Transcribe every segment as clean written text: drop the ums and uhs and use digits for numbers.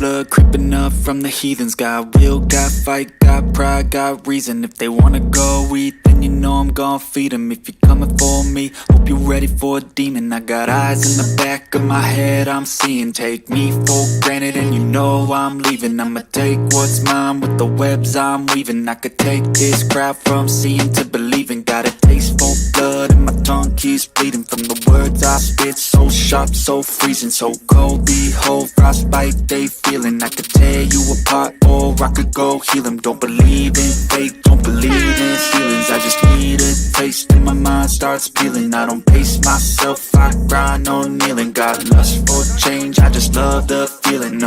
blood creeping up from the heathens. Got will, got fight, got pride, got reason. If they wanna go eat, then you know I'm gon' feed them. If you're coming for me, hope you're ready for a demon. I got eyes in the back of my head, I'm seeing. Take me for granted and you know I'm leaving. I'ma take what's mine with the webs I'm weaving. I could take this crowd from seeing to believing. Got a taste for blood and my tongue keeps bleeding from the words I spit. So sharp, so freezing, so cold. Behold, frostbite they feeling. I could tear you apart or I could go heal them. Don't believe in fate, don't believe in feelings. I just need a taste and my mind starts peeling. I don't pace myself, I grind on kneeling. Got lust for change, I just love the feeling.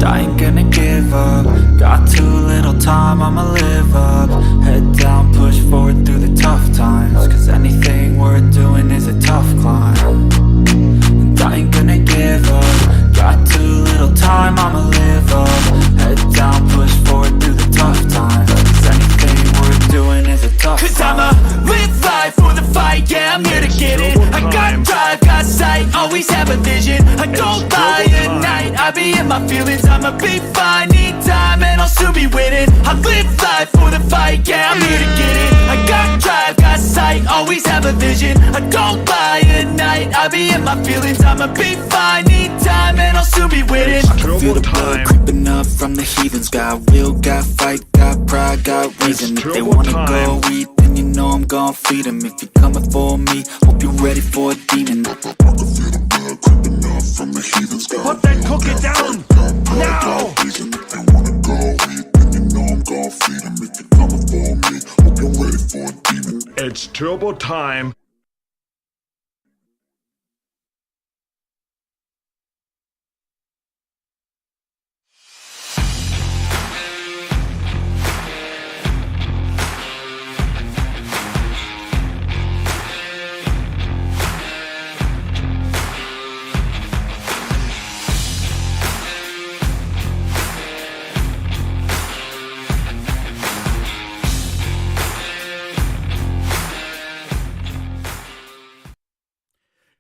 I ain't gonna give up. Got too little time, I'ma live up. Head down, push forward through the tough times. Cause anything worth doing is a tough climb. And I ain't gonna give up. Got too little time, I'ma live up. Head down, push forward through the tough times. Cause anything worth doing is a tough climb. Cause I'ma live life for the fight, yeah, I'm here to get it. I got drive, got sight, always have a vision. I don't lie at night, I be in my feelings. I'ma be fine, need time and I'll soon be winning. I live life for the fight, yeah, I'm here to get it. I got drive, got sight, always have a vision. I don't lie at night, I be in my feelings. I'ma be fine, need time and I'll soon be winning. I can feel the blood creeping up from the heathens. Got will, got fight, got pride, got reason. If they wanna go eat, then you know I'm gon' feed them. If you're coming for me, hope you're ready for a demon. I can feel the blood creeping up from the heathens. Put that cookie down now! If you wanna go eat, then you know I'm gon' feed them. If you're coming for me, hope you're ready for a demon. It's turbo time.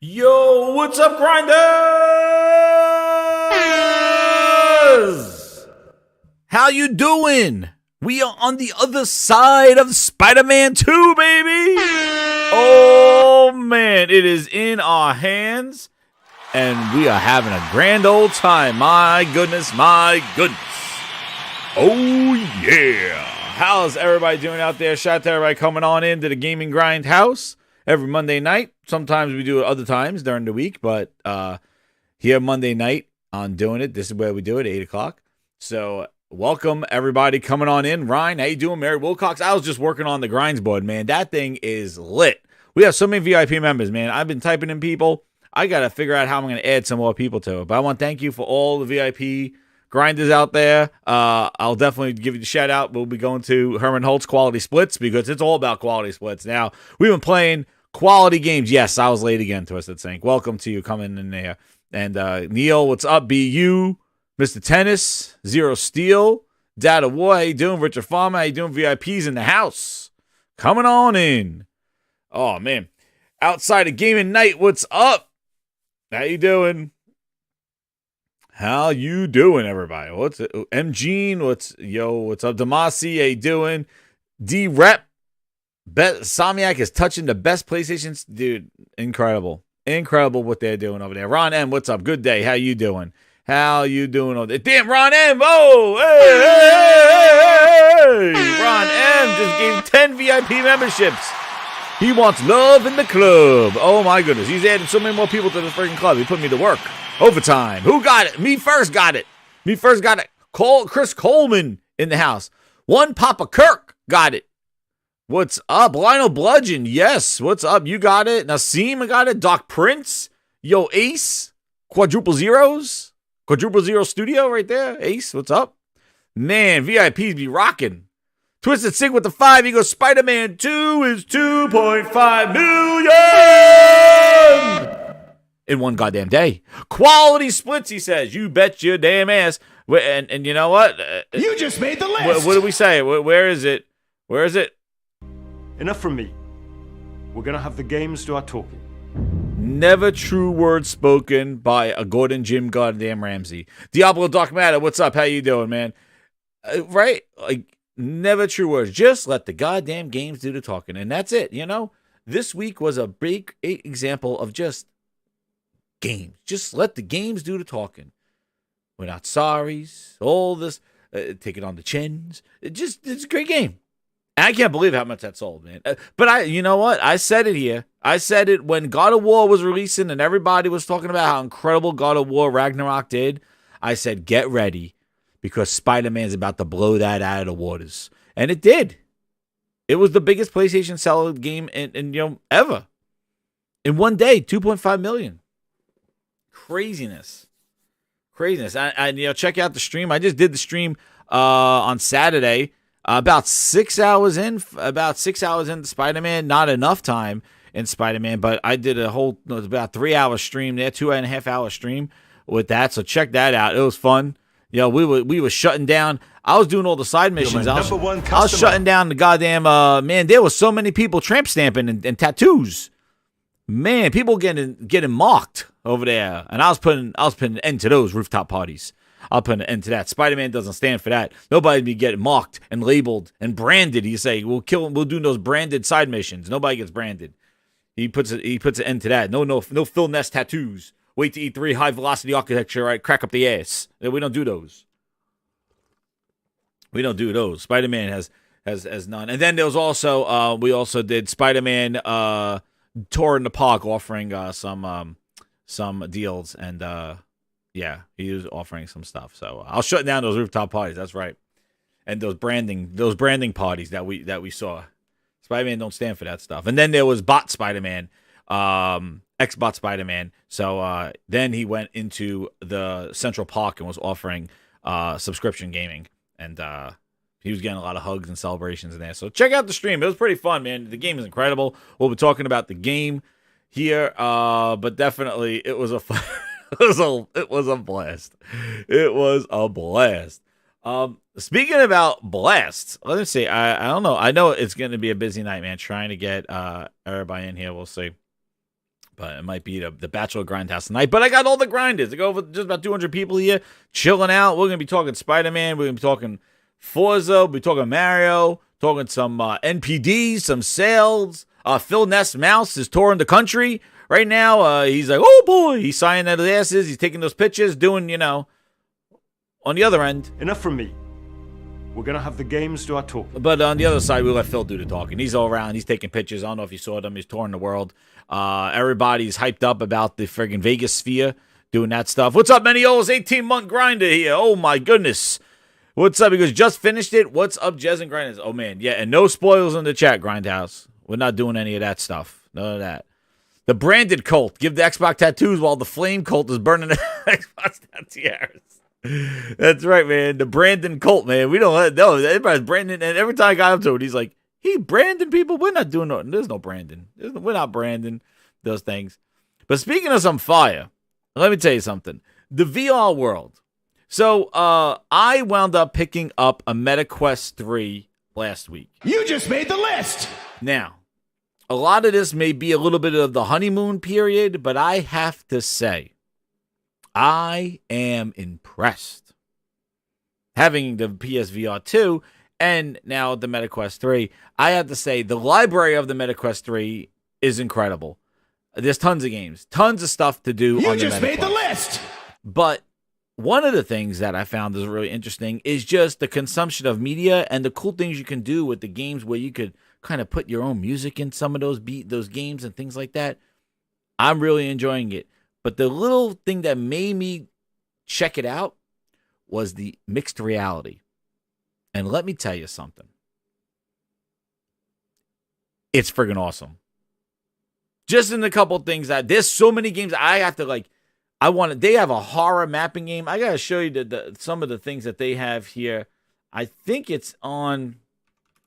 Yo, what's up, grinders? How you doing? We are on the other side of Spider-Man 2, baby. Oh, man, it is in our hands, and we are having a grand old time. My goodness, my goodness. Oh, yeah. How's everybody doing out there? Shout out to everybody coming on into the Gaming Grindhouse every Monday night. Sometimes we do it other times during the week, but here Monday night on doing it. This is where we do it, 8 o'clock. So welcome everybody coming on in. Ryan, how you doing? Mary Wilcox. I was just working on the grinds board, man. That thing is lit. We have so many VIP members, man. I've been typing in people. I got to figure out how I'm going to add some more people to it. But I want to thank you for all the VIP grinders out there. I'll definitely give you a shout out. We'll be going to Herman Holt's Quality Splits because it's all about quality splits. Now, we've been playing quality games. Yes, I was late again, Twisted Sync. Welcome to you coming in there. And Neil, what's up? BU, Mr. Tennis, Zero Steel, Dad of War, how you doing? Richard Farmer, how you doing? VIPs in the house. Coming on in. Oh, man. Outside of Gaming Night, what's up? How you doing? How you doing, everybody? What's it? M. Gene, what's up? Damasi, how you doing? D-Rep. Somniac is touching the best PlayStations. Dude, incredible. Incredible what they're doing over there. Ron M, what's up? Good day. How you doing? How you doing over there? Damn, Ron M. Oh, hey. Ron M just gave 10 VIP memberships. He wants love in the club. Oh, my goodness. He's adding so many more people to the freaking club. He put me to work. Overtime. Who got it? Me first got it. Chris Coleman in the house. One Papa Kirk got it. What's up? Lionel Bludgeon. Yes. What's up? You got it. Nassim got it. Doc Prince. Yo, Ace. Quadruple Zero Studio right there. Ace, what's up? Man, VIPs be rocking. Twisted Sig with the 5. He goes, Spider-Man 2 is 2.5 million in one goddamn day. Quality splits, he says. You bet your damn ass. And you know what? You just made the list. What do we say? Where is it? Where is it? Enough from me. We're going to have the games do our talking. Never true word spoken by a Gordon Jim goddamn Ramsay. Diablo Dark Matter, what's up? How you doing, man? Right? Like, never true words. Just let the goddamn games do the talking. And that's it, you know? This week was a big example of just games. Just let the games do the talking. We're not sorries. All this, take it on the chins. It's a great game. And I can't believe how much that sold, man. But you know what? I said it here. I said it when God of War was releasing and everybody was talking about how incredible God of War Ragnarok did. I said, get ready because Spider-Man's about to blow that out of the waters. And it did. It was the biggest PlayStation seller game in ever. In one day, 2.5 million. Craziness. I check out the stream. I just did the stream on Saturday. About 6 hours in to Spider-Man. Not enough time in Spider-Man, but I did about 3 hour stream there, 2.5 hour stream with that. So check that out. It was fun. We were shutting down. I was doing all the side missions. I was shutting down the goddamn man. There was so many people tramp stamping and tattoos. Man, people getting mocked over there, and I was putting an end to those rooftop parties. I'll put an end to that. Spider-Man doesn't stand for that. Nobody be getting mocked and labeled and branded. You say we'll do those branded side missions. Nobody gets branded. He puts an end to that. No Phil Ness tattoos. Wait to E3 high velocity architecture. Right, crack up the ass. We don't do those. Spider-Man has none. And then there was also we also did Spider-Man tour in the park offering some deals and. Yeah, he was offering some stuff. So I'll shut down those rooftop parties. That's right, and those branding parties that we saw. Spider-Man don't stand for that stuff. And then there was Bot Spider-Man, X-Bot Spider-Man. So then he went into the Central Park and was offering subscription gaming, and he was getting a lot of hugs and celebrations in there. So check out the stream. It was pretty fun, man. The game is incredible. We'll be talking about the game here, but definitely it was a fun. It was a blast. It was a blast. Speaking about blasts, let me see. I don't know. I know it's going to be a busy night, man. Trying to get everybody in here. We'll see. But it might be the Bachelor Grindhouse tonight. But I got all the grinders. I go over just about 200 people here chilling out. We're going to be talking Spider-Man. We're going to be talking Forza. We'll be talking Mario. Talking some NPDs, some sales. Phil Ness Mouse is touring the country. Right now, he's like, oh boy, he's signing at his asses. He's taking those pictures, doing, on the other end. Enough from me. We're going to have the games do our talking. But on the other side, we let Phil do the talking. He's all around. He's taking pictures. I don't know if you saw them. He's touring the world. Everybody's hyped up about the friggin' Vegas Sphere, doing that stuff. What's up, Menio's 18-month grinder here? Oh, my goodness. What's up? He goes, just finished it. What's up, Jez and Grinders? Oh, man. Yeah, and no spoilers in the chat, Grindhouse. We're not doing any of that stuff. None of that. The branded cult. Give the Xbox tattoos while the flame cult is burning the Xbox tattoos. That's right, man. The Brandon cult, man. We don't know. Everybody's Brandon. And every time I got up to it, he's like, he branding people? We're not doing no. There's no Brandon. We're not branding those things. But speaking of some fire, let me tell you something. The VR world. So I wound up picking up a MetaQuest 3 last week. You just made the list. Now, a lot of this may be a little bit of the honeymoon period, but I have to say, I am impressed. Having the PSVR 2 and now the MetaQuest 3, I have to say the library of the MetaQuest 3 is incredible. There's tons of games, tons of stuff to do on the MetaQuest. You just made the list! But one of the things that I found is really interesting is just the consumption of media and the cool things you can do with the games where you could kind of put your own music in some of those games and things like that. I'm really enjoying it. But the little thing that made me check it out was the mixed reality. And let me tell you something. It's friggin' awesome. Just in a couple things that there's so many games I have to they have a horror mapping game. I gotta show you some of the things that they have here. I think it's on.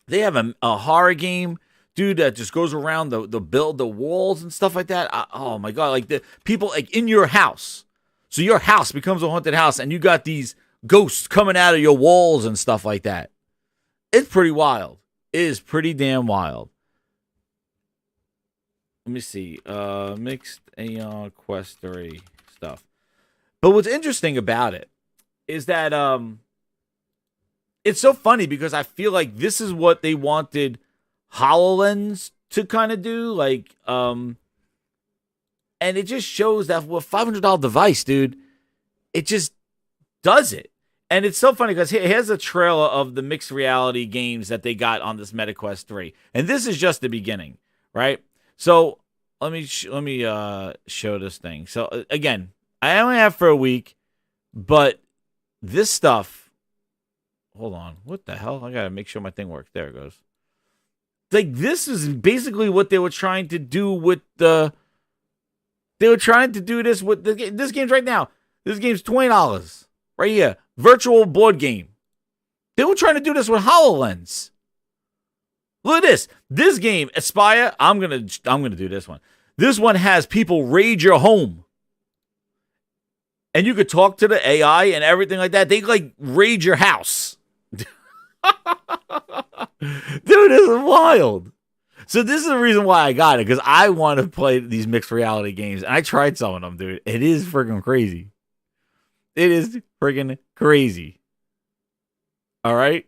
They have a horror game, dude, that just goes around the walls and stuff like that. Oh my god, like the people like in your house. So your house becomes a haunted house, and you got these ghosts coming out of your walls and stuff like that. It's pretty wild. It is pretty damn wild. let me see. Mixed AR Quest 3 stuff. But what's interesting about it is that it's so funny because I feel like this is what they wanted HoloLens to kind of do, like and it just shows that with $500 device, dude, it just does it. And it's so funny because here's a trailer of the mixed reality games that they got on this MetaQuest 3. And this is just the beginning, right? So let me show this thing. So again, I only have for a week, but this stuff, hold on, what the hell? I got to make sure my thing works. There it goes. Like, this is basically what they were trying to do with they were trying to do this with this game's right now. This game's $20 right here. Virtual board game. They were trying to do this with HoloLens. Look at this. This game, Aspire, I'm gonna do this one. This one has people raid your home. And you could talk to the AI and everything like that. They like raid your house. Dude, this is wild. So this is the reason why I got it, because I want to play these mixed reality games. And I tried some of them, dude. It is freaking crazy. It is freaking crazy. All right.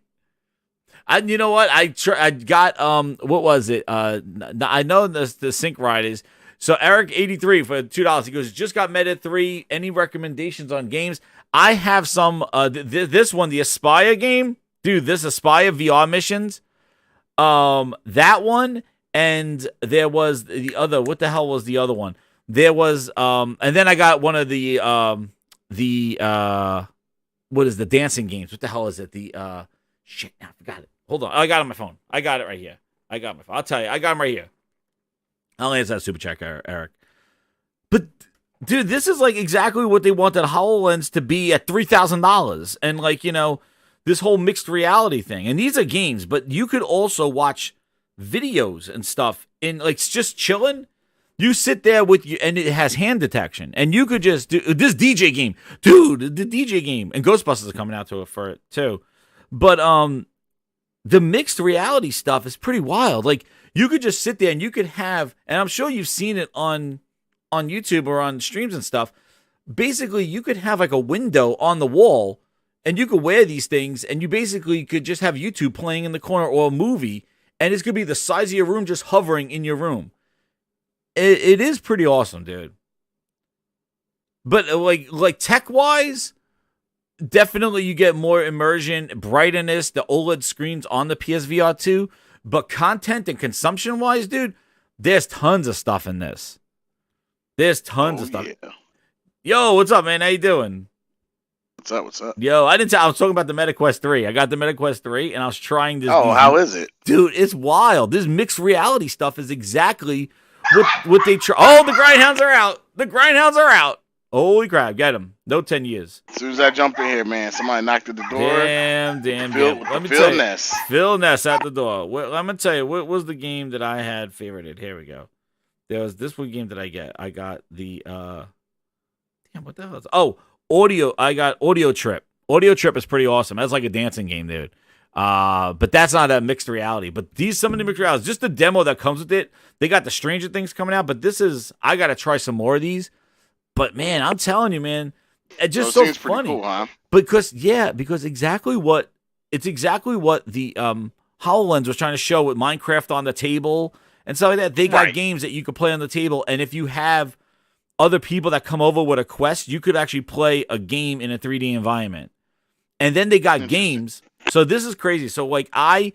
You know what? I got what was it? I know the sync ride is. So Eric83 for $2. He goes, just got Meta 3. Any recommendations on games? I have some this one, the Aspire game. Dude, this Aspire VR missions. That one, and there was the other. What the hell was the other one? There was and then I got one of the what is the dancing games? What the hell is it? Shit, I forgot it. Hold on, I got it on my phone. I got it right here. I got my phone. I'll tell you, I got them right here. I'll answer that super chat, Eric. But dude, this is like exactly what they wanted HoloLens to be at $3,000, and like, you know, this whole mixed reality thing. And these are games, but you could also watch videos and stuff in like just chilling. You sit there with you, and it has hand detection, and you could just do this DJ game, dude. The DJ game, and Ghostbusters are coming out to it for it too. But the mixed reality stuff is pretty wild. Like, you could just sit there and you could have, and I'm sure you've seen it on YouTube or on streams and stuff. Basically, you could have like a window on the wall, and you could wear these things, and you basically could just have YouTube playing in the corner or a movie, and it's gonna be the size of your room just hovering in your room. It is pretty awesome, dude. But like tech wise, definitely you get more immersion, brightness, the OLED screens on the PSVR 2. But content and consumption wise, dude, there's tons of stuff in this. There's tons of stuff. Yeah. Yo, what's up, man? How you doing? What's up? Yo, I was talking about the MetaQuest 3. I got the MetaQuest 3, and I was trying this. Oh, how is it? Dude, it's wild. This mixed reality stuff is exactly what they try. Oh, the Grindhounds are out. The Grindhounds are out. Holy crap, get them. No 10 years. As soon as I jumped in here, man, somebody knocked at the door. Damn. Let me tell you. Phil Ness at the door. Well, I'm going to tell you, what was the game that I had favorited? Here we go. There was this one game that I get. I got the, damn, what the hell is it? Oh, Audio. I got Audio Trip. Audio Trip is pretty awesome. That's like a dancing game, dude. But that's not that mixed reality. But some of the mixed realities, just the demo that comes with it. They got the Stranger Things coming out, but I got to try some more of these. But man, I'm telling you, man, it's just so funny. Cool, huh? Because exactly what the HoloLens was trying to show with Minecraft on the table and stuff like that. They got games that you could play on the table, and if you have other people that come over with a quest, you could actually play a game in a 3D environment. And then they got games. So this is crazy. So like, I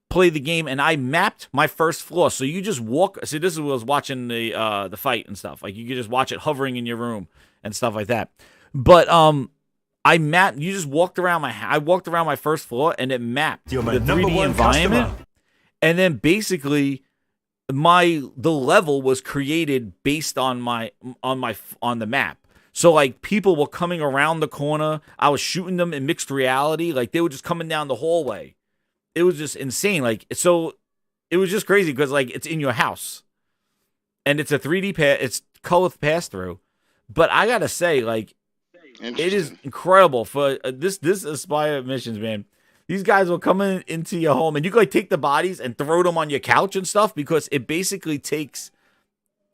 played the game and I mapped my first floor. So you just walk. See, this is what I was watching the fight and stuff. Like, you could just watch it hovering in your room and stuff like that. But I mapped. You just walked around I walked around my first floor, and it mapped the 3D environment. Customer. And then basically, the level was created based on the map. So like, people were coming around the corner. I was shooting them in mixed reality. Like, they were just coming down the hallway. It was just insane. Like, so it was just crazy because like, it's in your house, and it's a 3D it's color pass through. But I gotta say, like, it is incredible for this Aspire missions, man. These guys will come into your home, and you can like take the bodies and throw them on your couch and stuff, because it basically takes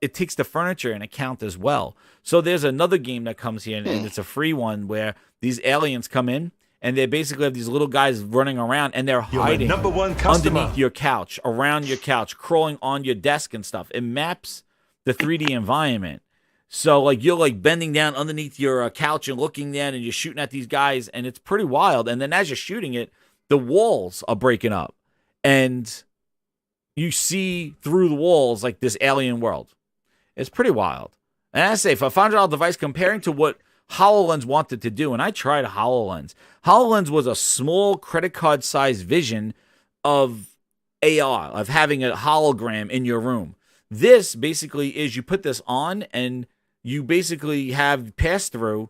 it takes the furniture in account as well. So there's another game that comes here, and it's a free one where these aliens come in, and they basically have these little guys running around, and they're hiding underneath your couch, around your couch, crawling on your desk and stuff. It maps the 3D environment. So, like, you're, like, bending down underneath your couch and looking down, and you're shooting at these guys, and it's pretty wild. And then as you're shooting it, the walls are breaking up, and you see through the walls, like, this alien world. It's pretty wild. And I say, for a $500 device, comparing to what HoloLens wanted to do, and I tried HoloLens. HoloLens was a small credit card-sized vision of AR, of having a hologram in your room. This basically is you put this on, and you basically have pass-through,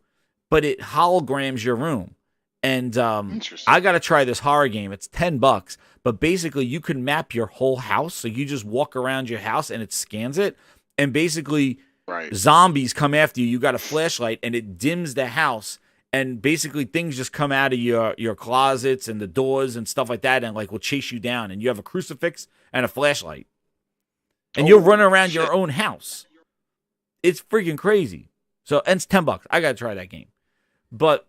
but it holograms your room. And I got to try this horror game. It's $10, but basically you can map your whole house. So you just walk around your house, and it scans it. And basically, zombies come after you. You got a flashlight, and it dims the house. And basically, things just come out of your closets and the doors and stuff like that, and like will chase you down. And you have a crucifix and a flashlight, and you'll run around your own house. It's freaking crazy. So, and it's $10. I gotta try that game. But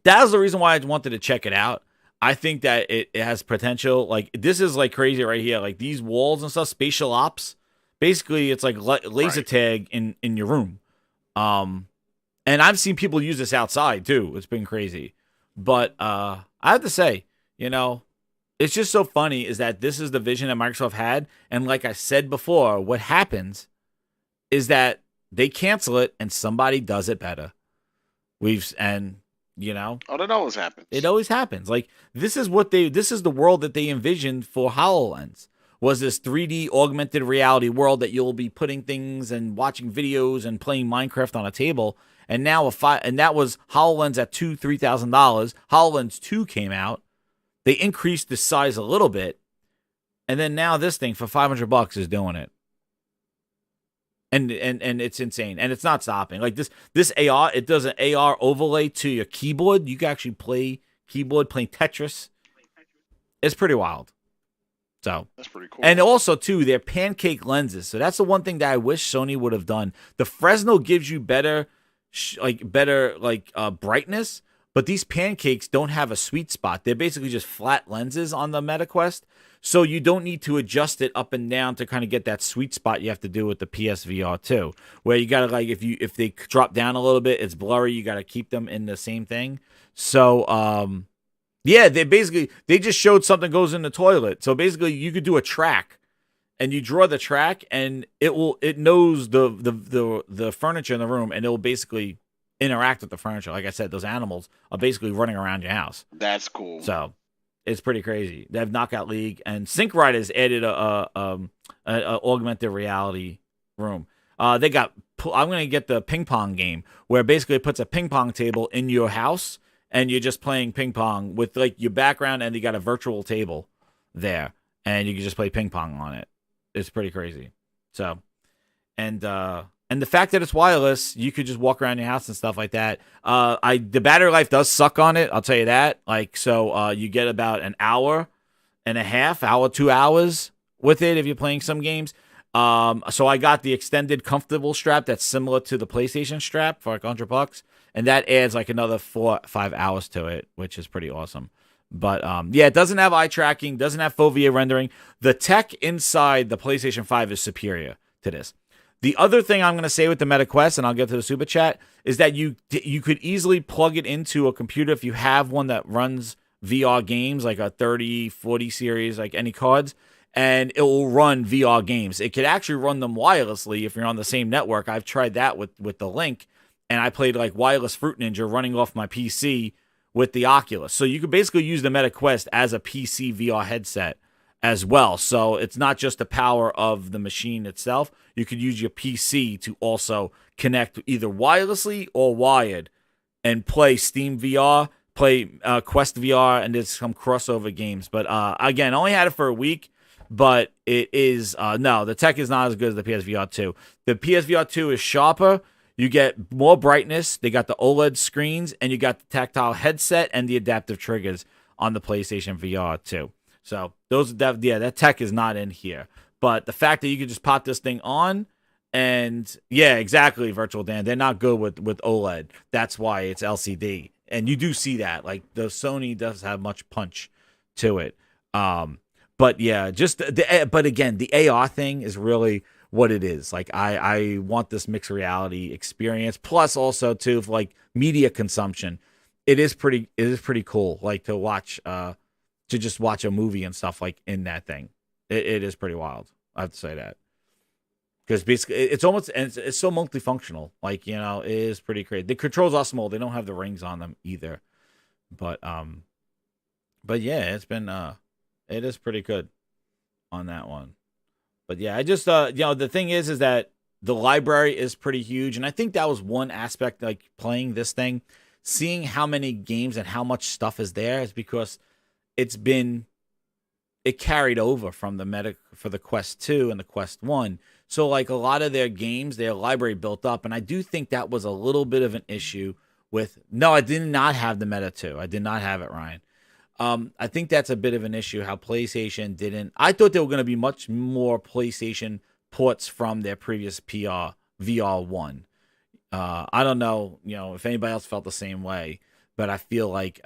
that was the reason why I wanted to check it out. I think that it has potential. Like, this is like crazy right here. Like these walls and stuff, spatial ops. Basically, it's like laser tag in your room. And I've seen people use this outside, too. It's been crazy. But I have to say, you know, it's just so funny is that this is the vision that Microsoft had. And like I said before, what happens is that they cancel it and somebody does it better. You know. Oh, that always happens. It always happens. Like, this is the world that they envisioned for HoloLens. Was this 3D augmented reality world that you'll be putting things and watching videos and playing Minecraft on a table. And now that was HoloLens at $3,000. HoloLens 2 came out. They increased the size a little bit. And then now this thing for $500 is doing it. And it's insane. And it's not stopping. Like this AR, it does an AR overlay to your keyboard. You can actually play keyboard playing Tetris. It's pretty wild. So that's pretty cool. And also, too, they're pancake lenses. So that's the one thing that I wish Sony would have done. The Fresnel gives you better brightness, but these pancakes don't have a sweet spot. They're basically just flat lenses on the MetaQuest. So you don't need to adjust it up and down to kind of get that sweet spot you have to do with the PSVR 2, where you got to, like, if they drop down a little bit, it's blurry. You got to keep them in the same thing. So, yeah, they just showed something goes in the toilet. So basically, you could do a track, and you draw the track, and it knows the furniture in the room, and it will basically interact with the furniture. Like I said, those animals are basically running around your house. That's cool. So it's pretty crazy. They have Knockout League, and Sync Ride has added a augmented reality room. I'm gonna get the ping pong game where basically it puts a ping pong table in your house. And you're just playing ping pong with like your background, and you got a virtual table there, and you can just play ping pong on it. It's pretty crazy. So, and the fact that it's wireless, you could just walk around your house and stuff like that. The battery life does suck on it. I'll tell you that. Like, so you get about an hour and a half, 2 hours with it if you're playing some games. So I got the extended comfortable strap that's similar to the PlayStation strap for like $100. And that adds like another 4 or 5 hours to it, which is pretty awesome. But yeah, it doesn't have eye tracking, doesn't have fovea rendering. The tech inside the PlayStation 5 is superior to this. The other thing I'm going to say with the MetaQuest, and I'll get to the super chat, is that you could easily plug it into a computer if you have one that runs VR games, like a 30, 40 series, like any cards, and it will run VR games. It could actually run them wirelessly if you're on the same network. I've tried that with the Link. And I played like Wireless Fruit Ninja running off my PC with the Oculus. So you could basically use the MetaQuest as a PC VR headset as well. So it's not just the power of the machine itself. You could use your PC to also connect either wirelessly or wired and play Steam VR, play Quest VR, and there's some crossover games. But again, I only had it for a week. But it is, no, the tech is not as good as the PSVR 2. The PSVR 2 is sharper. You get more brightness. They got the OLED screens, and you got the tactile headset and the adaptive triggers on the PlayStation VR too. So that tech is not in here. But the fact that you can just pop this thing on And yeah, exactly, Virtual Dan. They're not good with OLED. That's why it's LCD. And you do see that. Like the Sony does have much punch to it. But yeah, but again, the AR thing is really what it is. Like I want this mixed reality experience. Plus also too, for like media consumption. It is pretty cool. Like to watch to just watch a movie and stuff like in that thing. It is pretty wild. I have to say that. Because basically, it's almost, and it's so multifunctional. Like, you know, it is pretty crazy. The controls are small. They don't have the rings on them either. But yeah, it's been, it is pretty good on that one. But yeah, I just, you know, the thing is that the library is pretty huge. And I think that was one aspect, like playing this thing, seeing how many games and how much stuff is there is because it carried over from the Meta for the Quest 2 and the Quest 1. So, like, a lot of their games, their library built up. And I do think that was a little bit of an issue with... No, I did not have the Meta 2. I did not have it, Ryan. I think that's a bit of an issue, how PlayStation didn't... I thought there were going to be much more PlayStation ports from their previous VR 1. I don't know, you know, if anybody else felt the same way. But I feel like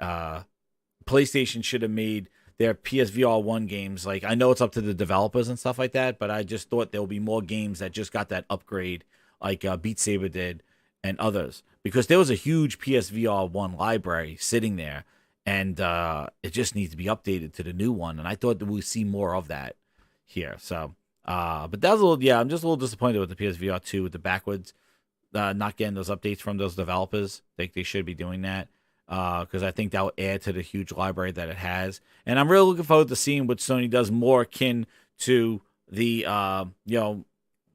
PlayStation should have made... their PSVR 1 games, like, I know it's up to the developers and stuff like that, but I just thought there would be more games that just got that upgrade, like Beat Saber did and others. Because there was a huge PSVR 1 library sitting there, and it just needs to be updated to the new one, and I thought that we'd see more of that here. So, but that was a little, yeah, I'm just a little disappointed with the PSVR 2, with the backwards, not getting those updates from those developers. I think they should be doing that. Because I think that will add to the huge library that it has. And I'm really looking forward to seeing what Sony does more akin to the, you know,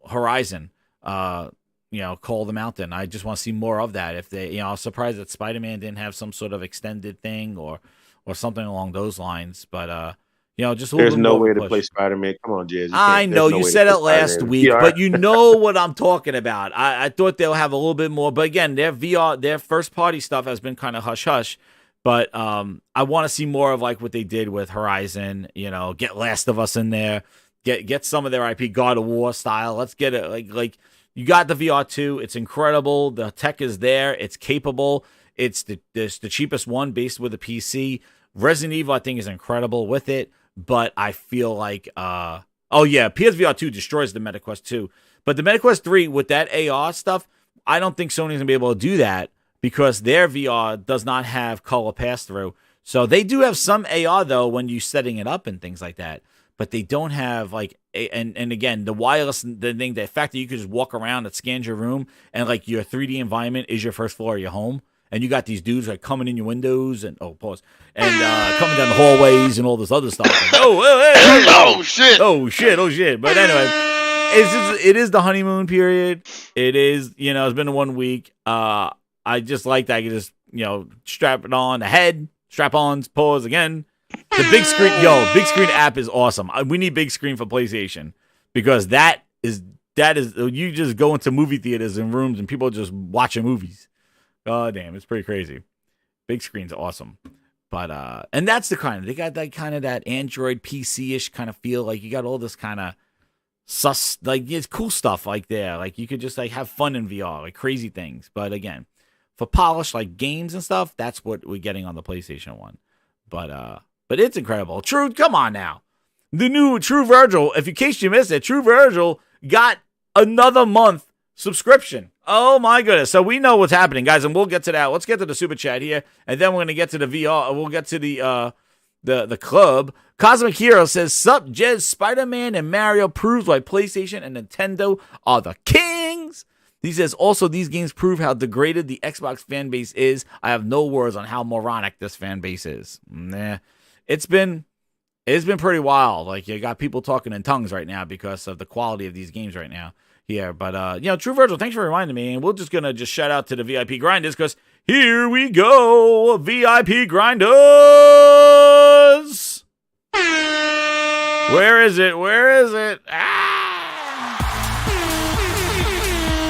Horizon, you know, Call of the Mountain. I just want to see more of that. If they, you know, I was surprised that Spider-Man didn't have some sort of extended thing or something along those lines. But, you know, just a little There's bit no more way to play Spider-Man. Come on, Jazz. I know you said it last week, but you know what I'm talking about. I thought they'll have a little bit more, but again, their VR, their first party stuff has been kind of hush hush. But I want to see more of like what they did with Horizon. You know, get Last of Us in there, get some of their IP, God of War style. Let's get it like you got the VR 2. It's incredible. The tech is there. It's capable. It's the cheapest one based with a PC. Resident Evil, I think, is incredible with it. But I feel like, oh yeah, PSVR 2 destroys the MetaQuest 2. But the MetaQuest 3, with that AR stuff, I don't think Sony's going to be able to do that because their VR does not have color pass-through. So they do have some AR, though, when you're setting it up and things like that. But they don't have, like, and again, the wireless, the fact that you could just walk around, it scans your room, and, like, your 3D environment is your first floor of your home. And you got these dudes like coming in your windows and coming down the hallways and all this other stuff. Like, Oh shit! But anyway, it is the honeymoon period. It is, you know, it's been 1 week. I just like that I can just, you know, strap it on the head, strap-ons, pause again. The big screen app is awesome. We need big screen for PlayStation because that is you just go into movie theaters and rooms and people are just watching movies. Oh damn, it's pretty crazy. Big screen's awesome. But and that's the kind of, they got that kind of that Android PC-ish kind of feel. Like you got all this kind of like it's cool stuff like there. Like you could just like have fun in VR, like crazy things. But again, for polish like games and stuff, that's what we're getting on the PlayStation 1. But it's incredible. True, come on now. The new True Virgil, if in case you missed it, True Virgil got another month subscription. Oh my goodness. So we know what's happening, guys, and we'll get to that. Let's get to the super chat here, and then we're gonna get to the VR. We'll get to the club. Cosmic Hero says, "Sup, Jez, Spider-Man and Mario proves why PlayStation and Nintendo are the kings." He says, also, these games prove how degraded the Xbox fan base is. I have no words on how moronic this fan base is. Nah. It's been pretty wild. Like, you got people talking in tongues right now because of the quality of these games right now. Yeah, but, you know, True Virgil, thanks for reminding me. And we're just going to just shout out to the VIP Grinders because here we go, VIP Grinders. Where is it?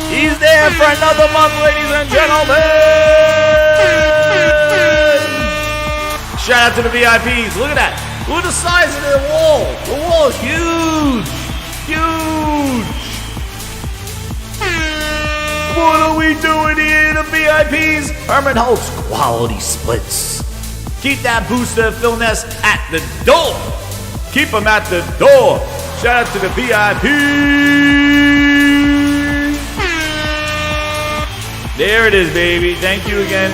He's there for another month, ladies and gentlemen. Shout out to the VIPs. Look at that. Look at the size of their wall. The wall is huge. what are we doing here? The VIPs, Herman Holtz, quality splits. Keep that booster Philness at the door. Keep them at the door. Shout out to the VIPs. There it is, baby. Thank you again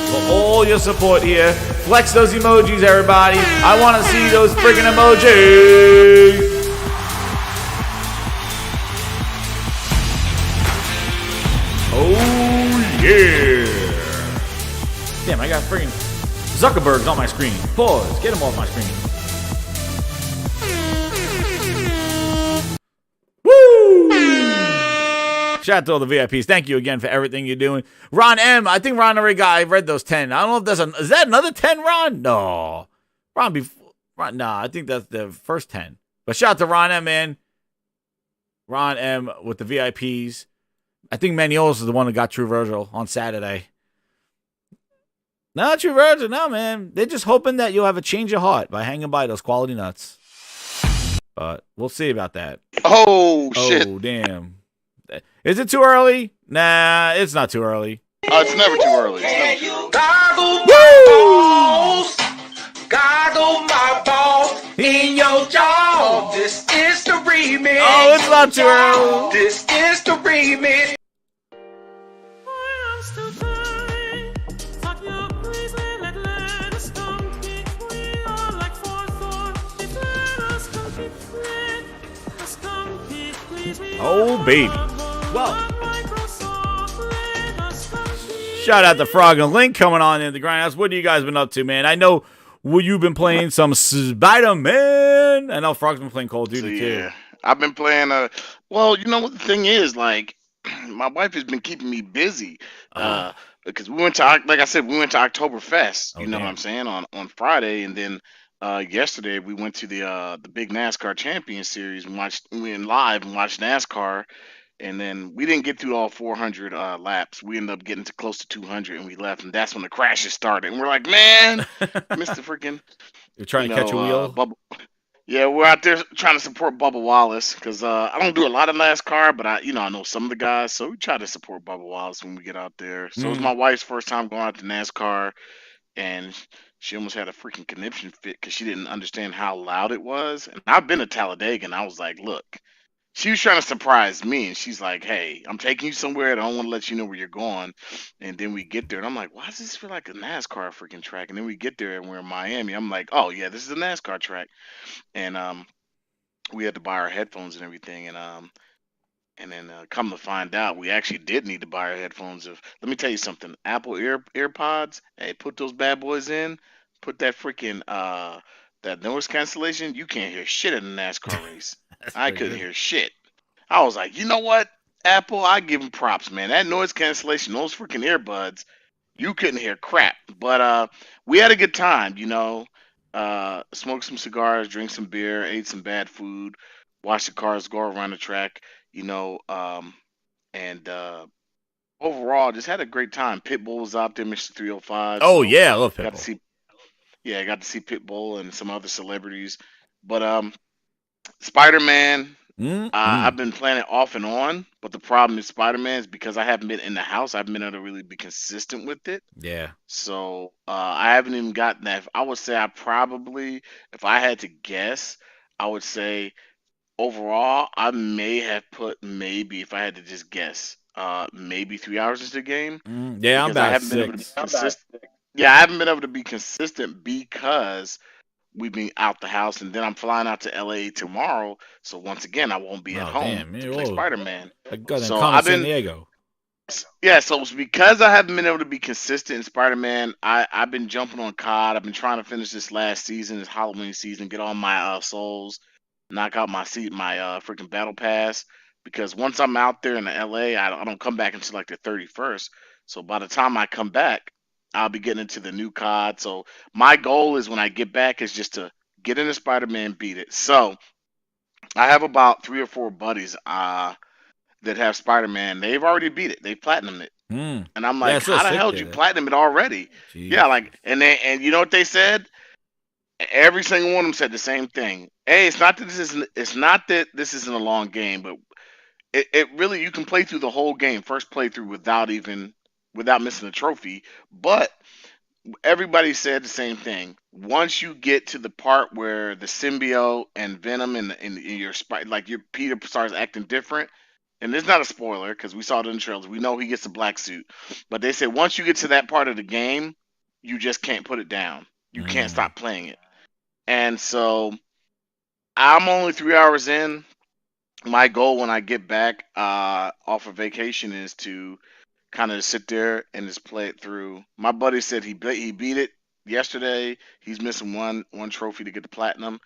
for all your support here. Flex those emojis, everybody. I want to see those freaking emojis. Oh, yeah. Damn, I got freaking Zuckerberg's on my screen. Pause. Get him off my screen. Woo! Shout out to all the VIPs. Thank you again for everything you're doing. Ron M. I think Ron already got. I read those 10. I don't know if that's is that another 10, Ron? No. Nah, I think that's the first 10. But shout out to Ron M, man. Ron M with the VIPs. I think Maniolos is the one who got True Virgil on Saturday. Not True Virgil, no, man. They're just hoping that you'll have a change of heart by hanging by those quality nuts. But we'll see about that. Oh, shit. Oh, damn. Is it too early? Nah, it's not too early. It's never too early. It's never too early. Goggle my balls. Goggle my balls in your jaw. This is the remix. Oh, it's not too early. This is the remix. Oh, baby. Well, shout out to Frog and Link coming on in the Grindhouse. What have you guys been up to, man? I know you've been playing some Spider-Man. I know Frog's been playing Call of Duty, too. I've been playing, well, you know what the thing is, like, my wife has been keeping me busy, because we went to, like I said, we went to Oktoberfest, you know what I'm saying, on Friday, and then yesterday we went to the big NASCAR Champion Series. We went live and watched NASCAR, and then we didn't get through all 400 laps. We ended up getting to close to 200, and we left, and that's when the crashes started. And we're like, man, Mr. Freaking, you're trying to catch a wheel. Yeah, we're out there trying to support Bubba Wallace because I don't do a lot of NASCAR, but I know some of the guys, so we try to support Bubba Wallace when we get out there. So it was my wife's first time going out to NASCAR, and she almost had a freaking conniption fit because she didn't understand how loud it was. And I've been to Talladega, and I was like, look, she was trying to surprise me, and she's like, hey, I'm taking you somewhere. I don't want to let you know where you're going. And then we get there, and I'm like, why does this feel like a NASCAR freaking track? And then we get there, and we're in Miami. I'm like, oh, yeah, this is a NASCAR track. And we had to buy our headphones and everything. And then come to find out, we actually did need to buy our headphones. Let me tell you something. Apple AirPods, hey, put those bad boys in. Put that freaking that noise cancellation. You can't hear shit in a NASCAR race. I couldn't hear shit. I was like, you know what, Apple, I give them props, man. That noise cancellation, those freaking earbuds, you couldn't hear crap. But we had a good time, you know. Smoked some cigars, drank some beer, ate some bad food, watched the cars go around the track, you know. And overall, just had a great time. Pitbull was out there, Mr. 305. Oh, yeah, I love Pitbull. I got to see Pitbull and some other celebrities. But Spider-Man, I've been playing it off and on, but the problem is Spider-Man is because I haven't been in the house, I haven't been able to really be consistent with it. Yeah. So I haven't even gotten that. I would say I probably, if I had to guess, I would say overall, I may have put if I had to just guess, maybe 3 hours into the game. Yeah, I'm about 6. Yeah, I haven't been able to be consistent because we've been out the house, and then I'm flying out to LA tomorrow. So once again, I won't be at home to play Spider-Man. So I've been San Diego. Yeah, so it's because I haven't been able to be consistent in Spider-Man. I've been jumping on COD. I've been trying to finish this last season, this Halloween season, get all my souls, knock out my freaking battle pass. Because once I'm out there in the LA, I don't come back until like the 31st. So by the time I come back, I'll be getting into the new COD. So my goal is when I get back is just to get into Spider-Man, beat it. So I have about 3 or 4 buddies that have Spider-Man. They've already beat it. They platinumed it. And I'm like, how the hell did you platinum it already? Jeez. Yeah, like, and you know what they said? Every single one of them said the same thing. Hey, it's not that this isn't a long game, but it really you can play through the whole game, first playthrough without missing a trophy. But everybody said the same thing. Once you get to the part where the symbiote and Venom in your like your Peter starts acting different, and it's not a spoiler because we saw it in the trailers. We know he gets the black suit, but they said once you get to that part of the game, you just can't put it down. You can't stop playing it. And so I'm only 3 hours in. My goal when I get back off of vacation is to kind of sit there and just play it through. My buddy said he beat it yesterday. He's missing one trophy to get the platinum.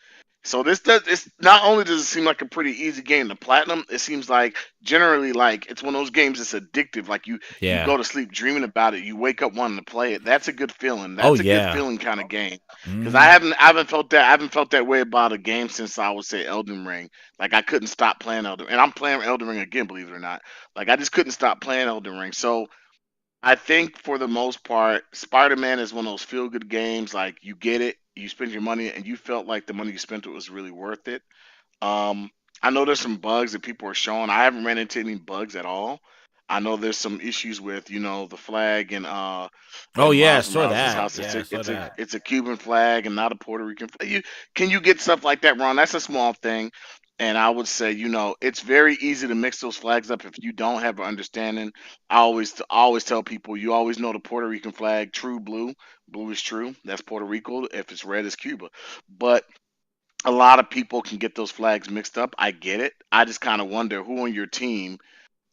So this does it's not only does it seem like a pretty easy game to platinum, it seems like generally like it's one of those games that's addictive. Like you go to sleep dreaming about it, you wake up wanting to play it. That's a good feeling. That's a good feeling kind of game. Because I haven't felt that way about a game since I would say Elden Ring. Like I couldn't stop playing Elden, and I'm playing Elden Ring again, believe it or not. Like I just couldn't stop playing Elden Ring. So I think for the most part, Spider-Man is one of those feel-good games. Like you get it, you spend your money, and you felt like the money you spent it was really worth it. Um, I know there's some bugs that people are showing. I haven't ran into any bugs at all. I know there's some issues with the flag Oh and yeah, I Miles saw Morales' that. house. Yeah, I saw that. It's a Cuban flag and not a Puerto Rican flag. You get stuff like that wrong? That's a small thing. And I would say, it's very easy to mix those flags up if you don't have an understanding. I always tell people you always know the Puerto Rican flag, true blue. Blue is true. That's Puerto Rico. If it's red, it's Cuba. But a lot of people can get those flags mixed up. I get it. I just kind of wonder who on your team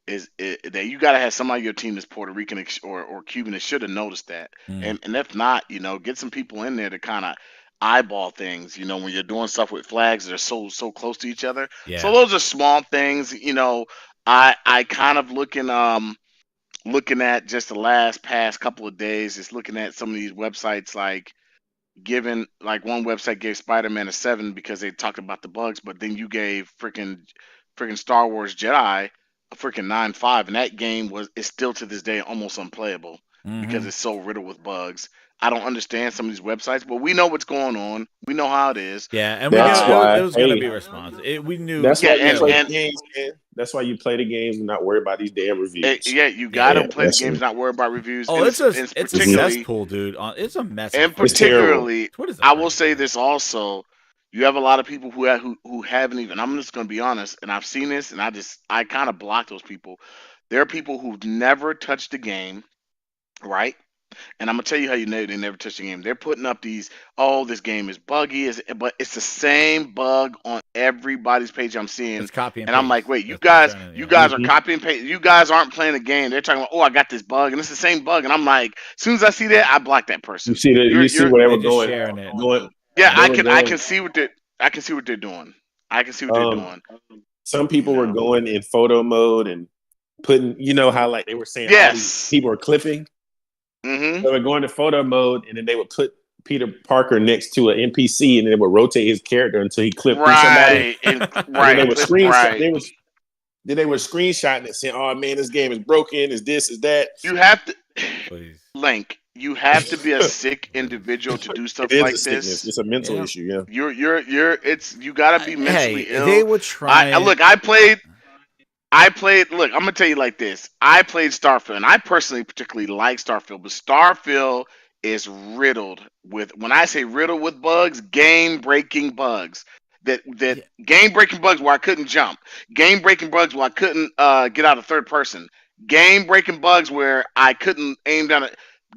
that you got to have somebody on your team that's Puerto Rican or Cuban that should have noticed that. And if not, get some people in there to kind of eyeball things. When you're doing stuff with flags that are so close to each other. So Yeah. those are small things. I kind of looking at just the past couple of days, just looking at some of these websites like given like one website gave Spider-Man a 7 because they talked about the bugs, but then you gave freaking Star Wars Jedi a freaking 9.5, and that game is still to this day almost unplayable because it's so riddled with bugs. I don't understand some of these websites, but we know what's going on. We know how it is. Yeah, and we That's knew why. it was going to be responsive. We knew. That's Yeah, why you play and the games, man. That's why you play the games and not worry about these damn reviews. yeah, you gotta Yeah, play the that's games, it. not worry about reviews. Oh, it's and a particularly cesspool, dude. It's a mess. and It's terrible. particularly, Twitter's a I will mess, say man. this also. You have a lot of people who haven't even. I'm just going to be honest, and I've seen this, and I kind of block those people. There are people who've never touched the game, right? And I'm gonna tell you how you know they never touched the game. They're putting up these, oh, this game is buggy, but it's the same bug on everybody's page I'm seeing. It's copy and And I'm like, paste. wait, That's what I'm trying to- you yeah. guys are copying paste. You guys aren't playing the game. They're talking about, oh, I got this bug, and it's the same bug. And I'm like, as soon as I see that, I block that person. You see where they They're were just sharing it. Yeah, they I were can going. see what they're doing. I can see what they're doing. Some people were going in photo mode and putting, how like they were saying all these Yes. people were clipping. Mm-hmm. They would go into photo mode and then they would put Peter Parker next to an NPC and then they would rotate his character until he clipped through somebody. Right. And, And right. then they would Right. they were screenshotting it saying, "Oh man, this game is broken. Is this? Is that?" You have to, Please. Link. You have to be a sick individual to do stuff It is like a sickness. this. It's a mental Yeah. issue. Yeah. You gotta be mentally ill. They were trying. I played. Look, I'm gonna tell you like this. I played Starfield, and I personally particularly like Starfield, but Starfield is riddled with. When I say riddled with bugs, game-breaking bugs. Game-breaking bugs where I couldn't jump. Game-breaking bugs where I couldn't get out of third person. Game-breaking bugs where I couldn't aim down.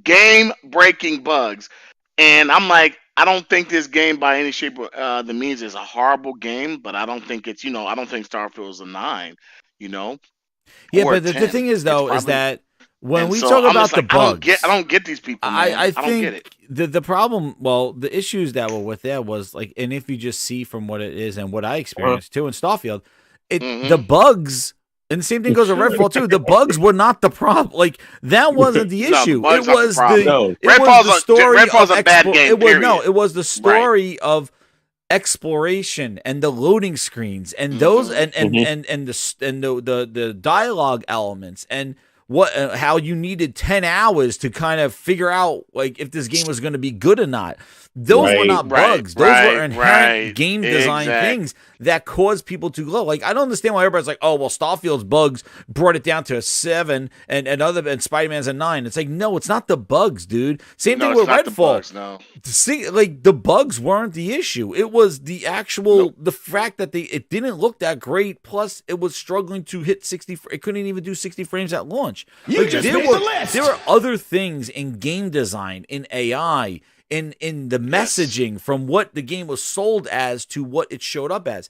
Game-breaking bugs, and I'm like, I don't think this game by any shape or the means is a horrible game, but I don't think it's I don't think Starfield is a 9. Yeah, or but a the 10. thing is, though, It's is probably- that when and we so talk I'm about just the like, bugs, I don't get these people, man. I don't get it. think the problem, well, the issues that were with that was like, and if you just see from what it is and what I experienced too in Starfield, the bugs, and the same thing goes with Redfall too. The bugs were not the problem. Like that wasn't the No, issue. bugs It aren't the was problem. No. it was the story Redfall's of a bad game, It was no, period. it was the story of exploration and the loading screens and those and the dialogue elements and how you needed 10 hours to kind of figure out like if this game was going to be good or not. Those were not bugs. Those were inherent game design things that caused people to glow. Like, I don't understand why everybody's like, oh, well, Starfield's bugs brought it down to a 7 and Spider-Man's a 9. It's like, no, it's not the bugs, dude. Same thing with Redfall. Bugs, no. See, like, the bugs weren't the issue. It was the actual the fact that it didn't look that great. Plus, it was struggling to hit 60. It couldn't even do 60 frames at launch. You just made the list. There were other things in game design, in AI, in the messaging from what the game was sold as to what it showed up as.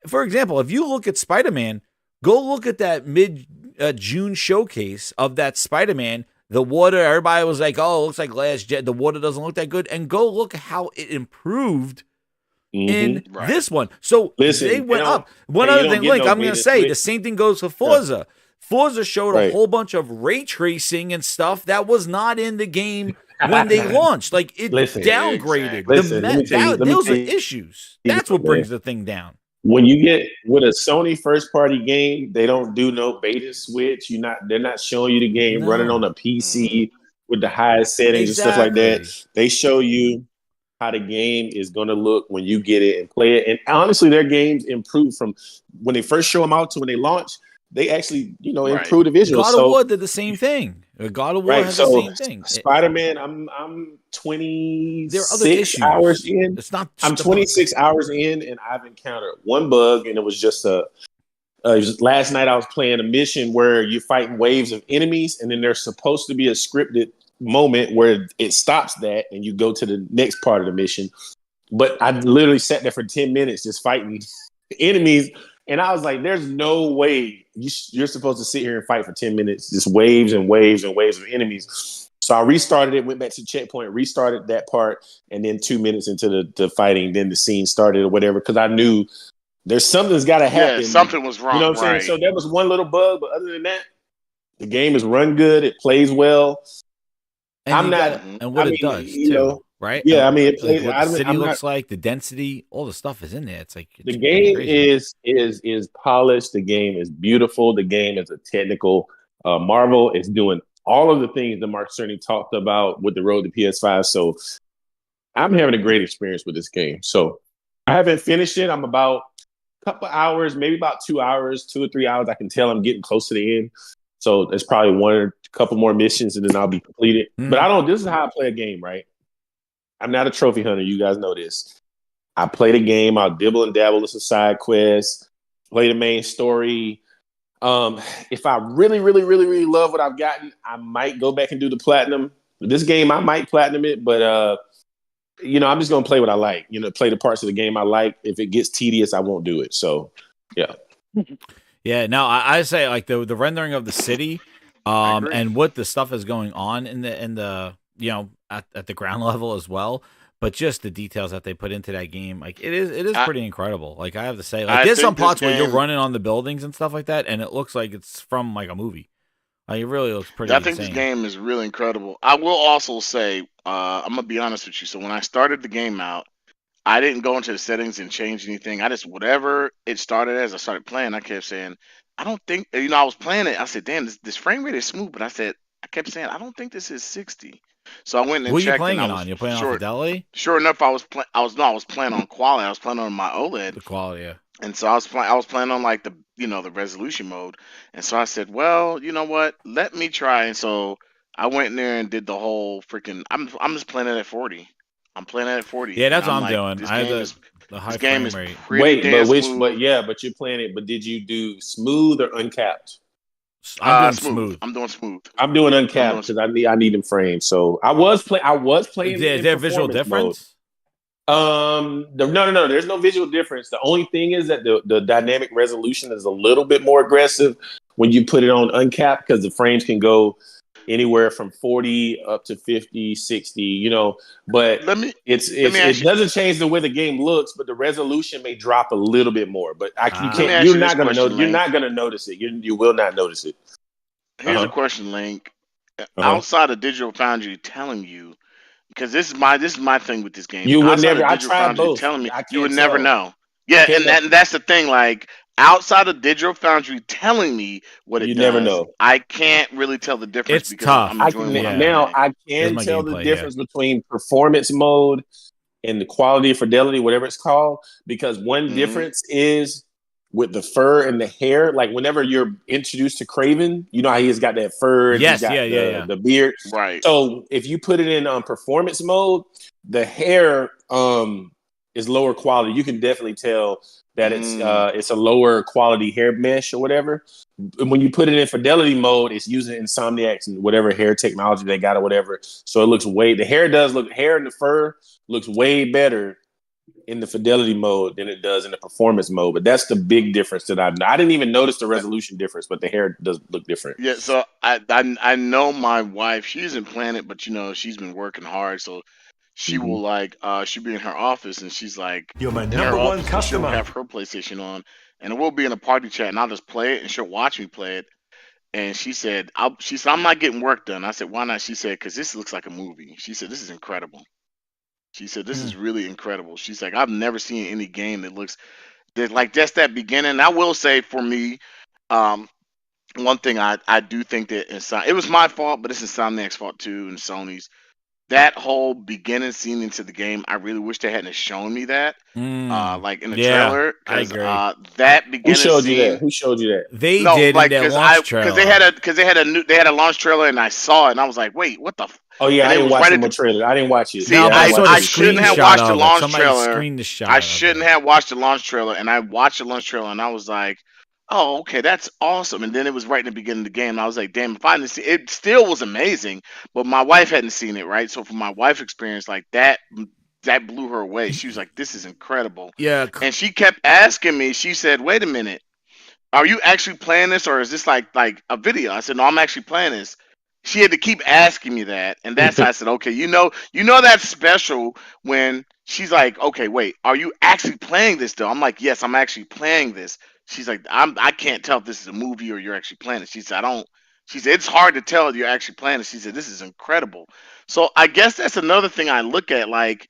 For example, if you look at Spider-Man, go look at that mid-June showcase of that Spider-Man. The water, everybody was like, oh, it looks like last gen. The water doesn't look that good. And go look at how it improved in this one. So they went up. One other thing, Link, I'm going to say, the same thing goes for Forza. Forza showed a whole bunch of ray tracing and stuff that was not in the game when they launched. Like, it downgraded. Those are issues. That's what brings the thing down. When you get with a Sony first party game, they don't do no beta switch. They're not showing you the game running on a PC with the highest settings and stuff like that. They show you how the game is going to look when you get it and play it. And honestly, their games improve from when they first show them out to when they launch. They actually, improve the visuals. God of War did the same thing. God of War has the same thing. Spider-Man, I'm 26 hours hours in. I'm 26 hours in, and I've encountered one bug, and it was just last night I was playing a mission where you're fighting waves of enemies, and then there's supposed to be a scripted moment where it stops that, and you go to the next part of the mission. But I literally sat there for 10 minutes just fighting enemies. And I was like, there's no way you're supposed to sit here and fight for 10 minutes, just waves and waves and waves of enemies. So I restarted it, went back to the checkpoint, restarted that part, and then 2 minutes into the fighting, then the scene started or whatever, because I knew there's something's got to happen. Yeah, something was wrong. You know what I'm saying? So that was one little bug, but other than that, the game is run good. It plays well. And it does, too. Right? Yeah, I mean, what the city looks like, the density, all the stuff is in there. It's like the game is polished. The game is beautiful. The game is a technical marvel. It's doing all of the things that Mark Cerny talked about with the road to PS5. So I'm having a great experience with this game. So I haven't finished it. I'm about a couple hours, maybe about 2 hours, 2 or 3 hours. I can tell I'm getting close to the end. So there's probably one or a couple more missions, and then I'll be completed. But this is how I play a game, right? I'm not a trophy hunter. You guys know this. I play the game. I'll dibble and dabble with some side quests, play the main story. If I really, really, really, really love what I've gotten, I might go back and do the platinum. This game, I might platinum it, but I'm just going to play what I like. Play the parts of the game I like. If it gets tedious, I won't do it. So, yeah. Yeah, no, I say like the rendering of the city and what the stuff is going on in the at the ground level as well, but just the details that they put into that game, like it is pretty incredible. Like I have to say, like there's some parts where you're running on the buildings and stuff like that, and it looks like it's from like a movie. Like it really looks pretty. I think this game is really incredible. I will also say, I'm gonna be honest with you. So when I started the game out, I didn't go into the settings and change anything. I just whatever it started as, I started playing. I kept saying, I don't think I was playing it. I said, damn, this frame rate is smooth, but I kept saying, I don't think this is 60. So I went and what checked. What are you playing it on? You're playing on Fidelity? Sure enough, I was playing on quality. I was playing on my OLED. The quality, yeah. And so I was playing on like the resolution mode. And so I said, well, you know what? Let me try. And so I went in there and did the whole freaking. I'm just playing it at 40. I'm playing it at 40. Yeah, that's what I'm doing. I have the high frame rate. Wait, but you're playing it. But did you do smooth or uncapped? I'm doing smooth. I'm doing smooth. I'm doing uncapped because I need them frames. So I was playing. Is there a visual difference? No. There's no visual difference. The only thing is that the dynamic resolution is a little bit more aggressive when you put it on uncapped because the frames can go anywhere from 40 up to 50, 60. But it doesn't change the way the game looks, but the resolution may drop a little bit more. But you're not going to notice it. You will not notice it. Here's a question, Link. Outside of Digital Foundry telling you, because this is my thing with this game. You would never. I tried both. Telling me you would never know. Yeah, and that's the thing. Like outside of Digital Foundry telling me what it does, never know. I can't really tell the difference. It's tough. I can tell the difference between performance mode and the quality of fidelity, whatever it's called, because one difference is with the fur and the hair. Like whenever you're introduced to Craven, you know how he's got that fur and Yes, he's got yeah. the beard. Right. So if you put it in performance mode, the hair is lower quality. You can definitely tell that it's a lower quality hair mesh or whatever. When you put it in fidelity mode, it's using Insomniac's and whatever hair technology they got or whatever. So it looks hair and the fur looks way better in the fidelity mode than it does in the performance mode. But that's the big difference that I didn't even notice the resolution difference, but the hair does look different. Yeah, so I know my wife, she isn't playing it, but she's been working hard, so she will she'll be in her office and she's like You're my in her number one office, and she'll customer. have her PlayStation on and we'll be in a party chat and I'll just play it and she'll watch me play it. And she said, I'm not getting work done. I said, why not? She said, because this looks like a movie. She said, this is incredible. She said, this is really incredible. She's like, I've never seen any game that looks like just that beginning. I will say for me, one thing I do think that it was my fault, but it's Insomniac's fault too, and Sony's. That whole beginning scene into the game, I really wish they hadn't shown me that, like in the trailer, I because agree. that beginning Who showed you scene. that? Who showed you that? They No, did like in their because launch trailer. they had a launch trailer and I saw it and I was like, wait, what the? Oh yeah, And I it didn't was watch right the at more the. trailer. I didn't watch it. See, No, Yeah, I saw the I shouldn't have screenshot watched the of it. launch Somebody trailer. screened the shot. I of shouldn't it. have watched the launch trailer, and I watched the launch trailer, and I was like, "Oh, okay, that's awesome." And then it was right in the beginning of the game. And I was like, "Damn, if I didn't see it, still was amazing." But my wife hadn't seen it, right? So from my wife experience, like that blew her away. She was like, "This is incredible," Yeah, and she kept asking me. She said, "Wait a minute, are you actually playing this, or is this like a video?" I said, "No, I'm actually playing this." She had to keep asking me that, and that's how I said, "Okay, that's special." When she's like, "Okay, wait, are you actually playing this though?" I'm like, "Yes, I'm actually playing this." She's like, I can't tell if this is a movie or you're actually playing it." She said, "I don't." She said, "It's hard to tell if you're actually playing it." She said, "This is incredible." So I guess that's another thing I look at, like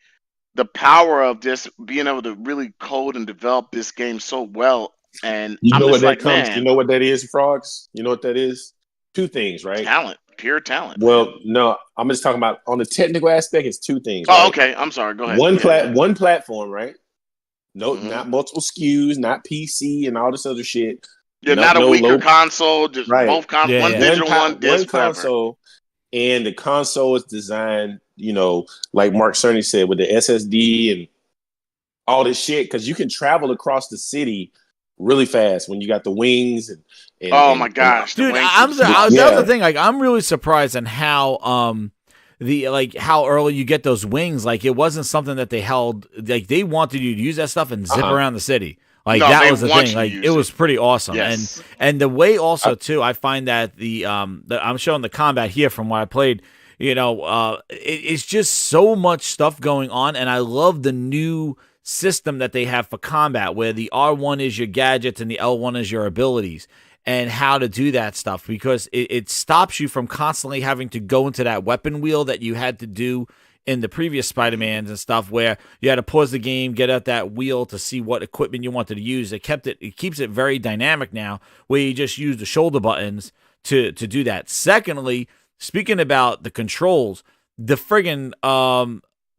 the power of just being able to really code and develop this game so well. And You I'm know what just that like, comes? You man, know what that is, frogs? You know what that is? Two things, right? talent, pure talent, man. Well, no, I'm just talking about on the technical aspect. It's two things, Oh, right? okay. I'm sorry. Go ahead. Yeah. One platform, right? No, Hmm. not multiple SKUs, not PC and all this other shit. You're No, not a no weaker low. console, just Right. both one Yeah. digital, one One disc, whatever. console, and the console is designed, like Mark Cerny said, with the SSD and all this shit, because you can travel across the city really fast when you got the wings Oh my and gosh, the dude, wingsuits is that was awesome. the thing. Like, I'm really surprised on how how early you get those wings. Like, it wasn't something that they held. Like, they wanted you to use that stuff and zip around the city. Like, No, that they was the want thing. you to Like, use it was pretty awesome. Yes. And the way also too, I find that I'm showing the combat here from what I played. It's just so much stuff going on, and I love the new system that they have for combat, where the R1 is your gadgets and the L1 is your abilities, and how to do that stuff, because it stops you from constantly having to go into that weapon wheel that you had to do in the previous Spider-Mans and stuff, where you had to pause the game, get out that wheel to see what equipment you wanted to use. It keeps it very dynamic now, where you just use the shoulder buttons to do that. Secondly, speaking about the controls, the friggin'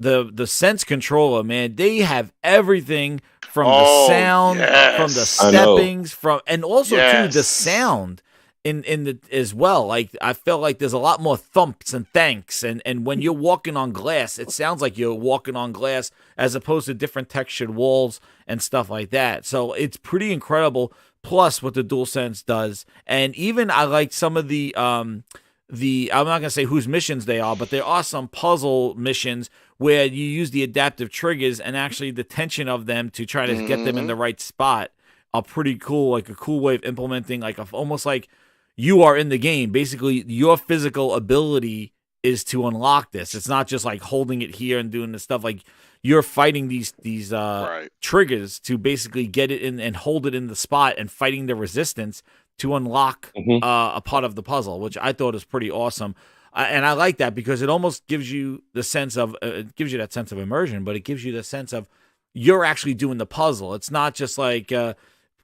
the Sense controller, man, they have everything from the sound, from the yes. I know. steppings, and also too the Yes. sound in the as well. Like, I felt like there's a lot more thumps and thanks, and when you're walking on glass, it sounds like you're walking on glass as opposed to different textured walls and stuff like that. So it's pretty incredible. Plus, what the DualSense does, and even I like some of the I'm not gonna say whose missions they are, but there are some puzzle missions where you use the adaptive triggers, and actually the tension of them to try to get them in the right spot are pretty cool. Like, a cool way of implementing, like, almost like you are in the game. Basically, your physical ability is to unlock this. It's not just like holding it here and doing this stuff. Like, you're fighting these Right. triggers to basically get it in and hold it in the spot, and fighting the resistance to unlock a part of the puzzle, which I thought is pretty awesome. And I like that, because it almost gives you the sense of it gives you that sense of immersion, but it gives you the sense of you're actually doing the puzzle. It's not just like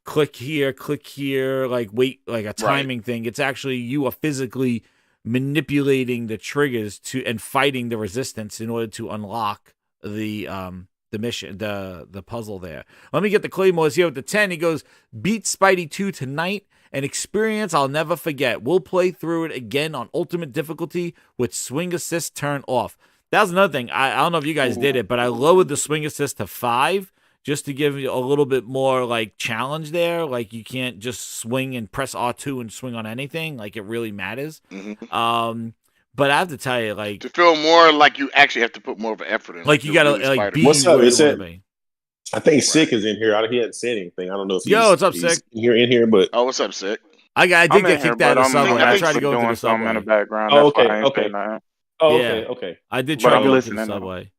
click here, like wait, like a timing thing. It's actually you are physically manipulating the triggers and fighting the resistance in order to unlock mission, the puzzle there. Let me get the Claymores here with the 10. He goes, beat Spidey 2 tonight. An experience I'll never forget. We'll play through it again on ultimate difficulty with swing assist turned off. That was another thing. I don't know if you guys did it, but I lowered the swing assist to 5 just to give you a little bit more like challenge there. Like you can't just swing and press R2 and swing on anything. Like it really matters. But I have to tell you, like to feel more like you actually have to put more of an effort in. Like you gotta like be What's up? where Is you it? wanna be. I think Sick is in here. He hadn't said anything. I don't know if what's up, he's Sick? in here, but Oh, what's up, Sick? I did get kicked out of the subway. I tried to go into the something subway. in the background. Oh, That's why okay, I ain't okay. saying nothing. oh, Yeah. okay. I did But try I'm to go into the listening. subway.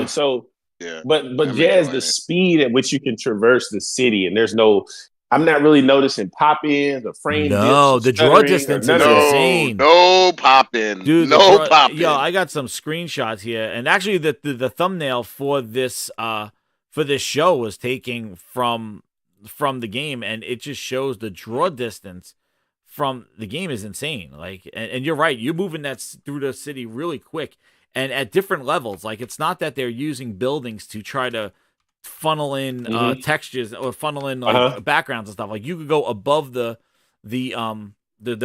So, Yeah. but I'm Jazz, enjoying the it. speed at which you can traverse the city, and there's no, I'm not really noticing pop-ins or frame No, dips. Or the draw stuttering or distance none is of that. insane. No popping. Dude, no popping. Yo, I got some screenshots here, and actually, the thumbnail for this show was taken from the game, and it just shows the draw distance from the game is insane. Like, and you're right, you're moving that through the city really quick, and at different levels. Like, it's not that they're using buildings to try to funnel in textures or funnel in like backgrounds and stuff. Like, you could go above the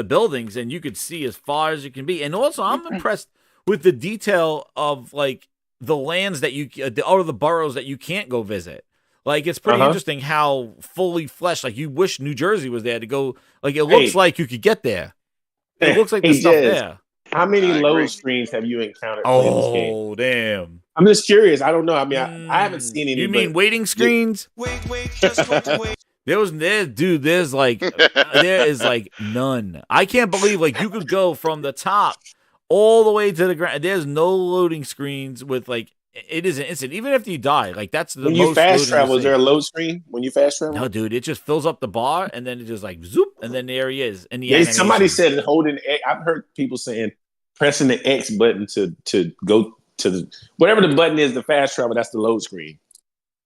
buildings and you could see as far as you can be. And also, I'm impressed with the detail of like the lands that or the boroughs that you can't go visit. Like, it's pretty interesting how fully fleshed. Like, you wish New Jersey was there to go. Like, it looks like you could get there. It looks like there's stuff there. How many load screens have you encountered? Oh, damn! I'm just curious. I don't know. I mean, I haven't seen any. You mean waiting screens? Wait, just wait. There's like there is like none. I can't believe like you could go from the top all the way to the ground. There's no loading screens with like it is an instant. Even if you die, like that's the when most you fast travel. Is there a load? load screen when you fast travel? No, dude. It just fills up the bar and then it just like zoop, and then there he is. And Somebody said holding. I've heard people saying pressing the X button to go to the whatever the button is to fast travel. That's the load screen.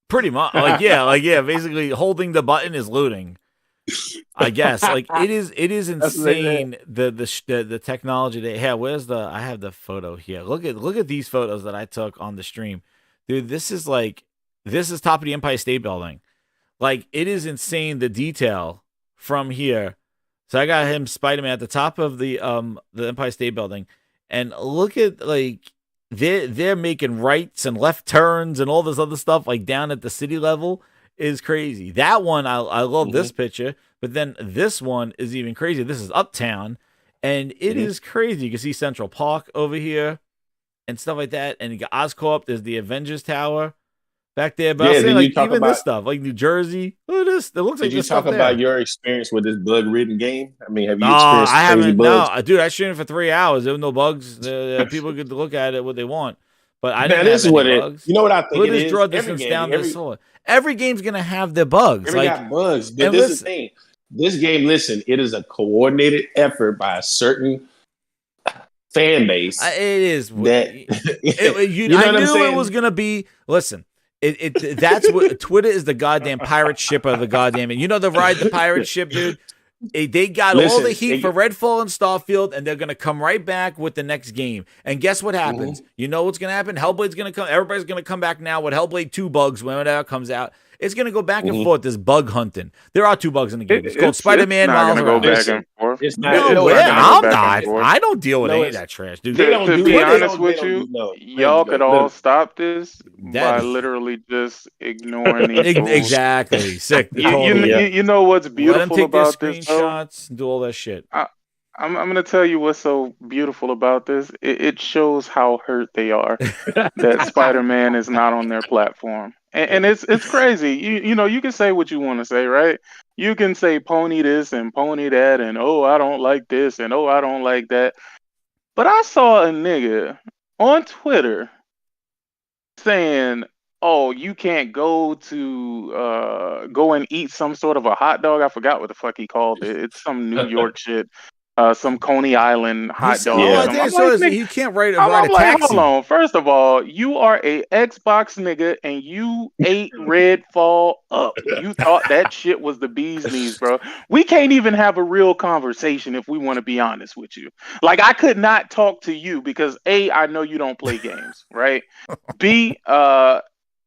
Pretty much, yeah. Basically, holding the button is loading. I guess, like it is insane. The technology they have. I have the photo here. Look at these photos that I took on the stream, dude. This is top of the Empire State Building. Like, it is insane the detail from here. So I got him Spider-Man at the top of the Empire State Building, and look at like. They're making rights and left turns and all this other stuff like down at the city level is crazy. That one I love this picture, but then this one is even crazy. This is Uptown, and it is crazy. You can see Central Park over here and stuff like that, and you got Oscorp. There's the Avengers Tower back there. But I'm saying, like, even this stuff, like New Jersey. Look at this. It looks like Did you this talk stuff about there. your experience with this bug-ridden game? I mean, have you No, experienced I crazy haven't. bugs? No, dude, I streamed it for 3 hours. There were no bugs. People could look at it what they want, but I didn't this have is what any it. bugs. You know what I think Look it at this is? draw Every distance game, down the solar. Every game's gonna have their bugs. Every Like, got bugs. But and this is listen- the thing. This game, listen, it is a coordinated effort by a certain fan base. it is. That I knew it was gonna be. Listen. That's what Twitter is, the goddamn pirate ship of the goddamn. You know, the ride the pirate ship, dude. They got all the heat for Redfall and Starfield, and they're gonna come right back with the next game. And guess what happens? You know what's gonna happen? Hellblade's gonna come. Everybody's gonna come back now with Hellblade 2 bugs whenever that comes out. It's gonna go back and forth. This bug hunting. There are 2 bugs in the game. It's called Spider-Man Miles It's not gonna go Around. back and forth. It's not. No, it's I'm go back not. and forth. I don't deal with No, any of it's- that trash, dude. They don't To do be it. honest They with don't you, do- no. y'all could all stop this That by is- literally just ignoring these fools. Exactly. Sick. You know what's Let them beautiful take their about this, though? screenshots and do all that shit. I'm gonna tell you what's so beautiful about this. It shows how hurt they are that Spider-Man is not on their platform, and it's crazy. You know, you can say what you want to say, right? You can say pony this and pony that, and oh, I don't like this, and oh, I don't like that. But I saw a nigga on Twitter saying, "Oh, you can't go to go and eat some sort of a hot dog." I forgot what the fuck he called it. It's some New York shit. some Coney Island hot He's- dog. Oh, Yeah. I I'm think I like, saw this. nigga, You can't ride I'm a like, taxi. hold on. First of all, you are a Xbox nigga and you ate Redfall up. You thought that shit was the bee's knees, bro. We can't even have a real conversation if we want to be honest with you. Like, I could not talk to you because A, I know you don't play games, right? B,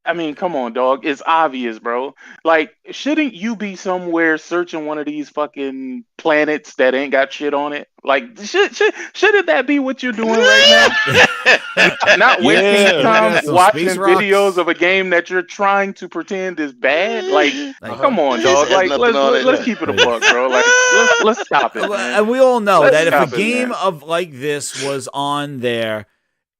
I mean, come on, dog. It's obvious, bro. Like, shouldn't you be somewhere searching one of these fucking planets that ain't got shit on it? Like, shouldn't that be what you're doing right now? Not wasting Yeah. your time Got some watching space rocks. videos of a game that you're trying to pretend is bad. Like, Like, come on, This dog. has Like, nothing on it. let's keep it a buck, bro. Like, let's stop it, man. And we all know Let's that if stop a it, game man. of like this was on there,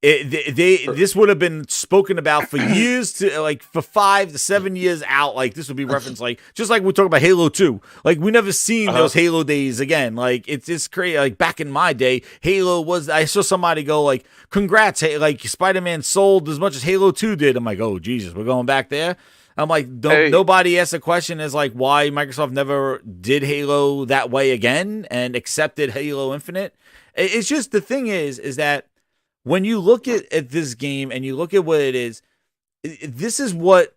this would have been spoken about for years to like for 5 to 7 years out. Like this would be referenced, like just like we're talking about Halo 2. Like we never seen those Halo days again. Like it's just crazy. Like back in my day, Halo was. I saw somebody go like, "Congrats, like Spider-Man sold as much as Halo 2 did." I'm like, "Oh Jesus, we're going back there." I'm like, Hey. nobody asked a question as like why Microsoft never did Halo that way again and accepted Halo Infinite. It's just the thing is that when you look at this game and you look at what it is, this is what,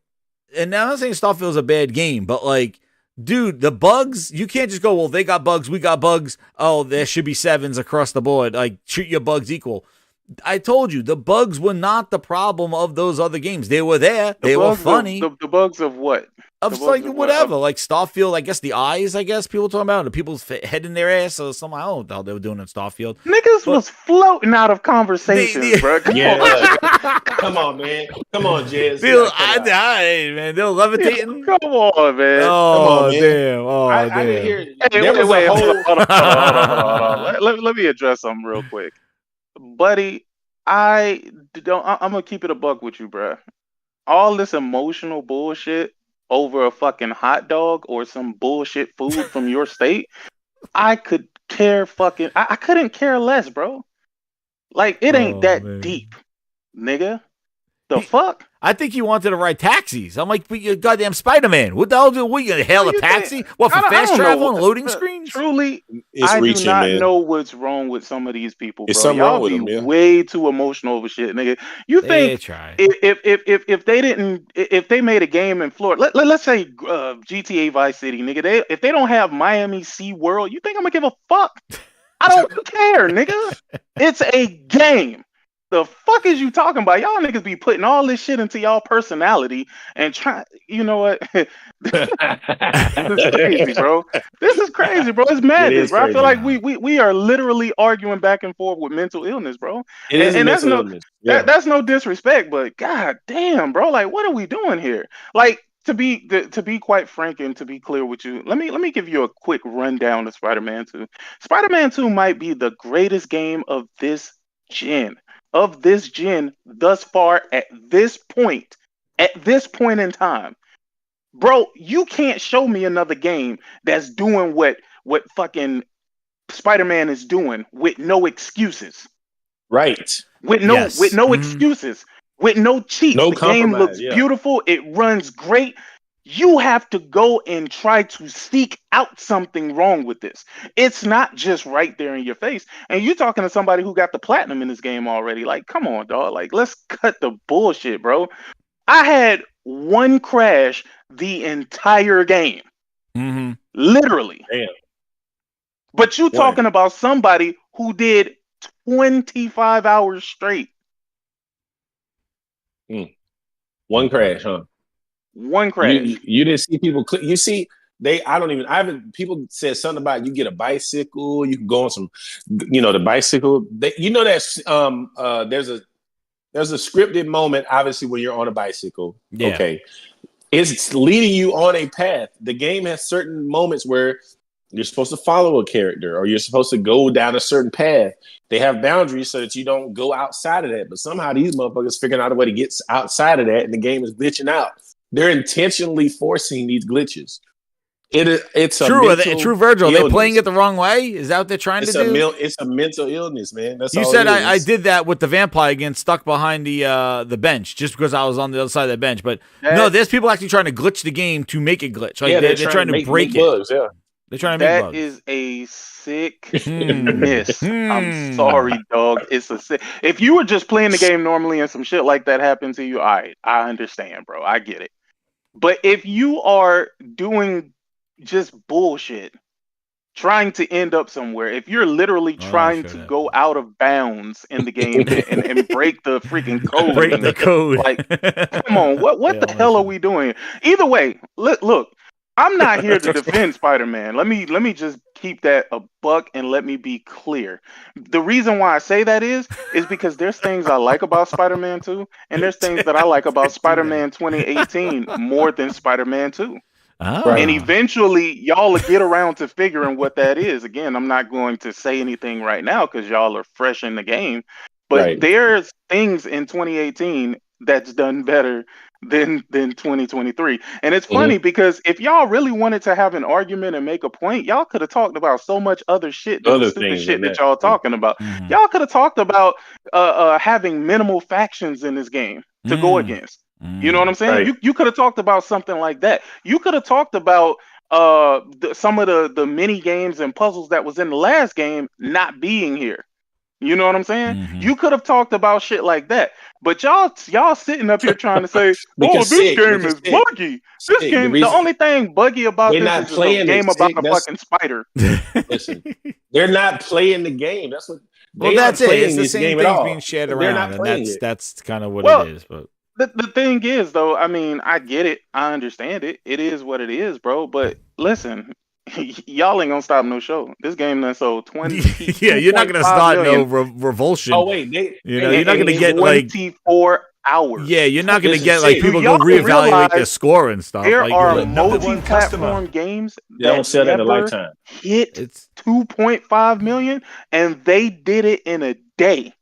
and I'm not saying Starfield's a bad game, but like, dude, the bugs, you can't just go, well, they got bugs, we got bugs. Oh, there should be 7s across the board. Like, treat your bugs equal. I told you, the bugs were not the problem of those other games. They were there. They were funny. The bugs of what? Of the like bugs of whatever, what? like Starfield. I guess the eyes. I guess people talking about the people's head in their ass or something. I don't know what the hell they were doing in Starfield. Niggas But- was floating out of conversations, bro. Come on. Yeah. Come on, man. Come on, Jez. Dude, man, they're levitating. Come on, man. Oh on, man. damn! Oh I damn! didn't hear. Hey, There was wait, a hold whole. on, hold on. Let me address something real quick, buddy. I'm gonna keep it a buck with you, bro. All this emotional bullshit over a fucking hot dog or some bullshit food from your state, I could care fucking. I couldn't care less, bro. Like it ain't Oh, that man. deep, nigga. The He- fuck? I think he wanted to ride taxis. I'm like, but you goddamn Spider-Man. What the hell do we gonna hail What a do you taxi? think? What for I fast don't know. travel and loading Uh, screens? Truly, It's I reaching, do not man. know what's wrong with some of these people, bro. It's something Y'all wrong with be them, yeah. way too emotional over shit, nigga. You They think try. if they didn't, if they made a game in Florida, let's say GTA Vice City, nigga, if they don't have Miami Sea World, you think I'm gonna give a fuck? I don't care, nigga. It's a game. The fuck is you talking about? Y'all niggas be putting all this shit into y'all personality and try. You know what? This is crazy, bro. This is crazy, bro. It's madness, is bro. I feel crazy. like we are literally arguing back and forth with mental illness, bro. It is a And that's mental no illness. Yeah. that's no disrespect, but god damn, bro. Like, what are we doing here? Like, to be quite frank and to be clear with you, let me give you a quick rundown of Spider-Man 2. Spider-Man 2 might be the greatest game of this gen. Of this gen thus far at this point in time. Bro, you can't show me another game that's doing what fucking Spider-Man is doing with no excuses. Right. With no Yes. Mhm. excuses. With no cheats. No The game compromise, looks yeah. beautiful. It runs great. You have to go and try to seek out something wrong with this. It's not just right there in your face. And you're talking to somebody who got the platinum in this game already. Like, come on, dog. Like, let's cut the bullshit, bro. I had one crash the entire game. Mm-hmm. Literally. Damn. But you talking about somebody who did 25 hours straight. One crash, huh? One crash. You didn't see people. You see, I haven't. People said something about you get a bicycle. You can go on some, the bicycle. That's there's a scripted moment, obviously, when you're on a bicycle. Yeah. Okay, it's leading you on a path. The game has certain moments where you're supposed to follow a character or you're supposed to go down a certain path. They have boundaries so that you don't go outside of that. But somehow these motherfuckers figuring out a way to get outside of that, and the game is glitching out. They're intentionally forcing these glitches. It's a True. mental True, Virgil. They're illness. playing it the wrong way. Is that what they're trying to do? It's a mental illness, man. That's You all said it I is. did that with the vampire again, stuck behind the bench, just because I was on the other side of the bench. But no, there's people actually trying to glitch the game to make it glitch. Like Yeah, they're trying to make break it. bugs. Yeah, They're trying to make That bugs. is a sickness. I'm sorry, dog. It's a sick. If you were just playing the game normally and some shit like that happened to you, all right, I understand, bro. I get it. But if you are doing just bullshit, trying to end up somewhere, if you're literally trying to go out of bounds in the game and break the freaking code, Break the code. like, come on, what the hell are we doing? Either way, look, I'm not here to defend Spider-Man. Let me just keep that a buck and let me be clear. The reason why I say that is because there's things I like about Spider-Man 2, and there's things that I like about Spider-Man 2018 more than Spider-Man 2. Oh. And eventually, y'all will get around to figuring what that is. Again, I'm not going to say anything right now because y'all are fresh in the game. But there's things in 2018 that's done better than 2023. And it's funny because if y'all really wanted to have an argument and make a point, y'all could have talked about so much other shit than the stupid shit that y'all talking about. Y'all could have talked about having minimal factions in this game to go against. You know what I'm saying? Right. You could have talked about something like that. You could have talked about some of the mini games and puzzles that was in the last game not being here. You know what I'm saying? You could have talked about shit like that. But y'all sitting up here trying to say, "Oh, this game is buggy." This game, the only thing buggy about this is a game about a fucking spider. Listen, they're not playing the game. That's what. Well, that's it. It's the same things being shared around, and that's kind of what it is. But the thing is, though, I mean, I get it, I understand it. It is what it is, bro. But listen, y'all ain't gonna stop no show. This game done sold 20. Yeah, you're not gonna start no revulsion. Oh wait, you're not gonna get 24 hours. Yeah, you're not gonna get like people go reevaluate their score and stuff. There like, are multi-platform games that don't sell in a lifetime. Hit 2.5 million, and they did it in a day.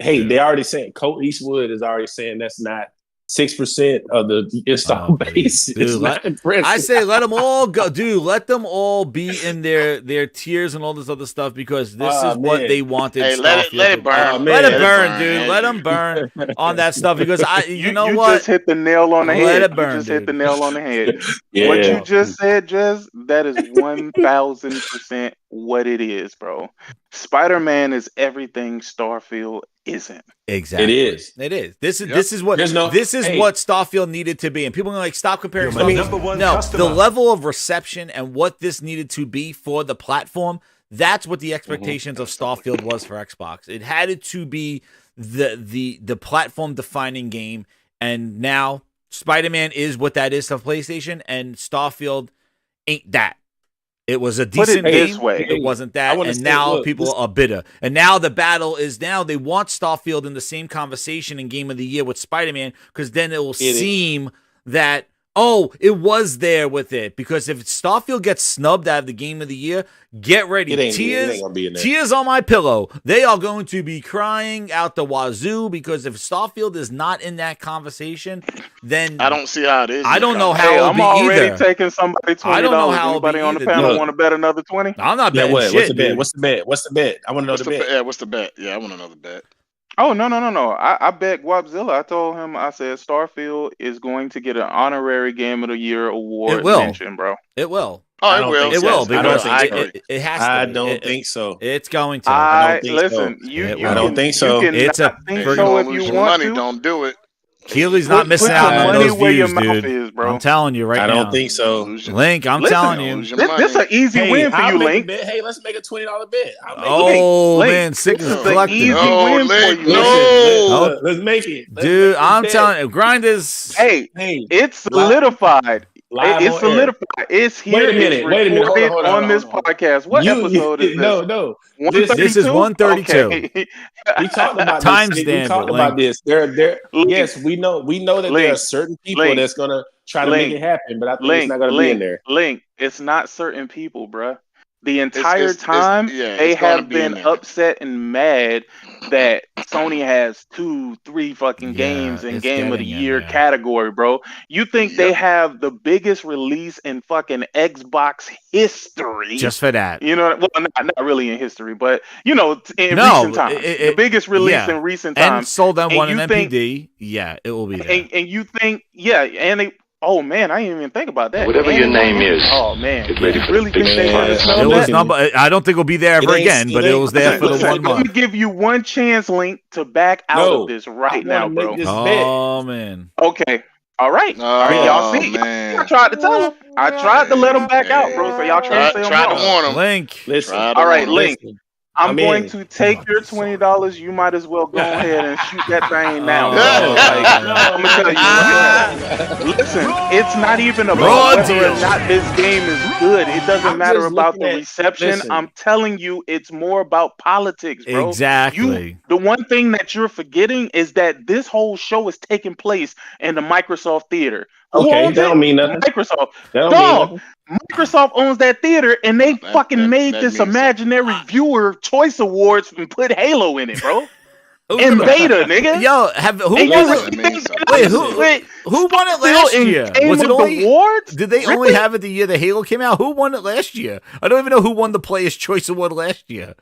Hey, they already saying Colt Eastwood is already saying that's not 6% of the install base. Dude, I say let them all go, dude. Let them all be in their tiers and all this other stuff because this is what they wanted. Hey, let it burn. Let it burn, dude. Let them burn on that stuff because you know what? You just hit the nail on the head. Let it burn. You just hit the nail on the head. Yeah. What you just said, Jez, that is 1000% what it is, bro. Spider-Man is everything Starfield isn't. Exactly. It is. This is what what Starfield needed to be. And people are like, stop comparing stuff. The level of reception and what this needed to be for the platform, that's what the expectations of Starfield was for Xbox. It had to be the platform defining game. And now Spider-Man is what that is to PlayStation, and Starfield ain't that. It was a decent game. It wasn't that. And now people are bitter. And now the battle is now they want Starfield in the same conversation in Game of the Year with Spider-Man because then it will seem that, oh, it was there with it. Because if Starfield gets snubbed out of the Game of the Year, get ready. Tears on my pillow. They are going to be crying out the wazoo because if Starfield is not in that conversation, then I don't see how it is. I don't know how it'll I'm be already either. taking somebody $20. I don't know how Anybody on the panel want to bet another 20? I'm not betting shit. What's the bet? What's the bet? I want to know the bet. Yeah, what's the bet? Yeah, I want another bet. Oh, no. I bet Guapzilla. I told him, I said Starfield is going to get an honorary Game of the Year award mention, bro. It will. Oh, it will. It will because it has to. I don't think so. It's going to. I don't think listen, so. I don't think so. It's a think so if you want to. Don't do it. Keely's not missing out on those views, dude. Is, bro. I'm telling you right now. I don't think so. Link, I'm telling you. This is an easy win for you, Link. Hey, let's make a $20 bet. Man, sick is collecting. Easy win for you. No, let's make it. Dude, I'm telling you, Grinders. Hey, it's solidified. It's solidified. It's here. Wait a minute. Hold on this podcast. What episode is this? No. This is 132. Okay. We talked about this. We talked about this. Yes, we know that there are certain people that's gonna try to make it happen, but I think it's not gonna be in there. Link, it's not certain people, bruh. The entire time they have been upset and mad that Sony has 2-3 fucking games in Game of the Year category, bro. You think they have the biggest release in fucking Xbox history? Just for that. You know, well, not really in history, but you know, in recent times. The biggest release in recent times. And sold that one in MPD. Yeah, it will be there. And you think, and they Oh man, I didn't even think about that. Whatever your name is, Oh man, get ready you for really the big think they fire. smell It was that? number. I don't think it'll be there ever It ain't- again, it but it ain't- was there for the Listen, 1 let me month. give you one chance, Link, to back out No, of this I right want now, to make bro. this bet. Oh man. Okay. All right. Y'all Oh see? I man. tried to tell him. I tried to let him back out, bro. So y'all trying to say I'm Try to wrong. warn him. Link. Listen, Try to All right, warn him. Link. listen. I'm going in. to take your $20. You might as well go ahead and shoot that thing now, bro. Oh, Like, man. I'm gonna tell you right now. Listen, it's not even Raw about whether deal. or not this game is good. It doesn't I'm matter just about looking the at- reception. listen. I'm telling you, it's more about politics, bro. Exactly. The one thing that you're forgetting is that this whole show is taking place in the Microsoft Theater. Who Okay, owns that it? don't mean nothing. Microsoft. That don't mean Dog. nothing. Microsoft owns that theater, and they fucking made that this means imaginary viewer choice awards and put Halo in it, bro. Who's In gonna- beta, nigga. Yo, who And won you it? That means something. Wait, Wait, who won it still last in year? Game Was it of the only? awards? Did they only Really? have it the year the Halo came out? Who won it last year? I don't even know who won the Player's Choice Award last year.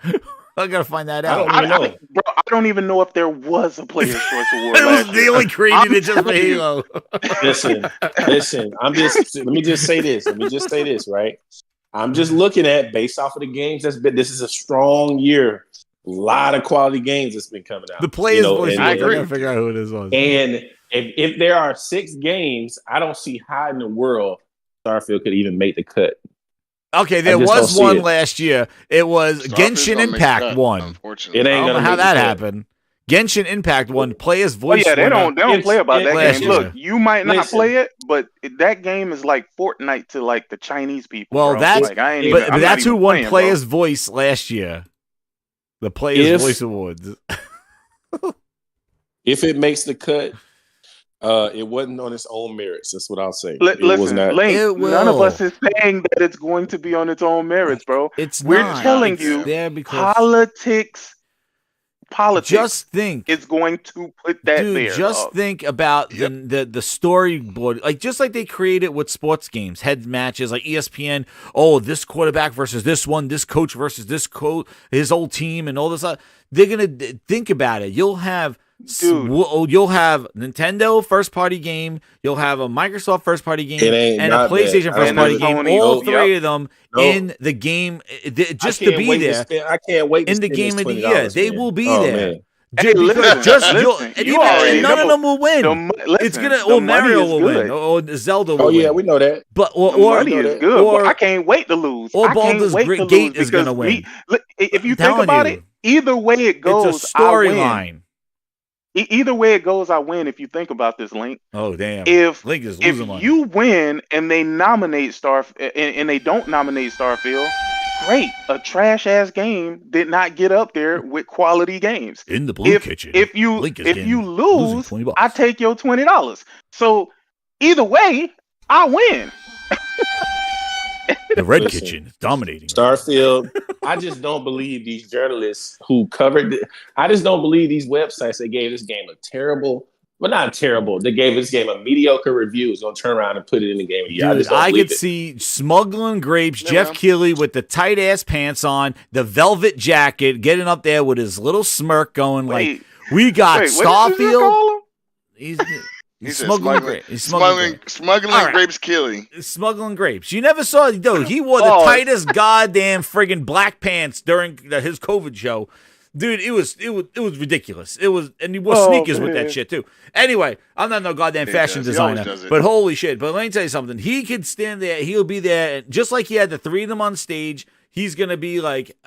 I gotta find that I out. don't even know. Bro, I don't even know if there was a Player's Choice Award It was last they year. only created I'm it just for telling you. Halo. Listen. Let me just say this, right? I'm just looking at based off of the games that's been. This is a strong year. A lot of quality games that's been coming out. The Player's Voice and- Awards. I agree. gotta figure out who it was. And if there are 6 games, I don't see how in the world Starfield could even make the cut. Okay, there just was don't see one it. last year. It was Starfield's Genshin gonna make Impact cut, won. Unfortunately. It I ain't don't know gonna how make the that cut. happened. Genshin Impact won Player's Oh Voice. yeah, they winner. don't play about that last game. year. Look, you might not Listen. play it, but that game is like Fortnite to like the Chinese people. Well, bro. that's like, I ain't but, even, but I'm that's not who even won playing, Player's Voice last year. The Player's If- Voice Awards. If it makes the cut, it wasn't on its own merits. That's what I'll say. bro. It was Listen, not. Link, It none of will. us is saying that it's going to be on its own merits, bro. It's We're not. telling It's you there because Politics just think. is going to put that Dude, there. just dog. think about Yep. the storyboard, like just like they created with sports games, head matches, like ESPN. Oh, this quarterback versus this one, this coach versus this coach, his old team, and all this. They're gonna think about it. You'll have you'll have Nintendo first party game, you'll have a Microsoft first party game, It ain't and a not PlayStation bad. first And party a game. Sony. All Nope. three Yep. of them Nope. in the game, just I to can't be wait there. I can't wait to In the spend game this of the year, $20, they man. will be Oh, there. man. Hey, listen, listen, And you even already none of know them will win. listen, It's gonna, the or money Mario is will good. win, or Zelda will Oh yeah, win. we know that. But The or money know is that. good. or- I can't wait to lose. or I can't Baldur's wait to Gate lose is gonna because win. look, if you I'm think telling about you. it, either way it goes, it's a I win. storyline. Either way it goes, I win. If you think about this, Link. Oh damn! If Link is if losing money. you win and they nominate and they don't nominate Starfield, great. A trash ass game did not get up there with quality games. in the blue If kitchen. if you Link is if getting- you losing lose, $20. I take your $20. So either way, I win. the red Listen. kitchen is dominating. Starfield. I just don't believe these journalists who covered it. I just don't believe these websites that gave this game a terrible, but not terrible. They gave this game a mediocre review. Is gonna turn around and put it in the game of the year. I Dude, just don't I believe could it. see smuggling grapes, Yeah, Jeff man. Keighley with the tight ass pants on, the velvet jacket, getting up there with his little smirk, going Wait, like, "We got wait, what did you just Starfield." call him? He's, He he's said smuggling smuggling, grapes. He's smuggling grapes. smuggling All right. grapes killing. Smuggling grapes. You never saw he wore the Oh. tightest goddamn friggin' black pants during his COVID show. Dude, it was ridiculous. And he wore Oh, sneakers with man. that shit too. Anyway, I'm not no goddamn He fashion does. He always designer, does it. but holy shit. But let me tell you something. He could stand there. He'll be there, and just like he had the three of them on stage. He's gonna be like,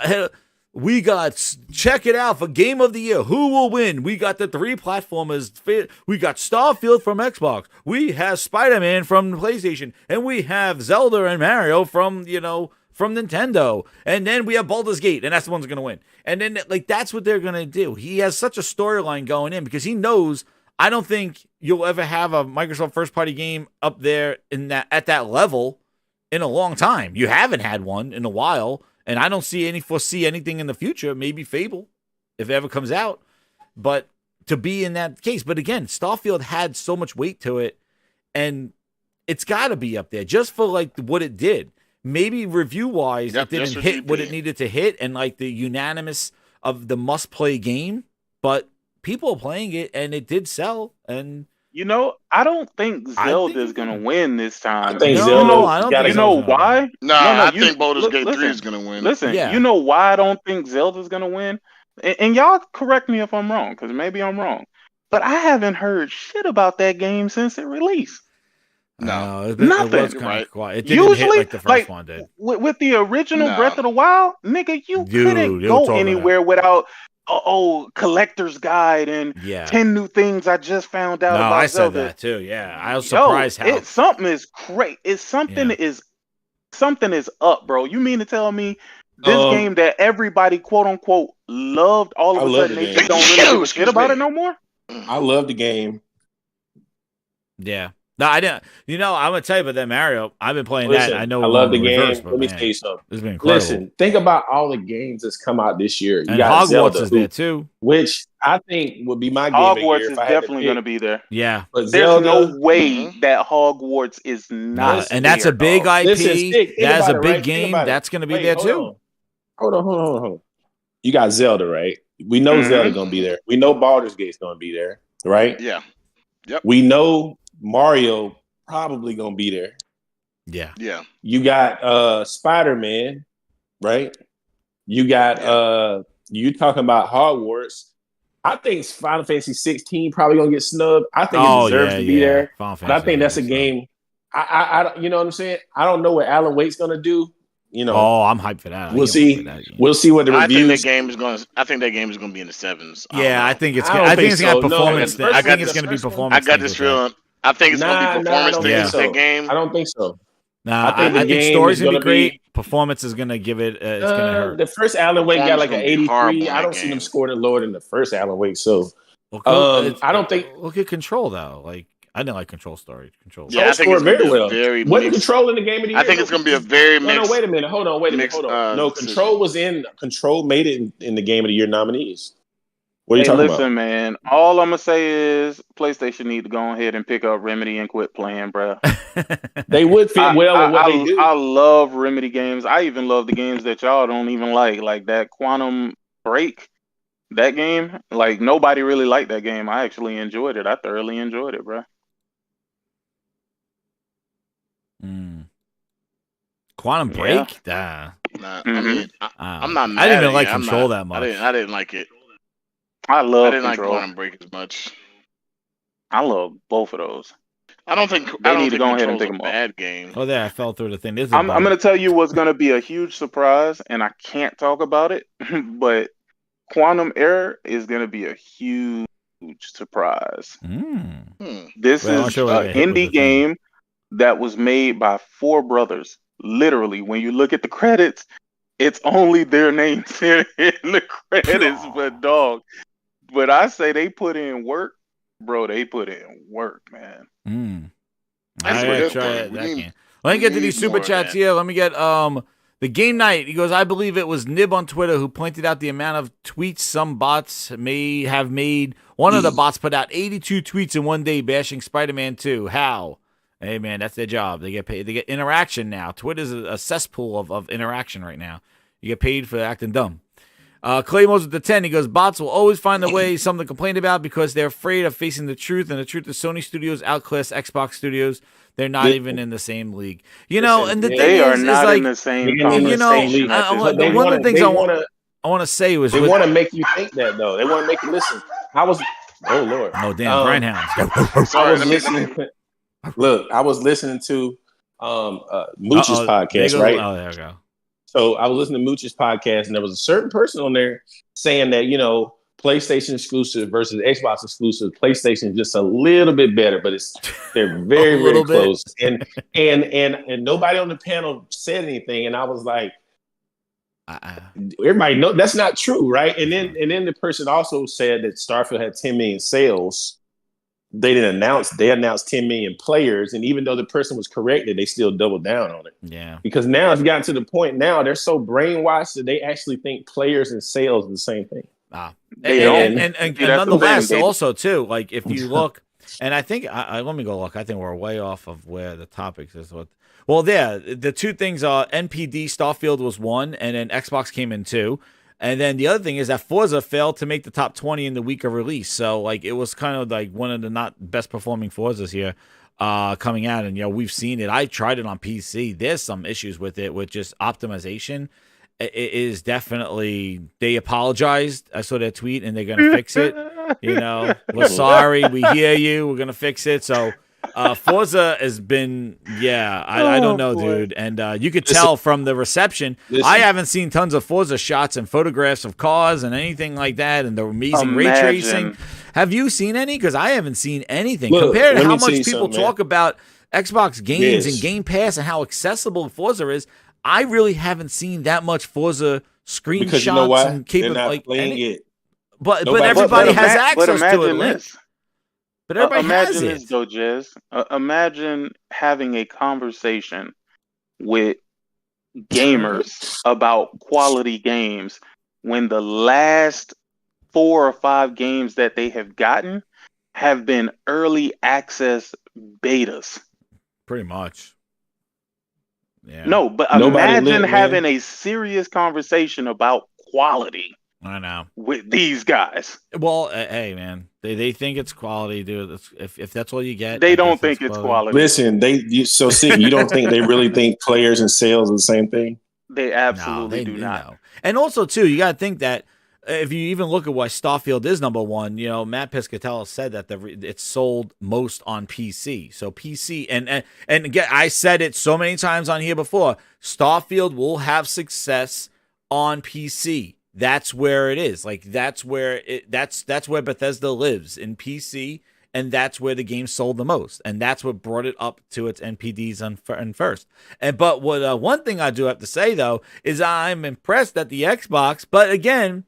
we got, check it out for Game of the Year. Who will win? We got the three platformers. We got Starfield from Xbox. We have Spider-Man from PlayStation. And we have Zelda and Mario from Nintendo. And then we have Baldur's Gate. And that's the one's going to win. And then, that's what they're going to do. He has such a storyline going in because he knows, I don't think you'll ever have a Microsoft first-party game up there at that level in a long time. You haven't had one in a while. And I don't foresee anything in the future, maybe Fable, if it ever comes out, but to be in that case. But again, Starfield had so much weight to it, and it's got to be up there just for what it did. Maybe review-wise, Yep, it didn't just hit what it review. needed to hit, and the unanimous of the must-play game, but people are playing it, and it did sell, and You know, I don't think I Zelda think is gonna it's- win this I time. think No, Zelda I don't gotta think You know Zelda's gonna why? win. Nah, No, I you think Baldur's Gate 3 listen, is gonna win. listen. Yeah. You know why I don't think Zelda's gonna win? And y'all correct me if I'm wrong, because maybe I'm wrong. But I haven't heard shit about that game since it released. No, It was Nothing. you're kind right. of quiet. It didn't hit Usually, like the first like one did. with the original No. Breath of the Wild, nigga, you Dude, couldn't they were go talking about- anywhere without collector's guide and Yeah. 10 new things I just found out No, about I said Zelda. that too. Yeah, I was Yo, surprised how. it's something is great. It's something Yeah. something is up, bro. You mean to tell me this Um, game that everybody quote unquote loved, all I of a love sudden the they game. just don't really give a shit Excuse about me. it no more? I love the game. Yeah. No, I didn't. You know, I'm gonna tell you about that Mario. I've been playing Listen, that. I know I love the in game. reverse, but Let me man, tell you something. it's been incredible. Listen, think about all the games that's come out this year. You and got Hogwarts Zelda, is there too. which I think would be my game of the year Hogwarts if is I had to definitely pick. gonna be there. Yeah. But There's Zelda, no way Mhm. that Hogwarts is not Nah, and that's a there, big dog. IP. listen, Stick, think That's a about it, big right? Think game. about it. That's gonna be Wait, there hold too. on. Hold on. You got Zelda, right? We know Mhm. Zelda gonna be there. We know Baldur's Gate's gonna be there, right? Yeah, We know Mario probably gonna be there. Yeah. yeah. You got Spider-Man, right? You got you talking about Hogwarts. I think Final Fantasy 16 probably gonna get snubbed. I think it deserves to be there. Final But I Fantasy think that's a is, game. I don't, you know what I'm saying? I don't know what Alan Wake's gonna do. You know, Oh, I'm hyped for that. I we'll can't wait see. for that game. We'll see what the I think reviews. that game is going. I think that game is going to be in the sevens. Yeah, I think it's. I Gonna, don't I think think it's gonna have so. No, performance. the I first think one- it's the gonna be first one- performance. I got this things with that. feeling. I think it's going to be I performance don't things think with so. that game. I don't think so. Nah, I think the I think game story's is gonna be gonna great. be- Performance is gonna give it. It's gonna hurt. The first Alan Wake got Performance like an gonna be 83. horrible in I that don't see them game. scoring it lower than the first Alan Wake. So Well, I don't think- Look at Control though. Like I didn't like Control story. Control. Yeah, I think scored it's gonna very be a well. very Wasn't mixed. Control in the game of the year? I think it's going to be a very mixed. No, wait a minute. Hold on. mixed, No, decision. Control was in. Control made it in the game of the year nominees. What are you Hey, talking listen, man. All I'm gonna say is PlayStation need to go ahead and pick up Remedy and quit playing, bro. about? They would fit well with what they do. I love Remedy games. I even love the games that y'all don't even like that Quantum Break. That game, like nobody really liked that game. I actually enjoyed it. I thoroughly enjoyed it, bro. Quantum Yeah. Break. Nah. Nah, I Mhm. mean, I'm not. Mad I didn't even at like it. I'm Control not- that much. I didn't like it. I I love didn't like Control. Quantum Break as much. I love both of those. I don't think. They I don't need to think go ahead and Control's pick a 'em up. bad game. Oh, there I fell through the thing. This is I'm going to tell you what's going to be a huge surprise, and I can't talk about it, but Quantum Error is going to be a huge surprise. This Well, I'm is sure we're an gonna hit with the indie thing. game that was made by four brothers. Literally, when you look at the credits, it's only their names in the credits, but dog. But I say they put in work, bro. They put in work, man. I That's gotta what try it- that we game. need- Let me we get to need these super more of chats that. here. Let me get the game night. He goes, I believe it was Nib on Twitter who pointed out the amount of tweets some bots may have made. One of the bots put out 82 tweets in one day bashing Spider-Man 2. How? Hey man, that's their job. They get paid. They get interaction now. Twitter's a cesspool of interaction right now. You get paid for acting dumb. Clay Moses with the 10, he goes, bots will always find a way, something to complain about because they're afraid of facing the truth, and the truth is Sony Studios outclass Xbox Studios. They're not even in the same league. You know, and the thing They are is not like, in the same you know, conversation. one of the wanna- things they I wanna- want to say was They with, want to make you think that though. They want to make you listen. Oh Lord. oh damn, Grindhouse. Sorry, I was let me- listening. Look, I was listening to Mooch's There podcast, goes- right? Oh, there we go. So I was listening to Mooch's podcast, and there was a certain person on there saying that, you know, PlayStation exclusive versus Xbox exclusive, PlayStation is just a little bit better, but they're very, very little bit. close. And nobody on the panel said anything, and I was like, everybody know that's not true, right? And then the person also said that Starfield had 10 million sales. They didn't announce. They announced 10 million players, and even though the person was corrected, they still doubled down on it. Yeah. Because now it's gotten to the point now they're so brainwashed that they actually think players and sales are the same thing. They don't. And See, that's the nonetheless, thing. They- also too, like if you look, and I think let me go look. I think we're way off of where the topics is. Well, yeah, the two things are NPD Starfield was one, and then Xbox came in two. And then the other thing is that Forza failed to make the top 20 in the week of release. So like it was kind of like one of the not best performing Forzas here coming out. And we've seen it. I tried it on PC. There's some issues with it with just optimization. It is definitely, they apologized. I saw their tweet and they're gonna fix it. We're sorry. We hear you. We're gonna fix it. So Forza has been, I don't know, dude. And you could tell from the reception. I haven't seen tons of Forza shots and photographs of cars and anything like that, and the amazing ray tracing. Have you seen any? Because I haven't seen anything. Compared to how much people talk about Xbox games and Game Pass and how accessible Forza is, I really haven't seen that much Forza screenshots because you know why? and They're not playing it. But everybody has access to it. This. But everybody has it. Imagine this, though, Jez. Imagine having a conversation with gamers about quality games when the last 4 or 5 games that they have gotten have been early access betas. Pretty much. Yeah. No, but imagine having a serious conversation about quality. I know. With these guys. Well, hey, man, they think it's quality, dude. If that's all you get, they don't think it's quality. Listen, you don't think they really think players and sales are the same thing? They absolutely do not. Know. And also, too, you got to think that if you even look at why Starfield is number one, Matt Piscatella said that it's sold most on PC. So PC, and again, I said it so many times on here before, Starfield will have success on PC. That's where it is. Like that's where Bethesda lives, in PC, and that's where the game sold the most, and that's what brought it up to its NPDs on first. But what one thing I do have to say though is I'm impressed at the Xbox. But again,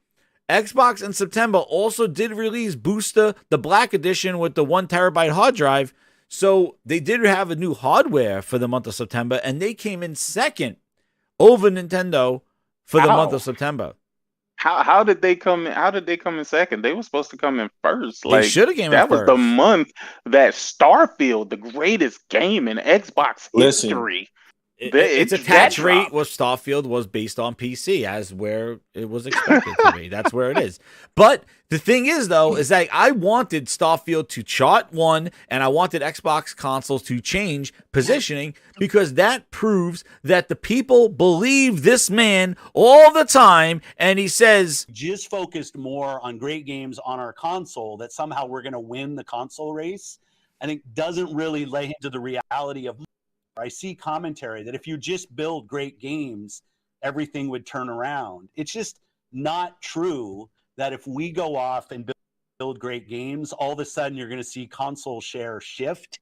Xbox in September also did release Booster, the Black Edition with the 1 terabyte hard drive. So they did have a new hardware for the month of September, and they came in second over Nintendo for the month of September. How did they come in? How did they come in second? They were supposed to come in first. They should have came in first. That was the month that Starfield, the greatest game in Xbox history. Its attach rate with Starfield was based on PC, as where it was expected to be. That's where it is. But the thing is, though, is that I wanted Starfield to chart one, and I wanted Xbox consoles to change positioning, because that proves that the people believe this man all the time, and he says, just focused more on great games on our console, that somehow we're going to win the console race. I think doesn't really lay into the reality of. I see commentary that if you just build great games, everything would turn around. It's just not true that if we go off and build great games, all of a sudden you're going to see console share shift.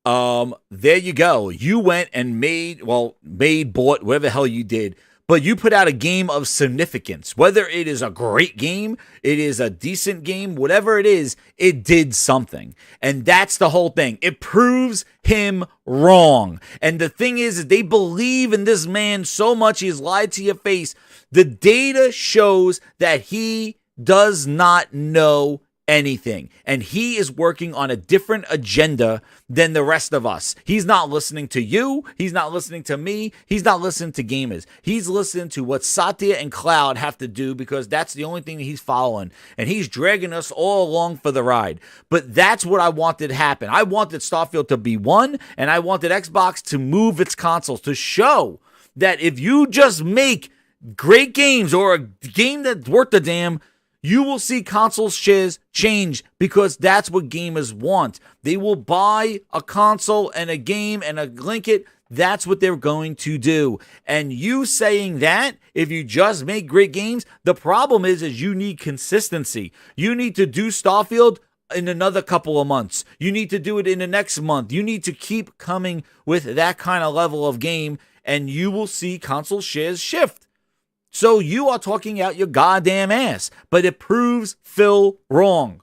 There you go. You went and bought, whatever the hell you did. But you put out a game of significance. Whether it is a great game, it is a decent game, whatever it is, it did something. And that's the whole thing. It proves him wrong. And the thing is they believe in this man so much, he's lied to your face. The data shows that he does not know anything, and he is working on a different agenda than the rest of us. He's not listening to you, he's not listening to me, he's not listening to gamers. He's listening to what Satya and Cloud have to do, because that's the only thing that he's following, and he's dragging us all along for the ride. But that's what I wanted to happen. I wanted Starfield to be one, and I wanted Xbox to move its consoles to show that if you just make great games, or a game that's worth the damn, you will see console shares change, because that's what gamers want. They will buy a console and a game and link it. That's what they're going to do. And you saying that, if you just make great games, the problem is you need consistency. You need to do Starfield in another couple of months. You need to do it in the next month. You need to keep coming with that kind of level of game, and you will see console shares shift. So you are talking out your goddamn ass, but it proves Phil wrong.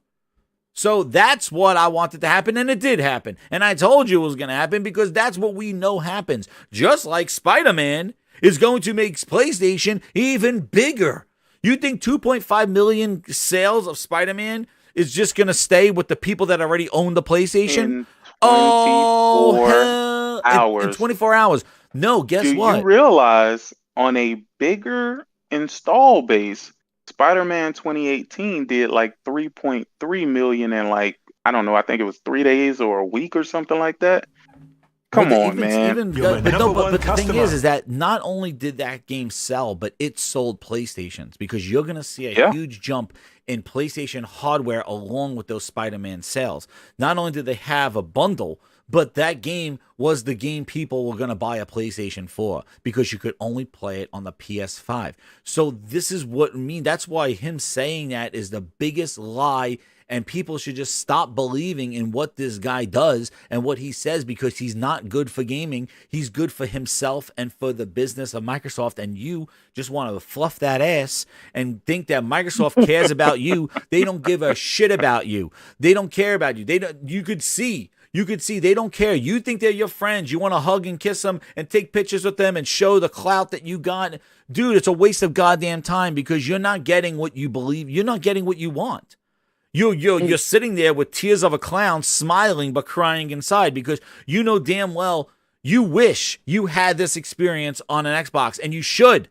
So that's what I wanted to happen, and it did happen. And I told you it was going to happen, because that's what we know happens. Just like Spider-Man is going to make PlayStation even bigger. You think 2.5 million sales of Spider-Man is just going to stay with the people that already own the PlayStation? Hours. In 24 hours. No, guess what? You realize on a bigger install base, Spider-Man 2018 did like 3.3 million in like, I don't know, I think it was 3 days or a week or something like that. Come on, man. You're my number one but the thing customer. is that not only did that game sell, but it sold PlayStations, because you're going to see a Yeah. huge jump in PlayStation hardware along with those Spider-Man sales. Not only did they have a bundle, but that game was the game people were going to buy a PlayStation for, because you could only play it on the PS5. So this is what I mean. That's why him saying that is the biggest lie. And people should just stop believing in what this guy does and what he says, because he's not good for gaming. He's good for himself and for the business of Microsoft. And you just want to fluff that ass and think that Microsoft cares about you. They don't give a shit about you. They don't care about you. They don't. You could see they don't care. You think they're your friends. You want to hug and kiss them and take pictures with them and show the clout that you got. Dude, it's a waste of goddamn time, because you're not getting what you believe. You're not getting what you want. You're sitting there with tears of a clown, smiling but crying inside, because you know damn well you wish you had this experience on an Xbox, and you should.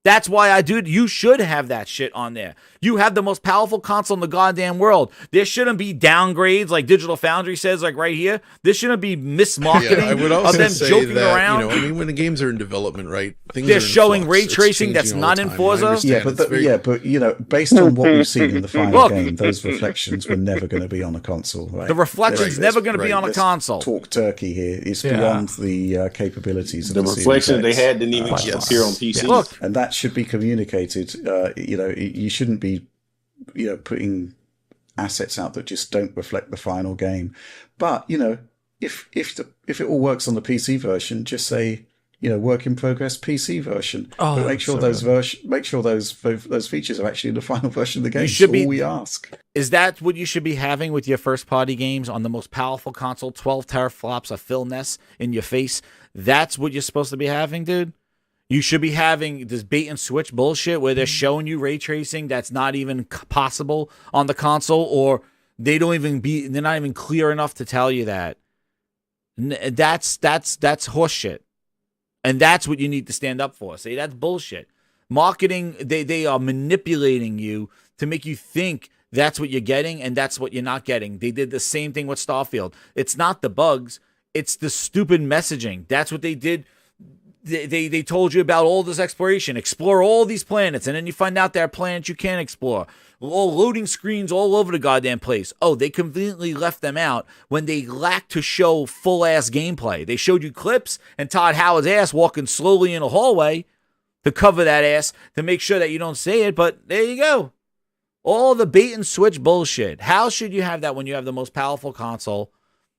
That's why you should have that shit on there. You have the most powerful console in the goddamn world. There shouldn't be downgrades like Digital Foundry says, like right here. There shouldn't be mismarketing I would of also them say joking that, around. you know, I mean, when the games are in development, right? Things They're are in showing flux. ray It's tracing that's changing all not the in time. I Forza. understand. It's very- but you know, based on what we've seen in the final Look. game, those reflections were never going to be on a console. Right? The reflection's never going to be on a Let's console. Talk turkey here. It's beyond the capabilities of The Series reflections they X. had didn't even Yes. appear on PC. Look, And that should be communicated. You know, you shouldn't be, you know, putting assets out that just don't reflect the final game. But you know, if it all works on the PC version, just say, you know, work in progress PC version. Oh, but make sure those features are actually in the final version of the game. should That's be- all we ask. is that what you should be having with your first party games on the most powerful console? 12 teraflops of Phil Ness in your face. That's what you're supposed to be having, dude. You should be having this bait and switch bullshit where they're showing you ray tracing that's not even possible on the console, or they're not even clear enough to tell you that. That's horseshit. And that's what you need to stand up for. See, that's bullshit. Marketing, they are manipulating you to make you think that's what you're getting and that's what you're not getting. They did the same thing with Starfield. It's not the bugs, it's the stupid messaging. That's what they did. They told you about all this exploration, explore all these planets, and then you find out there are planets you can't explore. All loading screens all over the goddamn place. Oh, they conveniently left them out when they lacked to show full-ass gameplay. They showed you clips and Todd Howard's ass walking slowly in a hallway to cover that ass to make sure that you don't see it, but there you go. All the bait and switch bullshit. How should you have that when you have the most powerful console?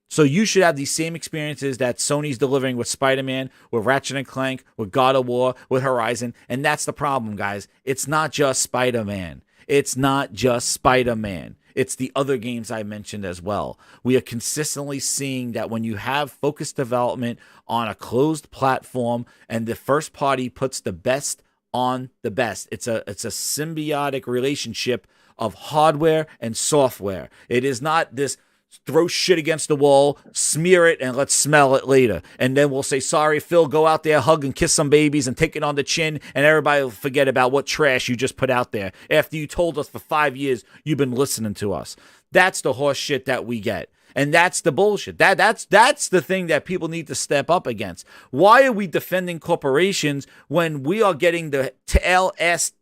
So you should have these same experiences that Sony's delivering with Spider-Man, with Ratchet & Clank, with God of War, with Horizon. And that's the problem, guys. It's not just Spider-Man. It's not just Spider-Man. It's the other games I mentioned as well. We are consistently seeing that when you have focused development on a closed platform and the first party puts the best on the best, it's a symbiotic relationship of hardware and software. It is not this throw shit against the wall, smear it, and let's smell it later. And then we'll say, sorry, Phil, go out there, hug and kiss some babies and take it on the chin, and everybody will forget about what trash you just put out there after you told us for 5 years you've been listening to us. That's the horse shit that we get. And that's the bullshit. That's the thing that people need to step up against. Why are we defending corporations when we are getting the ass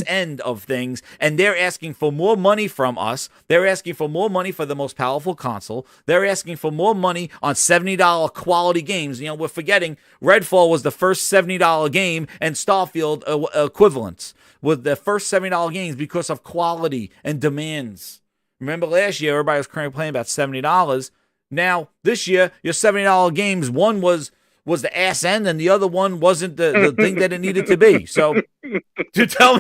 end of things, and they're asking for more money from us? They're asking for more money for the most powerful console. They're asking for more money on $70 quality games. You know, we're forgetting Redfall was the first $70 game, and Starfield equivalents with the first $70 games because of quality and demands. Remember last year, everybody was complaining about $70. Now, this year, your $70 games, one was the ass end, and the other one wasn't the thing that it needed to be. So, to tell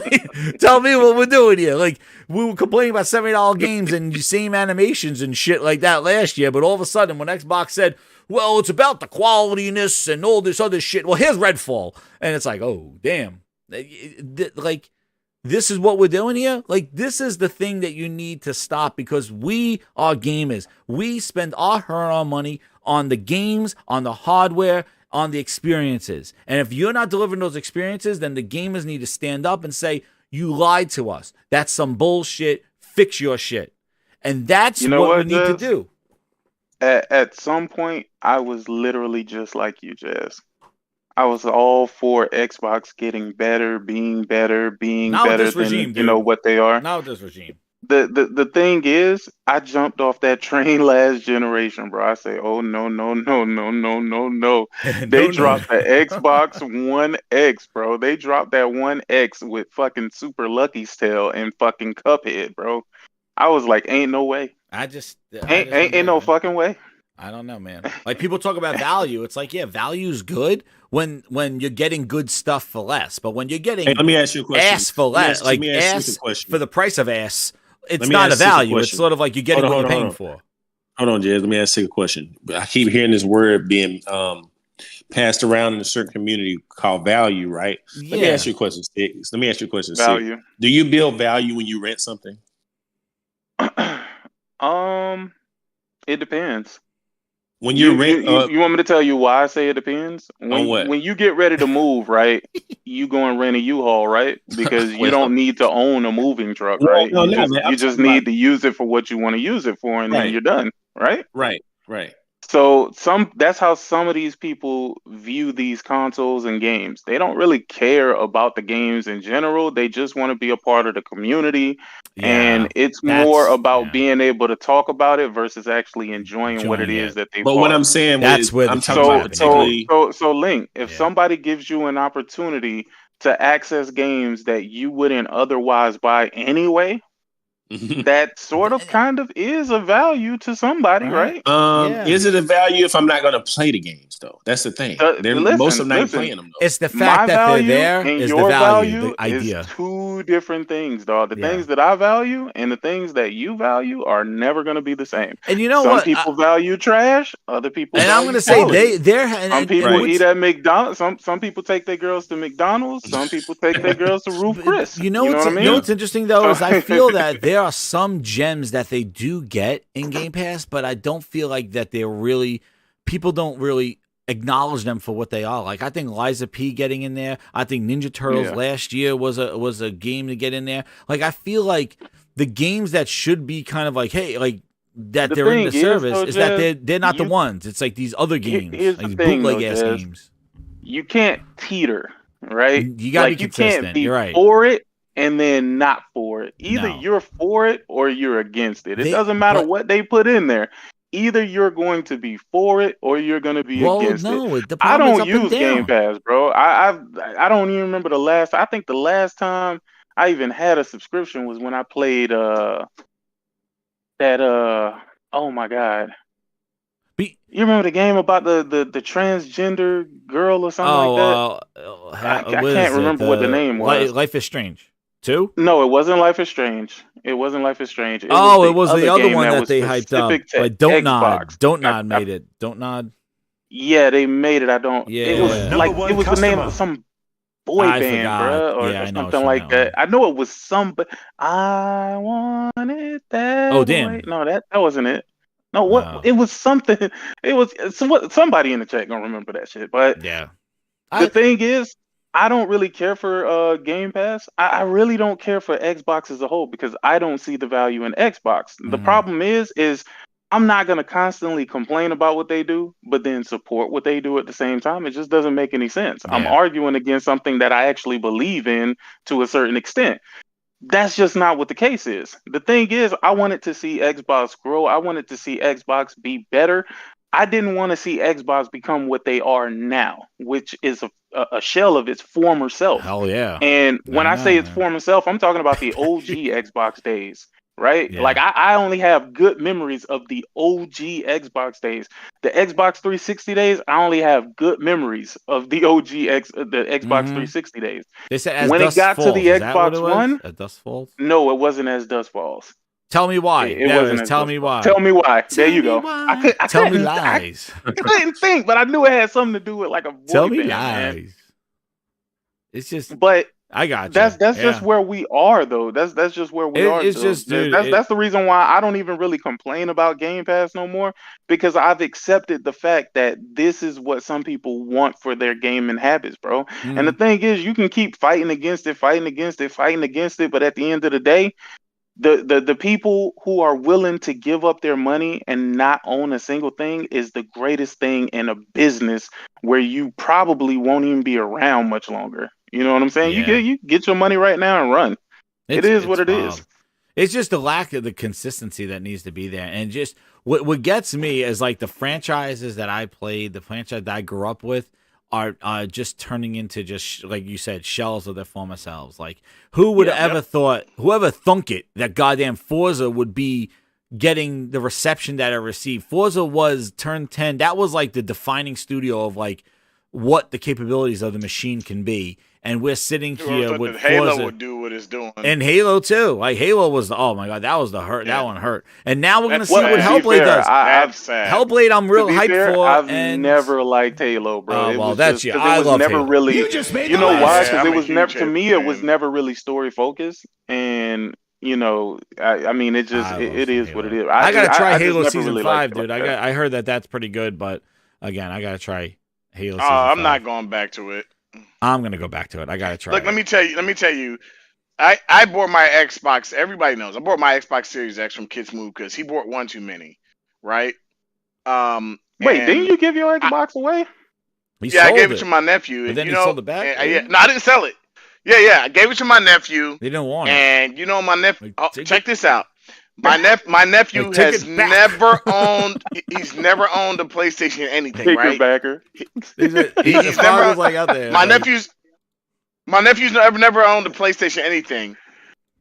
me what we're doing here. Like, we were complaining about $70 games and the same animations and shit like that last year, but all of a sudden, when Xbox said, well, it's about the qualityness and all this other shit, well, here's Redfall. And it's like, oh, damn. Like, this is what we're doing here? Like, this is the thing that you need to stop, because we are gamers. We spend our hard-earned money on the games, on the hardware, on the experiences. And if you're not delivering those experiences, then the gamers need to stand up and say, you lied to us. That's some bullshit. Fix your shit. And that's what we need to do. At some point, I was literally just like you, Jazz. I was all for Xbox getting better, being better this than regime, you know dude. what they are. Not with this regime. The thing is, I jumped off that train last generation, bro. I say, oh no. They dropped the Xbox One X, bro. They dropped that One X with fucking Super Lucky's Tale and fucking Cuphead, bro. I was like, ain't no way. Ain't no fucking way. I don't know, man. Like, people talk about value. It's like, yeah, value's good when you're getting good stuff for less. But when you're getting let me ask you a question. ass for less, like ass for the price of ass, it's not a value. It's sort of like you're getting what you're paying for. Hold on, Jez. Let me ask you a question. I keep hearing this word being passed around in a certain community called value, right? Yeah. Let me ask you a question, Sticks. Let me ask you a question, Value. Sticks. Do you build value when you rent something? It depends. When you rent, you want me to tell you why I say it depends? On what? When you get ready to move, right? You go and rent a U-Haul, right? Because you don't need to own a moving truck, right? You just need to use it for what you want to use it for, and then you're done, right? Right. So that's how some of these people view these consoles and games. They don't really care about the games in general. They just want to be a part of the community. And it's more about being able to talk about it versus actually enjoying what it is that they bought. But what I'm saying that's where I'm talking about particularly. So Link, if somebody gives you an opportunity to access games that you wouldn't otherwise buy anyway, that sort of kind of is a value to somebody, right? Is it a value if I'm not going to play the games though? That's the thing. Most of them not playing them though. It's the fact that they're there and is your the value, the is idea. two different things, dog. The things that I value and the things that you value are never going to be the same. And you know some what? people value trash, other people. And I'm going to say they're some people eat at McDonald's. Some people take their girls to McDonald's. Some people take their girls to Roof Chris. You know what I mean? You know what's interesting though is I feel that there are some gems that they do get in Game Pass, but I don't feel like that people don't really acknowledge them for what they are. Like, I think Liza P getting in there. I think Ninja Turtles last year was a game to get in there. Like, I feel like the games that should be kind of like, hey, like that they're in the service is that they're not the ones. It's like these other games, like bootleg ass games. You can't teeter, right? You gotta be consistent. You can't be You're right. for it and then not for it. Either you're for it or you're against it. It doesn't matter what they put in there. Either you're going to be for it or you're going to be against it. I don't use Game Pass, bro. I don't even remember the last. I think the last time I even had a subscription was when I played oh my god. You remember the game about the transgender girl or something like that? I can't remember what the name was. Life is Strange 2? No, it wasn't Life is Strange. It wasn't Life is Strange. It was the other one that they hyped up. Like Don't Nod. Don't Nod made it. Don't Nod. Yeah, they made it. I don't. Yeah. It was like it was the name of some boy band, bro, or something like that. I know it was some, but I wanted that. Oh damn! Way. No, that wasn't it. No, what? Wow. It was something. It was somebody in the chat gonna remember that shit. But the thing is, I don't really care for Game Pass. I really don't care for Xbox as a whole because I don't see the value in Xbox. The problem is I'm not gonna constantly complain about what they do, but then support what they do at the same time. It just doesn't make any sense. I'm arguing against something that I actually believe in to a certain extent. That's just not what the case is. The thing is, I wanted to see Xbox grow. I wanted to see Xbox be better. I didn't want to see Xbox become what they are now, which is a shell of its former self. Hell yeah. And when I say its former self, I'm talking about the OG Xbox days, right? Yeah. Like I only have good memories of the OG Xbox days. The Xbox 360 days, I only have good memories of the OG the Xbox 360 days. They said as when Dust it got Falls. to the Xbox One, as Dust Falls? No, it wasn't as Dust Falls. Tell me why. It wasn't. Tell me why. Tell me why. There you go. Tell me lies. I couldn't think, but I knew it had something to do with like a boy Tell me band, lies. Man. It's just. But I got you. That's just where we are, though. That's just where we are. It's just, dude. That's the reason why I don't even really complain about Game Pass no more, because I've accepted the fact that this is what some people want for their gaming habits, bro. And the thing is, you can keep fighting against it, but at the end of the day, the people who are willing to give up their money and not own a single thing is the greatest thing in a business where you probably won't even be around much longer. You know what I'm saying? Yeah. You get your money right now and run. It is what it is. It's just the lack of the consistency that needs to be there. And just what gets me is like the franchises that I played, the franchise that I grew up with are just turning into just, like you said, shells of their former selves. Like, who would have ever thought, whoever thunk it, that goddamn Forza would be getting the reception that it received. Forza was Turn 10. That was like the defining studio of like what the capabilities of the machine can be. And we're sitting here with Halo Forza. would do what it's doing. And Halo too. Like Halo was oh my god, that was the hurt. Yeah. That one hurt. And now we're gonna see what Hellblade does. Hellblade, I'm real hyped for. I've never liked Halo, bro. Oh well, that's you. I love never Halo. Really. You just made you know why? Because it was never to me. It was never really story focused, and you know, I mean, it just it is what it is. I gotta try Halo Season 5, dude. I heard that's pretty good, but again, I gotta try Halo. Season 5. I'm not going back to it. I'm gonna go back to it. I gotta try. Look, let me tell you. I bought my Xbox. Everybody knows I bought my Xbox Series X from Kids Move because he bought one too many, right? Wait, didn't you give your Xbox away? I gave it to my nephew. But then he sold it back. No, I didn't sell it. Yeah, I gave it to my nephew. They didn't want it. And you know, my nephew. Check this out. My nephew has never owned. He's never owned a PlayStation anything, right? Backer. He's never like out there. My nephew's never owned a PlayStation anything.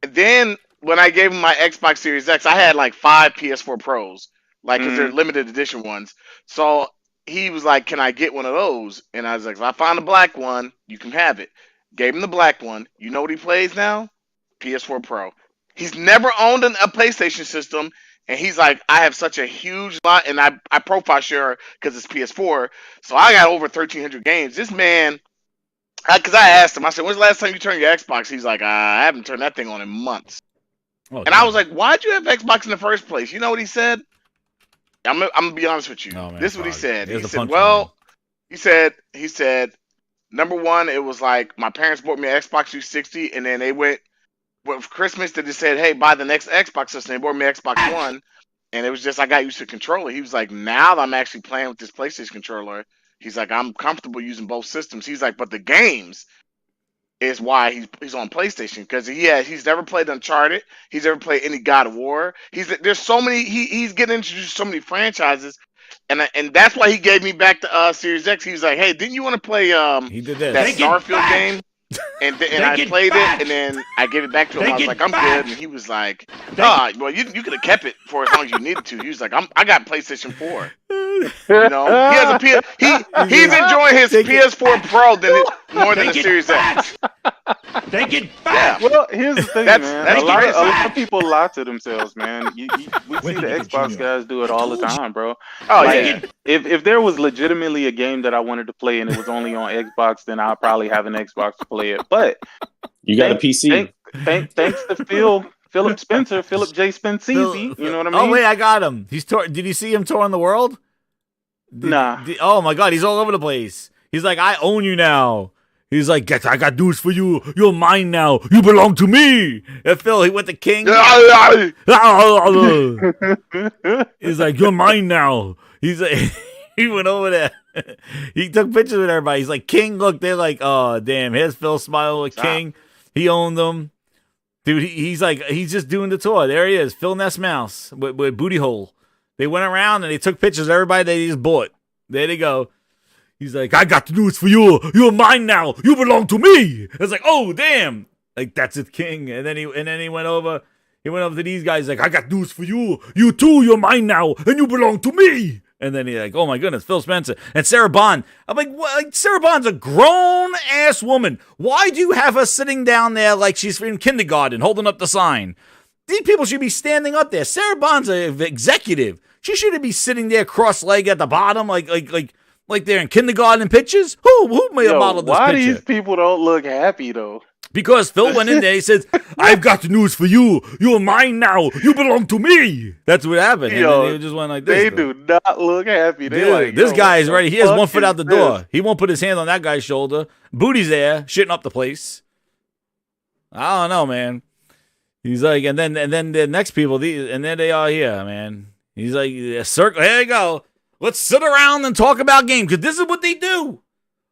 And then when I gave him my Xbox Series X, I had like 5 PS4 Pros, like because they're limited edition ones. So he was like, "Can I get one of those?" And I was like, "If I find a black one, you can have it." Gave him the black one. You know what he plays now? PS4 Pro. He's never owned a PlayStation system, and he's like, I have such a huge lot, and I profile share because it's PS4, so I got over 1,300 games. This man, because I asked him, I said, when's the last time you turned your Xbox? He's like, I haven't turned that thing on in months. And I was like, why'd you have Xbox in the first place? You know what he said? I'm gonna be honest with you. This is what he said. He said, well, he said, number one, it was like my parents bought me an Xbox 360, and then they went. With Christmas, they just said, "Hey, buy the next Xbox system." They bought me Xbox One, and it was just I got used to controller. He was like, "Now that I'm actually playing with this PlayStation controller," he's like, "I'm comfortable using both systems." He's like, "But the games is why he's on PlayStation because he's never played Uncharted. He's never played any God of War. There's so many. He's getting introduced to so many franchises." And that's why he gave me back the Series X. He was like, "Hey, didn't you want to play he did this. that Starfield game?" And I played it, and then I gave it back to him. I was like, "I'm good," and he was like, well, you could have kept it for as long as you needed to." He was like, I got PlayStation 4. You know, he has a he's enjoying his PS4 Pro more than the Series X. Take it back. Yeah. Well, here's the thing, That's man. A lot crazy. of people lie to themselves, man. We see the Xbox guys do it all the time, bro. Oh Like, yeah. If there was legitimately a game that I wanted to play and it was only on Xbox, then I'll probably have an Xbox to play it. But You got a PC. thanks to Philip Spencer, Philip J. Spenceezy. You know what I mean? Oh wait, I got him. Did you see him touring the world? Nah. Oh my god, he's all over the place. He's like, I own you now. He's like, I got news for you. You're mine now. You belong to me. And Phil, he went to King. He's like, you're mine now. He's like, he went over there. He took pictures with everybody. He's like, King, look. They're like, oh, damn. Here's Phil smiling with King. He owned them. Dude, he's like, he's just doing the tour. There he is. Phil Ness Mouse with Booty Hole. They went around and they took pictures of everybody they just bought. There they go. He's like, I got the news for you. You're mine now. You belong to me. It's like, oh damn, like that's it, King. And then he went over. He went over to these guys like, I got news for you. You too. You're mine now, and you belong to me. And then he's like, oh my goodness, Phil Spencer and Sarah Bond. I'm like, what? Like, Sarah Bond's a grown ass woman. Why do you have her sitting down there like she's in kindergarten, holding up the sign? These people should be standing up there. Sarah Bond's an executive. She shouldn't be sitting there cross-legged at the bottom, like they're in kindergarten pictures. Who made a model of this why picture? these people don't look happy though? Because Phil went in there, he says, I've got the news for you. You're mine now. You belong to me. That's what happened. And Yo, then he just went like this. They do not look happy. They're Dude, like, this yo, guy what is the ready. He has fuck one foot is out the this? door. He won't put his hand on that guy's shoulder. Booty's there, shitting up the place. I don't know, man. He's like, and then the next people, and then they are here, man. He's like, circle. Here you go. Let's sit around and talk about games, because this is what they do.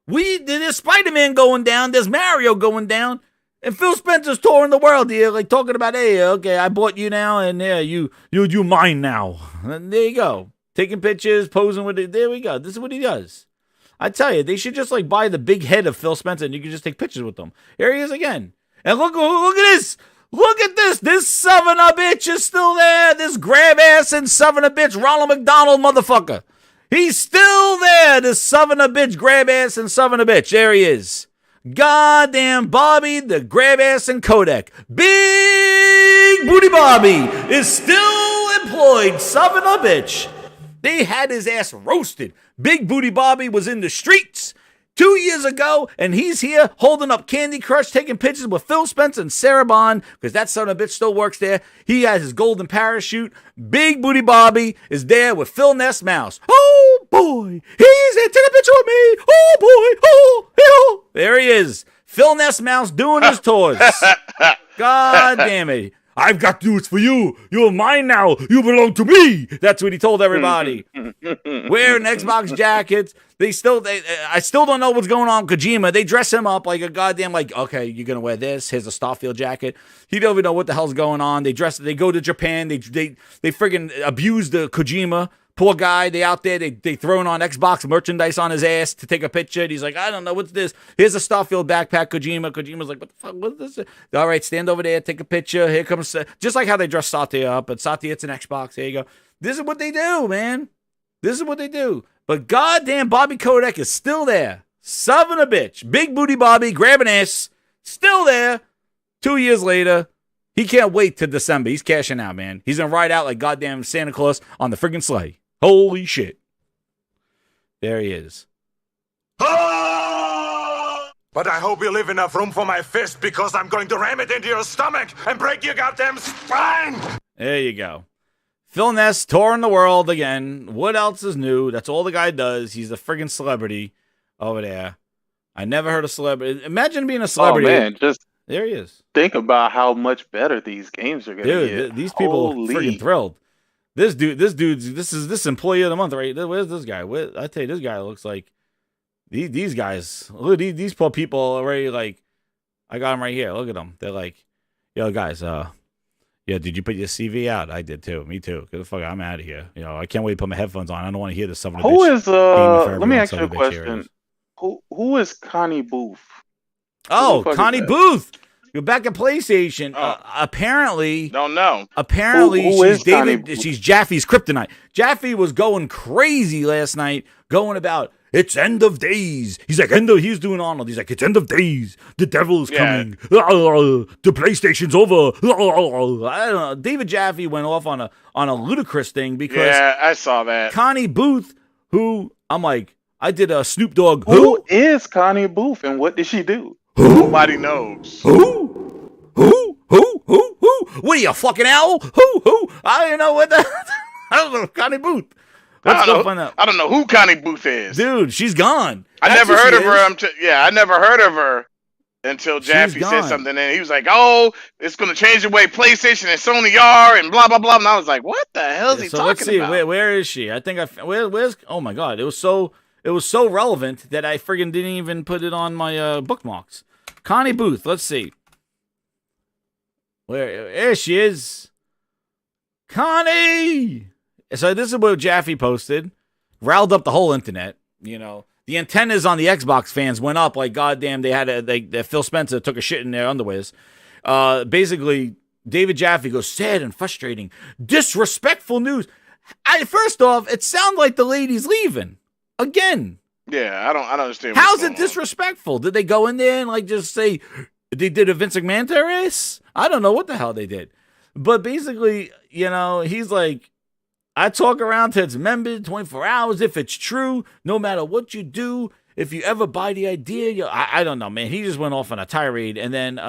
There's Spider-Man going down. There's Mario going down. And Phil Spencer's touring the world here, like talking about, hey, okay, I bought you now, and yeah, you mine now. And there you go. Taking pictures, posing with it. There we go. This is what he does. I tell you, they should just like buy the big head of Phil Spencer, and you can just take pictures with them. Here he is again. And look at this. Look at this. This son of a bitch is still there. This grab ass and son of a bitch, Ronald McDonald motherfucker. He's still there. This son of a bitch, grab ass and son of a bitch. There he is. Goddamn Bobby, the grab ass and Kodak. Big Booty Bobby is still employed, son of a bitch. They had his ass roasted. Big Booty Bobby was in the streets 2 years ago, and he's here holding up Candy Crush, taking pictures with Phil Spencer and Sarah Bond, because that son of a bitch still works there. He has his golden parachute. Big Booty Bobby is there with Phil Ness Mouse. Oh, boy. He's there. Take a picture with me. Oh, boy. Oh. There he is. Phil Ness Mouse doing his tours. God damn it. I've got news for you. You're mine now. You belong to me. That's what he told everybody. Wearing Xbox jackets. I still don't know what's going on with Kojima. They dress him up like a goddamn, like, okay, you're going to wear this. Here's a Starfield jacket. He don't even know what the hell's going on. They go to Japan. They friggin' abuse the Kojima. Poor guy, they out there, they throwing on Xbox merchandise on his ass to take a picture. And he's like, I don't know, what's this? Here's a Starfield backpack, Kojima. Kojima's like, what the fuck, what is this? All right, stand over there, take a picture. Here comes, just like how they dress Satya up. But Satya, it's an Xbox. There you go. This is what they do, man. This is what they do. But goddamn, Bobby Kodak is still there. Son of a bitch. Big Booty Bobby, grabbing ass, still there. 2 years later. He can't wait till December. He's cashing out, man. He's going to ride out like goddamn Santa Claus on the friggin' sleigh. Holy shit. There he is. But I hope you leave enough room for my fist, because I'm going to ram it into your stomach and break your goddamn spine. There you go. Phil Ness touring the world again. What else is new? That's all the guy does. He's a friggin' celebrity over there. I never heard a celebrity. Imagine being a celebrity. Oh, man, just there he is. think about how much better these games are going to get. Dude, these people are friggin' thrilled. This employee of the month, right? Where's this guy? I tell you, this guy looks like these guys. Look, these poor people already, like, I got them right here. Look at them. They're like, yo, guys, yeah, did you put your CV out? I did too. Me too. Get the fuck, I'm out of here. You know, I can't wait to put my headphones on. I don't want to hear this stuff. Who is, let me ask you a question. Who is Connie Booth? Oh, Connie Booth. You're back at PlayStation. Apparently, don't know. Apparently, who she's Jaffe's kryptonite. Jaffe was going crazy last night, going about it's end of days. He's like he's doing Arnold. He's like, it's end of days. The devil is coming. The PlayStation's over. I don't know. David Jaffe went off on a ludicrous thing because I saw that. Connie Booth, who I'm like, I did a Snoop Dogg. Who is Connie Booth and what did she do? Nobody knows. Who? What are you, a fucking owl? Who? I don't know what the. I don't know. Connie Booth. Let's go find out. I don't know who Connie Booth is. Dude, she's gone. I never heard of her. I never heard of her until Jaffe said something, and he was like, "Oh, it's going to change the way PlayStation and Sony are," and blah blah blah. And I was like, "What the hell is he talking let's see. about?" Where is she? I think where's? Oh my god, it was so relevant that I friggin' didn't even put it on my bookmarks. Connie Booth. Let's see. There she is. Connie! So this is what Jaffe posted. Riled up the whole internet. You know, the antennas on the Xbox fans went up like goddamn. They had Phil Spencer took a shit in their underwears. Basically, David Jaffe goes, sad and frustrating. Disrespectful news. First off, it sounds like the lady's leaving. Again. Yeah, I don't understand. How's it disrespectful? Did they go in there and like just say they did a Vince McMahon race? I don't know what the hell they did. But basically, you know, he's like, I talk around to its members 24 hours. If it's true, no matter what you do, if you ever buy the idea, I don't know, man. He just went off on a tirade, and then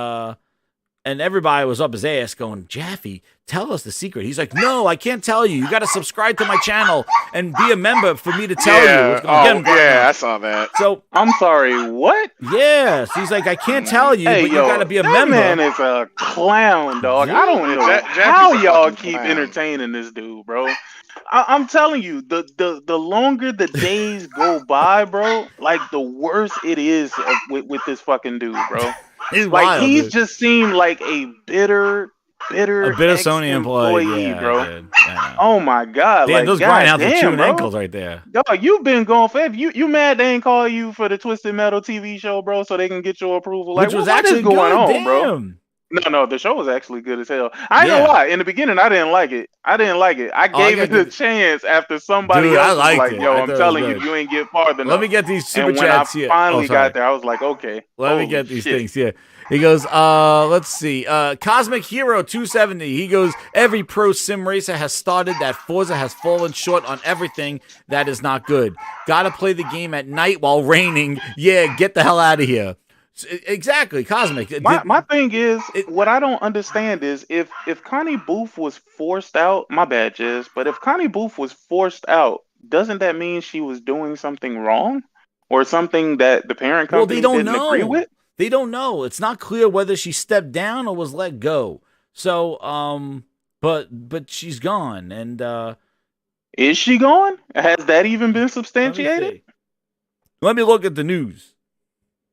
and everybody was up his ass going, Jaffe, tell us the secret. He's like, no, I can't tell you. You got to subscribe to my channel and be a member for me to tell you. It's gonna get him going yeah, on. I saw that. So I'm sorry, what? yes, he's like, I can't tell you, Hey, but yo, you got to be a that member. man is a clown, dog. I don't know Jaffe's how a y'all fucking keep clown. entertaining this dude, bro. I'm telling you, the longer the days go by, bro, like the worse it is with this fucking dude, bro. He's Like wild, he's dude. just seemed like a bitter Sony employee, yeah, bro. dude. I know. Oh my god, Damn, like those god grindhouses are damn, chewing bro. ankles right there. Dog, you've been going forever. You mad they ain't call you for the Twisted Metal TV show, bro, so they can get your approval? Like, Which was what is actually going good, on, bro? damn. No, the show was actually good as hell. I ain't Yeah. gonna lie. In the beginning, I didn't like it. I gave it a chance after somebody Dude, I else was liked like, it. "Yo, I I'm thought it telling was you, good. you ain't get farther enough." Let me get these super and when chats I here. finally sorry. got there, I was like, "Okay." Let me holy get these shit. things here. He goes, let's see. Cosmic Hero 270. He goes, every pro sim racer has started that Forza has fallen short on everything that is not good. Gotta play the game at night while raining. Yeah, get the hell out of here. Exactly, Cosmic. My thing is, what I don't understand is if Connie Booth was forced out, my bad, Jizz, but if Connie Booth was forced out, doesn't that mean she was doing something wrong or something that the parent Well, company they don't didn't agree know. with? They don't know. It's not clear whether she stepped down or was let go. So, but she's gone, and Is she gone? Has that even been let me substantiated? see. Let me look at the news.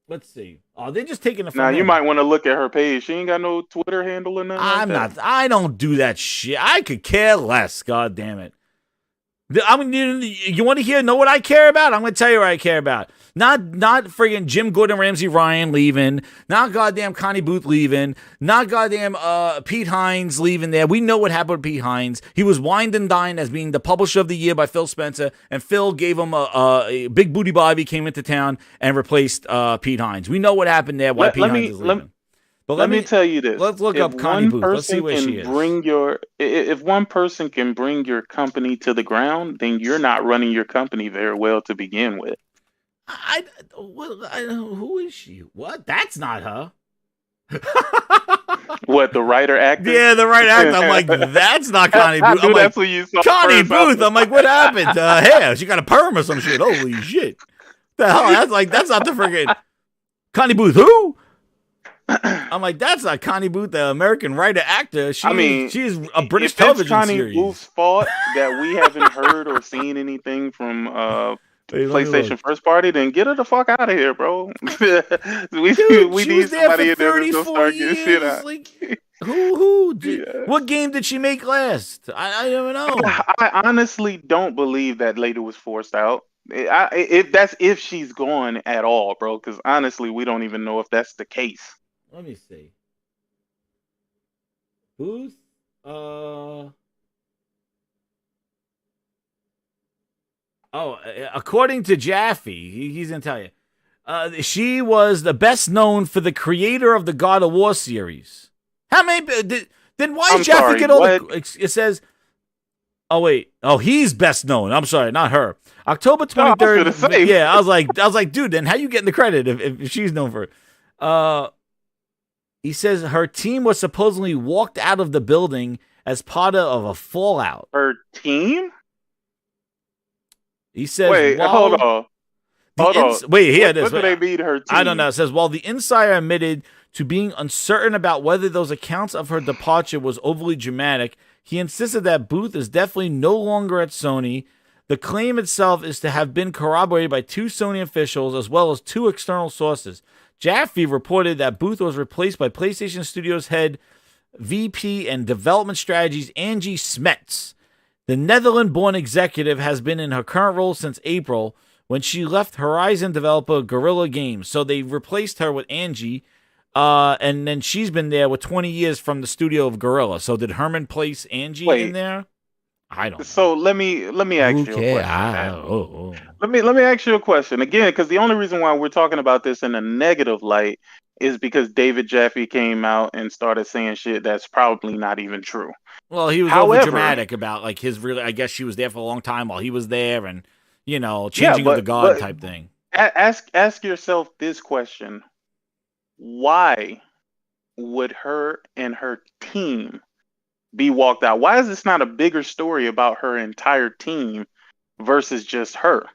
Let's see. Oh, they're just taking it from Now you him. might want to look at her page. She ain't got no Twitter handle or nothing. I don't do that shit. I could care less. God damn it. I mean, you want to know what I care about? I'm going to tell you what I care about. Not friggin' Jim Gordon Ramsay Ryan leaving. Not goddamn Connie Booth leaving. Not goddamn Pete Hines leaving there. We know what happened with Pete Hines. He was wined and dined as being the publisher of the year by Phil Spencer, and Phil gave him a big booty Bobby came into town and replaced Pete Hines. We know what happened there. Why Pete Hines is leaving. But let me tell you this. Let's look up Connie Booth. Let's see where she is. If one person can bring your company to the ground, then you're not running your company very well to begin with. Who is she? What? That's not her. What, the writer actor? Yeah, the right actor. I'm like, that's not Connie Booth. I'm like, that's what you saw Connie first. Booth. I'm like, what happened? Hair. She got a perm or some shit. Holy shit. The hell? That's not the friggin' Connie Booth. Who? I'm like, that's not Connie Booth, the American writer actor. She's a British television Connie series. Booth's fault that we haven't heard or seen anything from PlayStation First Party, then get her the fuck out of here, bro. we need somebody in there to start getting shit out. Like, what game did she make last? I don't know. I honestly don't believe that lady was forced out. If she's gone at all, bro. Because honestly, we don't even know if that's the case. Let me see. Booth? According to Jaffe, he's going to tell you. She was the best known for the creator of the God of War series. How many? Then why is Jaffe get all the... It says... Oh, wait. Oh, he's best known. I'm sorry, not her. October 23rd. Yeah, I was like, dude, then how you getting the credit if she's known for it? He says her team was supposedly walked out of the building as part of a fallout. Her team? He says, wait, hold on. Wait, here it is. What do they mean, her team? I don't know. It says, while the insider admitted to being uncertain about whether those accounts of her departure was overly dramatic, he insisted that Booth is definitely no longer at Sony. The claim itself is to have been corroborated by 2 Sony officials as well as 2 external sources. Jaffe reported that Booth was replaced by PlayStation Studios head VP and Development Strategies Angie Smets. The Netherlands-born executive has been in her current role since April when she left Horizon developer Guerrilla Games. So they replaced her with Angie, and then she's been there with 20 years from the studio of Guerrilla. So did Herman place Angie in there? I don't know. So let me ask you a question. Let me ask you a question again, because the only reason why we're talking about this in a negative light is because David Jaffe came out and started saying shit that's probably not even true. Well, he was over dramatic about like his really. I guess she was there for a long time while he was there, and changing of the guard type thing. Ask yourself this question: why would her and her team be walked out? Why is this not a bigger story about her entire team versus just her?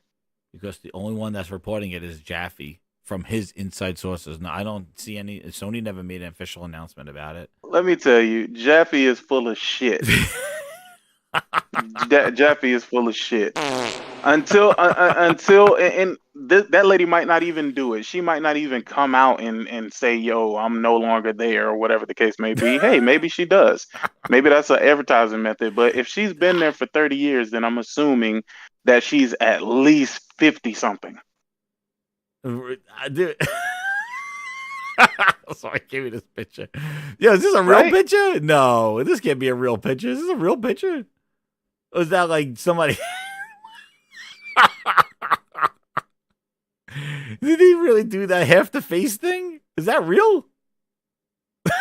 Because the only one that's reporting it is Jaffe from his inside sources. No, I don't see any. Sony never made an official announcement about it. Let me tell you, Jaffe is full of shit. Jaffe is full of shit. Until that lady might not even do it. She might not even come out and say, "Yo, I'm no longer there," or whatever the case may be. Hey, maybe she does. Maybe that's an advertising method. But if she's been there for 30 years, then I'm assuming that she's at least 50 something. Dude. Sorry, give me this picture. Yeah, is this a real picture? No, this can't be a real picture. Is this a real picture? Or is that like somebody? Did he really do that half the face thing? Is that real?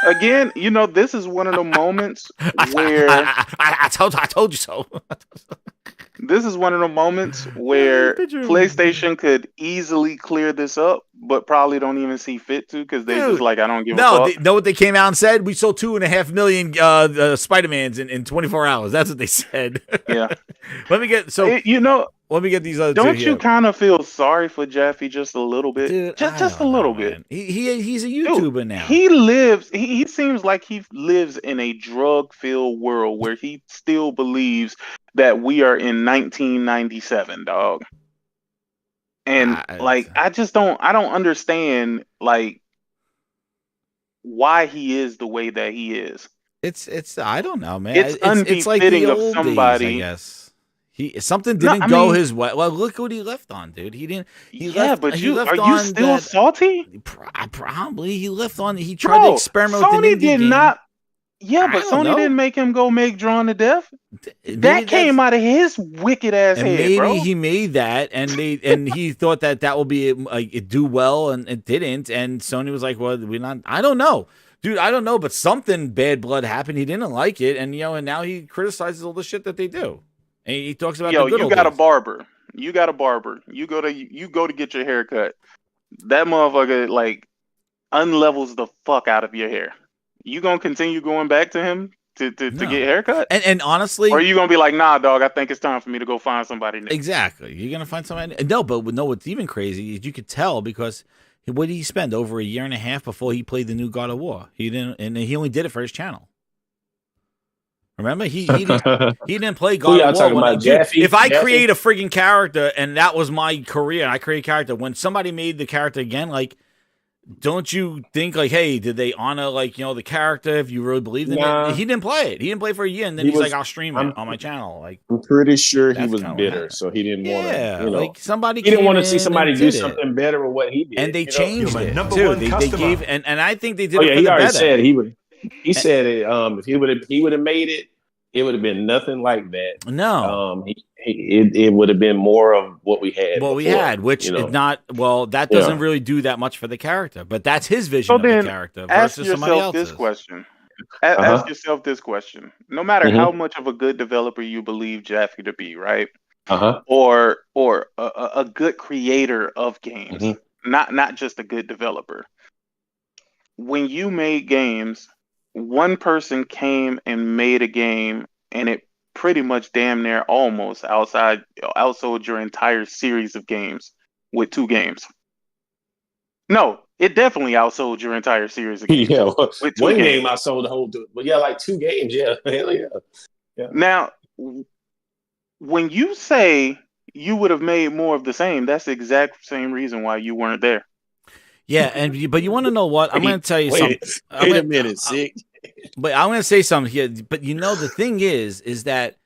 Again, this is one of the moments where I told you so. This is one of the moments where PlayStation could easily clear this up, but probably don't even see fit to because they just like, I don't give a fuck. Know what they came out and said? We sold 2.5 million Spider-Mans in 24 hours. That's what they said. Yeah. Let me get let me get these other don't two you kind of feel sorry for Jaffe just a little bit? Dude, just a little bit. He's a YouTuber now. He seems like he lives in a drug-filled world where he still believes that we are in 1997, dog. And I don't understand like why he is the way that he is. It's I don't know, man. It's unbefitting like of somebody. Days, I guess. Something didn't go his way. Well, look what he left on, dude. He didn't. Are you still salty? Probably. He left on. He tried to experiment with an indie game. But Sony didn't make him go make Drawn to Death. That came out of his wicked ass head, maybe bro. He made that, and he thought that will be it do well, and it didn't. And Sony was like, "Well, we're not." I don't know, dude. I don't know, but something bad blood happened. He didn't like it, and and now he criticizes all the shit that they do. And he talks about the good old you got days. a barber. You got a barber. You go to get your hair cut. That motherfucker like unlevels the fuck out of your hair. You gonna continue going back to him to get a haircut? And honestly, or are you gonna be like, nah, dog, I think it's time for me to go find somebody new? Exactly. You're gonna find somebody. No, but what's even crazy is you could tell because what did he spend over a year and a half before he played the new God of War? He didn't, and he only did it for his channel. Remember, he didn't play God of War. If I create a friggin' character and that was my career, and I create a character, when somebody made the character again, like, don't you think like, hey, did they honor the character if you really believed in it? He didn't play it. He didn't play for a year, and then he's like, I'll stream it on my channel. Like, I'm pretty sure he was bitter, so he didn't want to. Like somebody. He didn't want to see somebody do something better with what he did, and they changed it too. They gave, and I think they did. Oh yeah, he already said he would. He said it. If he would have made it, it would have been nothing like that. No. It would have been more of what we had. What we had, which is not that doesn't really do that much for the character, but that's his vision of the character versus somebody else's. Ask yourself this question. No matter how much of a good developer you believe Jaffe to be, right? Or a good creator of games, not just a good developer. When you made games, one person came and made a game, and it pretty much damn near almost outsold your entire series of games with 2 games. No, it definitely outsold your entire series of games. Yeah, with 2 game outsold the whole. But yeah, like 2 games. Yeah, hell yeah. Now, when you say you would have made more of the same, that's the exact same reason why you weren't there. Yeah, but you want to know what? I'm going to tell you something. Wait a minute, sick. But I'm going to say something here. But the thing is that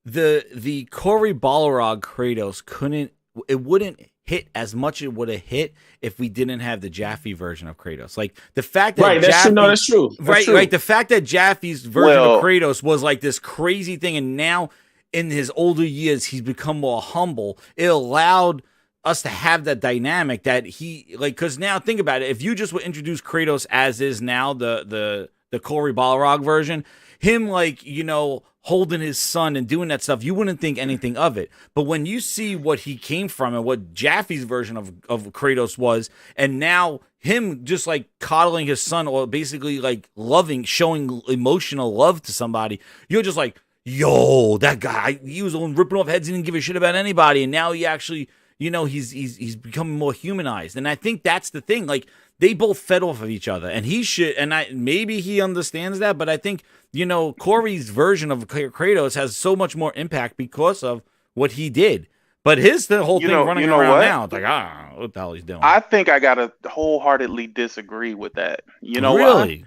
the Cory Balrog Kratos wouldn't hit as much as it would have hit if we didn't have the Jaffe version of Kratos. Like the fact that that's true. Right. The fact that Jaffe's version of Kratos was like this crazy thing, and now in his older years he's become more humble. It allowed us to have that dynamic that he because now think about it. If you just would introduce Kratos as is now the Cory Balrog version, him holding his son and doing that stuff, you wouldn't think anything of it. But when you see what he came from and what Jaffe's version of Kratos was, and now him just like coddling his son or basically like loving, showing emotional love to somebody, you're just like, yo, that guy, he was the one ripping off heads, he didn't give a shit about anybody, and now he actually, he's becoming more humanized. And I think that's the thing. Like, they both fed off of each other, and maybe he understands that, but I think, Corey's version of Kratos has so much more impact because of what he did. But the whole thing running around now, it's like, I don't know what the hell he's doing. I think I gotta wholeheartedly disagree with that. You know really?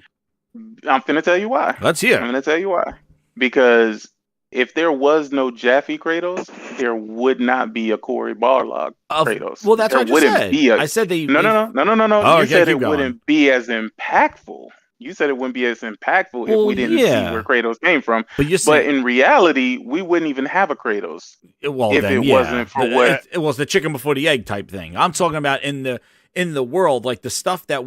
Why? I'm finna tell you why. Let's hear. I'm gonna tell you why. Because if there was no Jaffe Kratos, there would not be a Cory Barlog Kratos. Well, that's what I just said. I said they. No. Oh, you said it wouldn't be as impactful. You said it wouldn't be as impactful if we didn't see where Kratos came from. But in reality, we wouldn't even have a Kratos if it wasn't for what it was, the chicken before the egg type thing. I'm talking about in the world, like the stuff that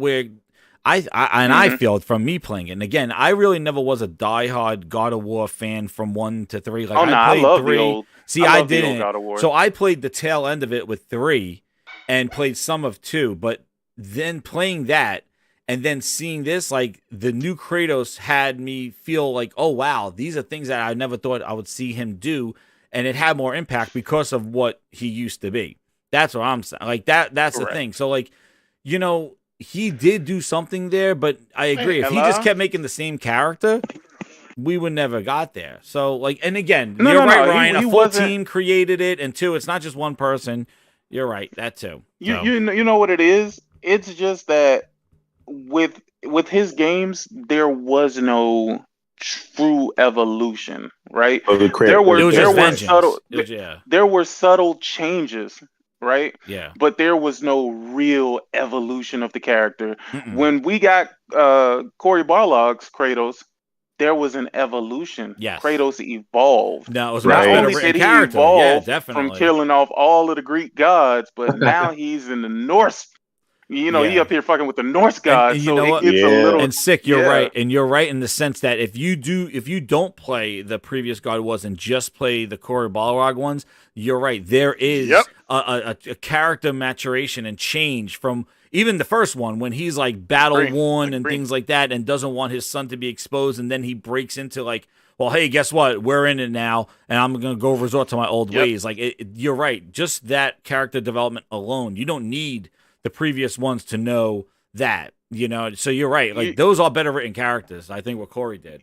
I feel from me playing it. And again, I really never was a diehard God of War fan from 1 to 3. Like, I love 3. I didn't. God of War. So I played the tail end of it with 3 and played some of 2. But then playing that and then seeing this, like, the new Kratos had me feel like, oh, wow, these are things that I never thought I would see him do. And it had more impact because of what he used to be. That's what I'm saying. Like, that's the thing. So, like, he did do something there, but I agree. If he just kept making the same character, we would never got there. So, like, and again, you're right, Ryan. A full team created it, and 2, it's not just one person. You're right, that too. You know what it is? It's just that with his games, there was no true evolution, right? There were subtle changes. Right? Yeah. But there was no real evolution of the character. When we got Cory Barlog's Kratos, there was an evolution. Yes. Kratos evolved. No, it was not only did he evolve definitely. from killing off all of the Greek gods, but now he's in the Norse. He up here fucking with the Norse gods. And so know it what? gets a little. And sick, you're right, and you're right in the sense that if you don't play the previous God Wars and just play the Cory Barlog ones, you're right. There is a character maturation and change from even the first one when he's like battle worn and things like that, and doesn't want his son to be exposed, and then he breaks into like, well, hey, guess what? We're in it now, and I'm gonna go resort to my old ways. Like, you're right. Just that character development alone, you don't need the previous ones to know that, so you're right. Like, those are better written characters. I think what Corey did.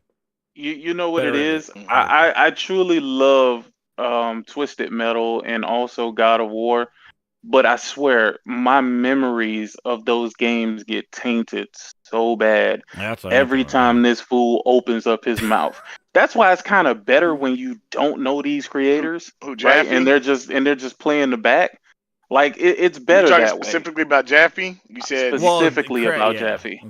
You know what it is? I truly love Twisted Metal and also God of War, but I swear my memories of those games get tainted so bad every time this fool opens up his mouth. That's why it's kind of better when you don't know these creators, right? And they're just playing the back. Like, it's better that way. Specifically about Jaffe? You said specifically about Jaffe.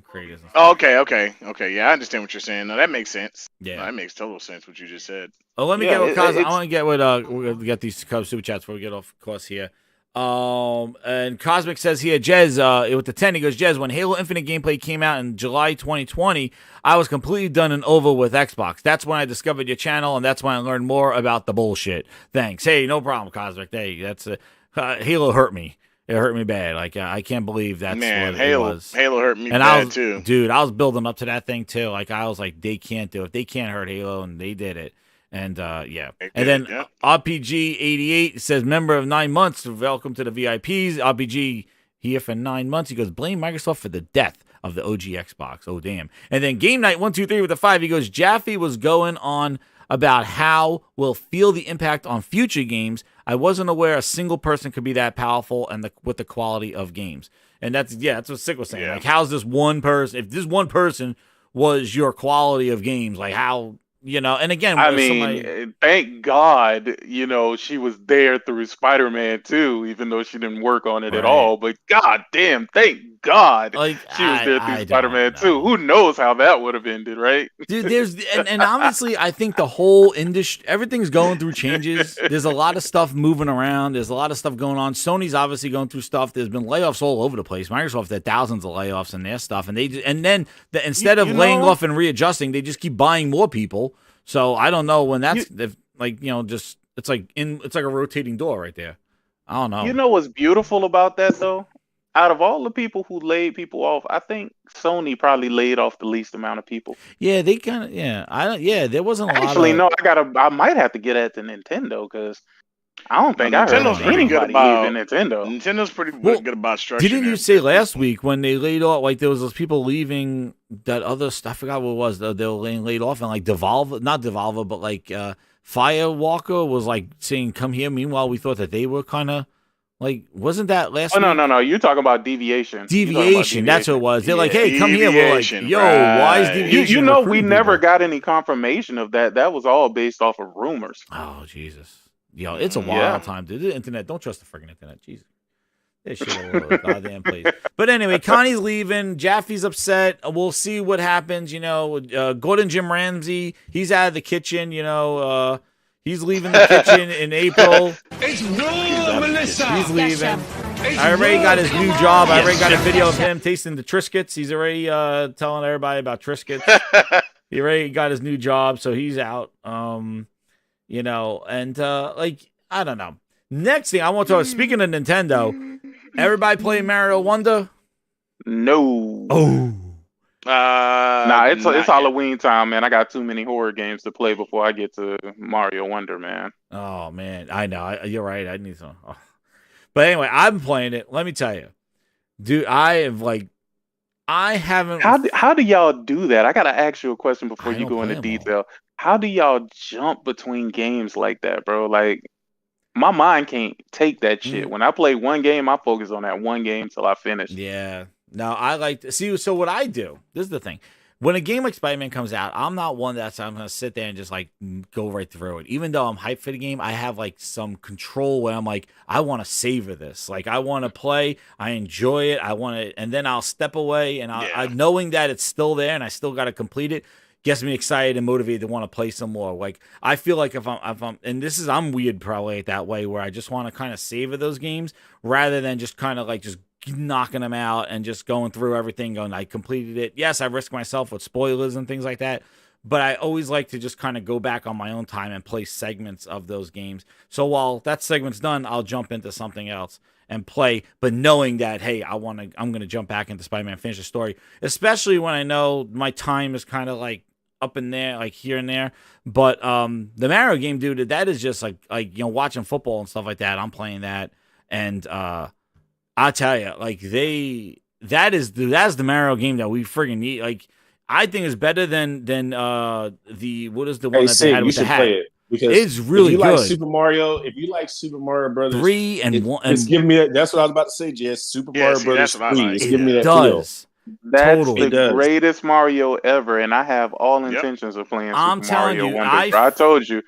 Oh, okay. Yeah, I understand what you're saying. No, that makes sense. Yeah, that makes total sense what you just said. Oh, let me get what Cosmic. I want to get what we got these super chats before we get off course here. And Cosmic says here, Jez, with the 10, he goes, Jez, when Halo Infinite gameplay came out in July 2020, I was completely done and over with Xbox. That's when I discovered your channel, and that's when I learned more about the bullshit. Thanks. Hey, no problem, Cosmic. Hey, that's Halo hurt me. It hurt me bad. Like, I can't believe that's what it was. Halo hurt me bad too. Dude, I was building up to that thing too. Like, I was like, they can't do it. They can't hurt Halo, and they did it. And and then RPG88 says, member of 9 months, welcome to the VIPs. RPG here for 9 months. He goes, blame Microsoft for the death of the OG Xbox. Oh, damn. And then Game Night 123 with a 5. He goes, Jaffe was going on about how we'll feel the impact on future games. I wasn't aware a single person could be that powerful and with the quality of games. And that's what Sick was saying. Yeah. Like, how's this one person? If this one person was your quality of games, like, how? And again, I mean, thank God, she was there through Spider-Man 2, even though she didn't work on it at all. But God damn, thank God she was there through Spider-Man 2. Who knows how that would have ended, right? Dude, and obviously, I think the whole industry, everything's going through changes. There's a lot of stuff moving around. There's a lot of stuff going on. Sony's obviously going through stuff. There's been layoffs all over the place. Microsoft had thousands of layoffs in their stuff, and then instead of laying off and readjusting, they just keep buying more people. So I don't know when that's like just it's like a rotating door right there. I don't know. You know what's beautiful about that though? Out of all the people who laid people off, I think Sony probably laid off the least amount of people. Yeah, they kind of there wasn't a lot. Actually, no, I might have to get at the Nintendo because I don't think I heard Nintendo's of pretty good anybody about leaving Nintendo. Nintendo's pretty good about structuring. Didn't you say last week when they laid off, like there was those people leaving that other stuff? I forgot what it was. They were laid off, and like not Devolver, but like Firewalker was like saying, "Come here." Meanwhile, we thought that they were kind of like, wasn't that last? Oh week? no, you're talking about Deviation. Deviation, that's what it was. They're like, "Hey, come here." We're like, "Yo, why is Deviation?" You know, we never got any confirmation of that. That was all based off of rumors. Oh Jesus. Yo, it's a wild time, dude. The internet, don't trust the freaking internet. Jesus. This shit all over the goddamn place. But anyway, Connie's leaving. Jaffe's upset. We'll see what happens. Gordon Jim Ramsay, he's out of the kitchen. He's leaving the kitchen in April. It's rude, Melissa. He's leaving. I already got his new job. I already got a video of him tasting the Triscuits. He's already telling everybody about Triscuits. He already got his new job, so he's out. Like, I don't know. Next thing I want to talk, speaking of Nintendo, everybody play Mario Wonder? No. Oh. Nah, it's Halloween time, man. I got too many horror games to play before I get to Mario Wonder, man. Oh, man. I know. You're right. I need some. Oh. But anyway, I'm playing it. Let me tell you. Dude, I haven't. How do y'all do that? I got to ask you a question before you go into detail. How do y'all jump between games like that, bro? Like, my mind can't take that shit. When I play one game, I focus on that one game till I finish. Yeah. No, I like to see. So what I do, this is the thing. When a game like Spider-Man comes out, I'm not one I'm going to sit there and just like go right through it. Even though I'm hyped for the game, I have like some control where I'm like, I want to savor this. Like, I want to play, I enjoy it, I want to, and then I'll step away and I knowing that it's still there and I still got to complete it, gets me excited and motivated to want to play some more. Like, I feel like if I'm and I'm weird probably that way where I just want to kind of savor those games rather than just kind of like just knocking them out and just going through everything going, I completed it. Yes, I risk myself with spoilers and things like that, but I always like to just kind of go back on my own time and play segments of those games. So while that segment's done, I'll jump into something else and play, but knowing that, hey, I'm going to jump back into Spider-Man, finish the story, especially when I know my time is kind of like up in there, like here and there. But the Mario game, dude, that is just like watching football and stuff like that. I'm playing that, and I'll tell you, like that's the Mario game that we friggin' need. Like, I think it's better than what is the one that they had with the hat? Play it because it's really good. If you like Super Mario Brothers 3 and 1, it's giving me that's what I was about to say, Jess. Super Mario Brothers 3. It's giving me that feel. That's the greatest Mario ever, and I have all intentions of playing Super Mario Wonder. I told you.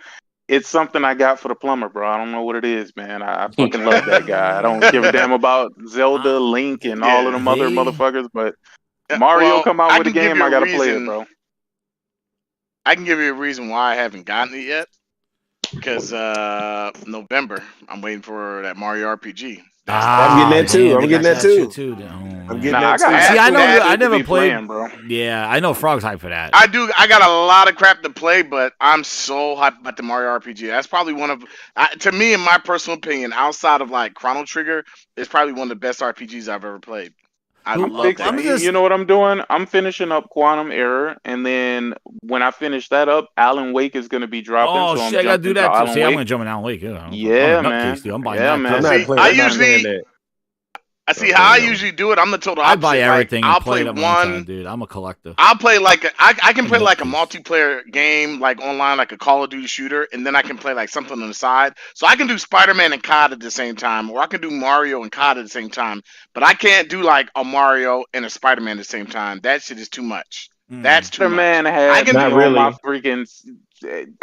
It's something I got for the plumber, bro. I don't know what it is, man. I fucking love that guy. I don't give a damn about Zelda, Link, and all of them other motherfuckers, but Mario come out with a game, I gotta play it, bro. I can give you a reason why I haven't gotten it yet. Because November, I'm waiting for that Mario RPG. I'm getting that too. I'm getting that too. I'm getting that too. See, I never played, bro. Yeah, I know Frog's hyped for that. I do. I got a lot of crap to play, but I'm so hyped about the Mario RPG. That's probably one of, to me, in my personal opinion, outside of like Chrono Trigger, it's probably one of the best RPGs I've ever played. I love that. You know what I'm doing? I'm finishing up Quantum Error, and then when I finish that up, Alan Wake is going to be dropping. Oh, so shit, I got to do that too. See, I'm going to jump in Alan Wake. Yeah, man. I'm buying that. Man. I see how I usually do it. I'm the total opposite. I buy everything. I'll and play play it one time, dude. I'm a collector. I'll play like I can play like a multiplayer game, like online, like a Call of Duty shooter, and then I can play like something on the side. So I can do Spider-Man and COD at the same time, or I can do Mario and COD at the same time. But I can't do like a Mario and a Spider-Man at the same time. That shit is too much. That's too much. Spider-Man had not really. My freaking.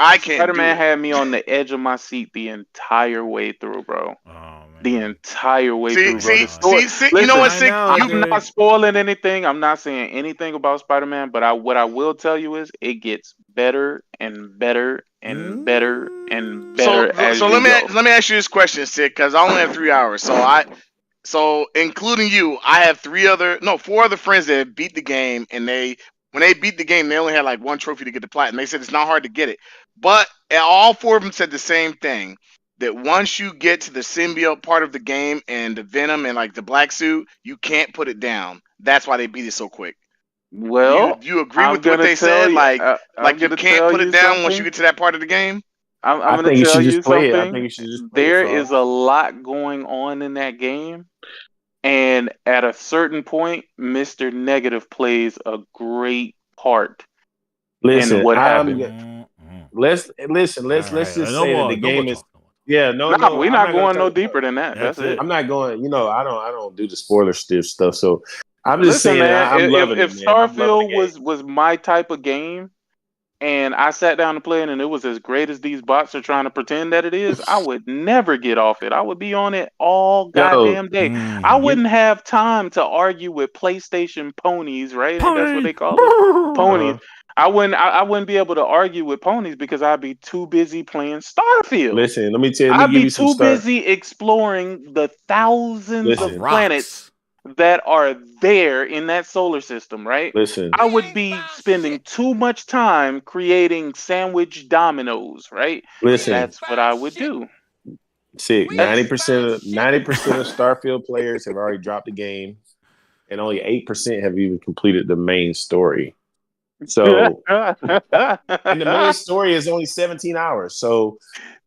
I can't. Spider-Man had me on the edge of my seat the entire way through, bro. Oh, man. The entire way through, bro. Listen, you know what's sick? I'm not spoiling anything. I'm not saying anything about Spider-Man, but what I will tell you is it gets better and better and better and better. So let me ask you this question, Sid, because I only have 3 hours. So including you, I have 4 other friends that beat the game, and they when they beat the game, they only had like one trophy to get the platinum. They said it's not hard to get it, but all 4 of them said the same thing. That once you get to the symbiote part of the game and the venom and like the black suit, you can't put it down. That's why they beat it so quick. Well, you agree I'm with what gonna they tell said? you. I'm You gonna can't tell put you it down once you something. get to that part of the game. I'm I gonna think you tell should you just play it. I something. think you should just play There it. is a lot going on in that game, and at a certain point, Mr. Negative plays a great part Listen, in what I'm. happened. Let's listen. Let's All right, just no say that more, the no more game is. talk, no more. Yeah, no, Nah, no. we're I'm not not gonna going no talk. deeper than that. That's That's it. it. I'm not going. I don't do the spoiler stuff. So I'm just Listen, saying man, that I'm loving if it, man. I'm loving Starfield the game. was my type of game, and I sat down to play it, and it was as great as these bots are trying to pretend that it is, I would never get off it. I would be on it all Yo, goddamn day. I you wouldn't have time to argue with PlayStation ponies, right? Ain't that's what Pony. they call them? Ponies. uh, I wouldn't be able to argue with ponies because I'd be too busy playing Starfield. listen. Let me I'd give be you some too start. busy exploring the thousands Of of Listen, planets rocks. that are there in that solar system, right? listen, I would be spending too much time creating sandwich dominoes, right? listen. That's what I would do. See, That's 90% of Starfield players have already dropped the game, and only 8% have even completed the main story. So, and the main story is only 17 hours. So,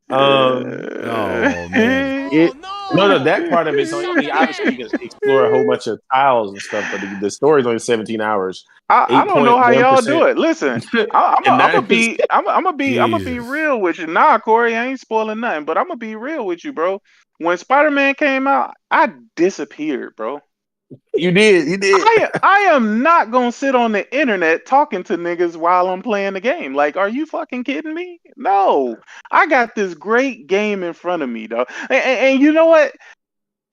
Oh man. it no, that part of it's only. I mean, obviously you can explore a whole bunch of tiles and stuff, but the story is only 17 hours. I don't know how y'all do 8.1%. it. Listen, And I'm gonna 90%. I'm gonna be Jesus. real with you. Nah, Corey, I ain't spoiling nothing, but I'm gonna be real with you, bro. When Spider-Man came out, I disappeared, bro. You did. I am not gonna sit on the internet talking to niggas while I'm playing the game. Like, are you fucking kidding me? No, I got this great game in front of me, though. And you know what?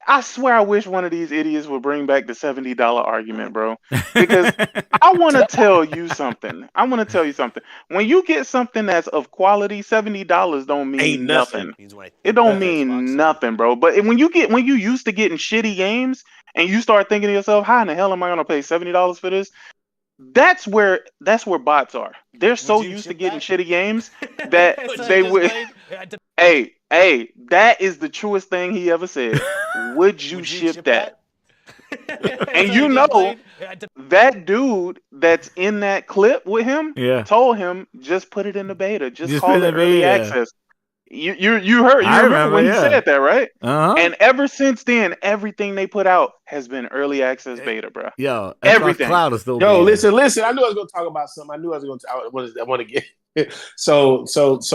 I swear I wish one of these idiots would bring back the $70 argument, bro. Because I want to tell you something. I want to tell you something. When you get something that's of quality, $70 don't mean Ain't nothing. nothing. It don't mean nothing, bro. But when you used to getting shitty games and you start thinking to yourself, how in the hell am I gonna pay $70 for this? That's where bots are. They're so used to getting shitty games that they would. Hey, that is the truest thing he ever said. Would you ship that? And you know that dude that's in that clip with him Yeah. told him just put it in the beta, just Just call put it it in the early beta, yeah. access. You heard I remember when remember, he yeah. said that, right? Uh-huh. And ever since then, everything they put out has been early access beta, bro. Yo, Xbox Everything. Cloud is still Yo, beta. listen. I knew I was going to talk about something. I want to get. So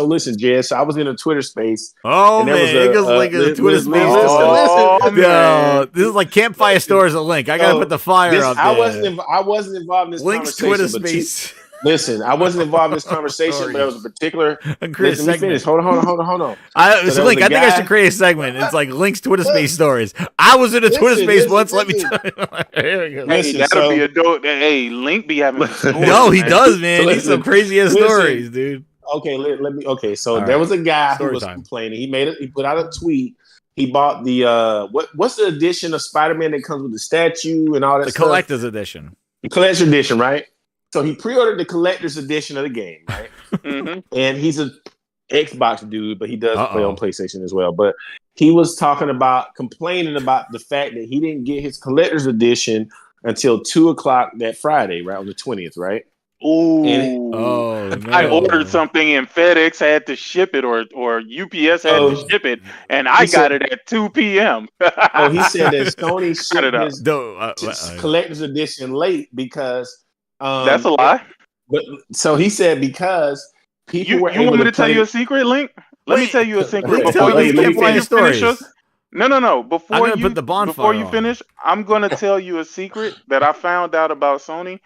listen, Jess. So I was in a Twitter space. Oh and there man, was it goes like a Twitter space. Oh, listen. Yo, this is like Campfire Stores a link. I gotta put the fire up there. I wasn't involved in this Links conversation. Twitter but space. Listen, I wasn't involved in this conversation, but there was a particular. Create a Let me finish. Hold on. It's a link. I think I should create a segment. It's like Link's Twitter space stories. I was in a Twitter space once. Let me tell you. Here we go. Hey, that'll be a dope. Hey, Link be having some stories, No, he man. does, man. He's some crazy ass stories, dude. Okay, let me. Okay, so All there right. was a guy who Story was time. complaining. He put out a tweet. He bought the what's the edition of Spider-Man that comes with the statue and all that The stuff? collector's edition. The collector's edition, right? So he pre-ordered the collector's edition of the game, right? Mhm. And he's a Xbox dude, but he does play Uh-oh. on PlayStation as well. But he was complaining about the fact that he didn't get his collector's edition until 2:00 that Friday, right on the 20th, right? Ooh. Oh, no. I ordered something and FedEx had to ship it or UPS had to ship it, and I got it at 2 p.m. Oh, he said that Sony shipped his collector's edition late because that's a lie. But so he said because people were you able want me to play. tell you a secret, Link? Let me tell you a secret. Link, tell me Campfire Stories. No. I'm gonna put the bonfire before you on. finish, I'm gonna tell you a secret that I found out about Sony.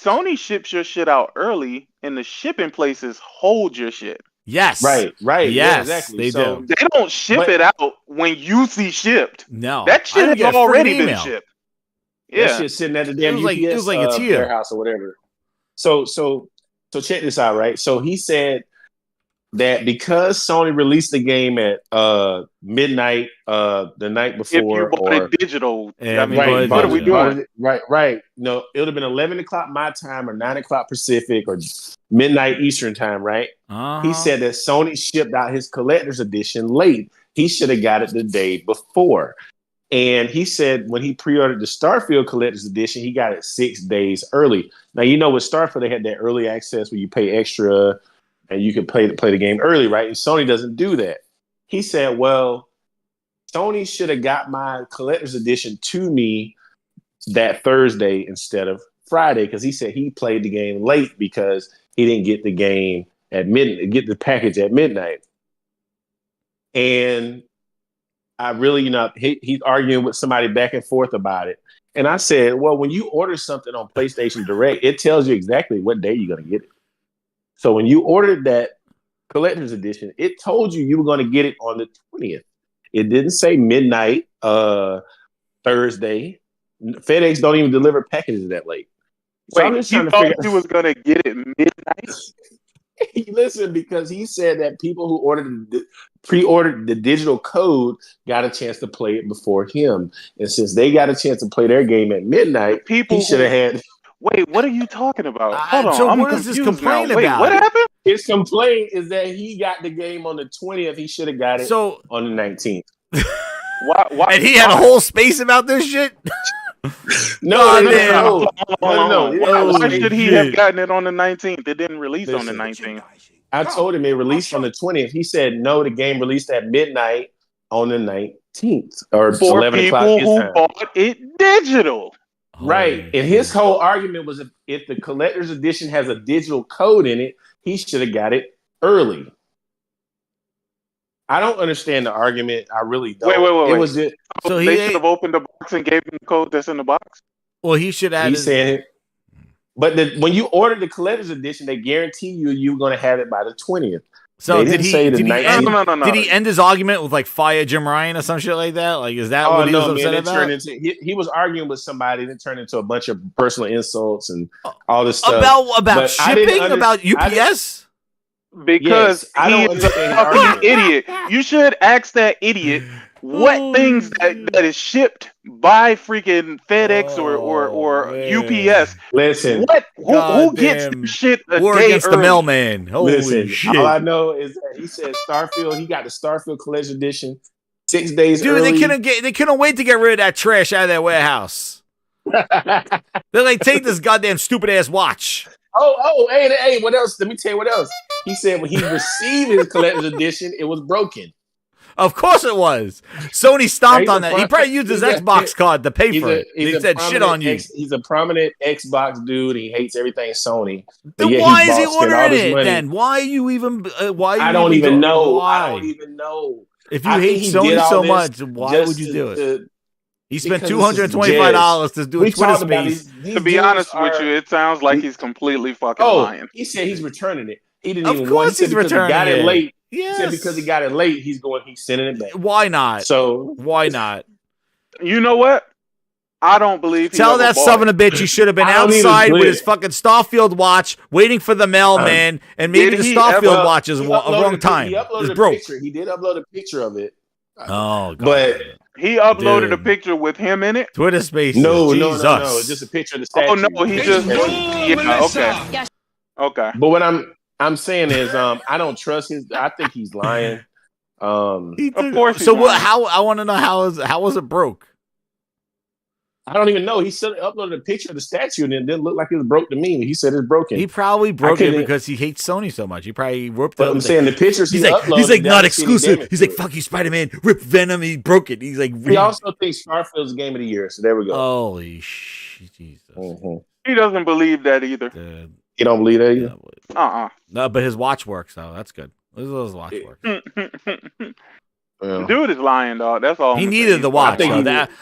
Sony ships your shit out early, and the shipping places hold your shit. Yes. Right. Yes, Yeah, exactly. they do. They don't ship it out when you see shipped. No. That shit has already been shipped. Yeah. That Yeah. shit sitting at the damn UPS it was like a tier. warehouse or whatever. So check this out, right? So he said that because Sony released the game at midnight the night before, If you bought or it digital, Yeah, I mean, right, what are we doing? Right. No, it would have been 11 o'clock my time or 9 o'clock Pacific or midnight Eastern time, right? He said that Sony shipped out his collector's edition late. He should have got it the day before. And he said when he pre-ordered the Starfield collector's edition, he got it 6 days early. Now, you know, with Starfield, they had that early access where you pay extra and you can play the game early, right? And Sony doesn't do that. He said, well, Sony should have got my collector's edition to me that Thursday instead of Friday, because he said he played the game late because he didn't get the game at midnight, get the package at midnight. And I really, you know, he's arguing with somebody back and forth about it. And I said, well, when you order something on PlayStation Direct, it tells you exactly what day you're going to get it. So when you ordered that collector's edition, it told you were going to get it on the 20th. It didn't say midnight Thursday. FedEx don't even deliver packages that late. So Wait, I'm just you trying to thought figure you was gonna get it midnight? Listen, because he said that people who pre-ordered the digital code got a chance to play it before him, and since they got a chance to play their game at midnight, he should have had. Wait, what are you talking about? Hold on, so I'm what is this confused now. complaint Wait, about? what happened? His complaint is that he got the game on the 20th. He should have got it on the 19th. Why? And he had a whole space about this shit. No. Why should he have gotten it on the 19th? It didn't release on the 19th. I told him it released on the 20th. He said no, the game released at midnight on the 19th or For 11 people o'clock. who bought it digital. Right. And his whole argument was if the collector's edition has a digital code in it, he should have got it early. I don't understand the argument. I really don't. Wait. It was just, so they should have opened the box and gave him the code that's in the box? Well, he should have. He said, but when you order the collector's edition, they guarantee you're going to have it by the 20th. So did he end his argument with like fire Jim Ryan or some shit like that? Like, is that what he was upset about? He was arguing with somebody and it turned into a bunch of personal insults and all this stuff. About shipping? About UPS? Because he is a fucking idiot. You should ask that idiot what things that is shipped by freaking FedEx or UPS. Listen, who gets the shit a war day against early? the mailman. Holy shit! All I know is that he said Starfield. He got the Starfield Collection Edition 6 days Dude, early. they couldn't wait to get rid of that trash out of their warehouse. They're like, take this goddamn stupid ass watch. Hey, what else? Let me tell you what else. He said when he received his collector's edition, it was broken. Of course it was. Sony stomped on that. He probably used his Xbox card to pay for it. He said shit on you. He's a prominent Xbox dude. He hates everything Sony. Then why is he ordering it then? Why are you even I don't even know. Why? I don't even know. If you hate Sony so much, why would you do it? He spent $225 to do a Twitter space. To be honest with you, it sounds like he's completely fucking lying. He said he's returning it. He didn't Of even course want to he's because he got returning it it. late. Yes. He said because he got it late, he's sending it back. Why not? So why not? You know what? I don't believe he Tell that son of a bitch he should have been outside with his fucking Starfield watch waiting for the mailman, and maybe the Starfield watch is a wrong time. It's broke. He did upload a picture of it. Oh, God. But he uploaded a picture with him in it? Twitter Spaces. No. Jesus. It's just a picture of the statue. Oh no, he just okay. But what I'm saying is, I don't trust his. I think he's lying. Of course. So what? How? I want to know how was it broke? I don't even know. He said uploaded a picture of the statue and it didn't look like it was broke to me. He said it's broken. He probably broke it because he hates Sony so much. He probably ripped it. But I'm saying the pictures he's like not exclusive. He's like, fuck you, Spider-Man. Rip Venom. He broke it. He's like, he also thinks Starfield's game of the year. So there we go. Holy shit, Jesus. Mm-hmm. He doesn't believe that either. You don't believe that either? No, but his watch works though. That's good. His watch works. Dude is lying, dog. That's all. He needed the watch.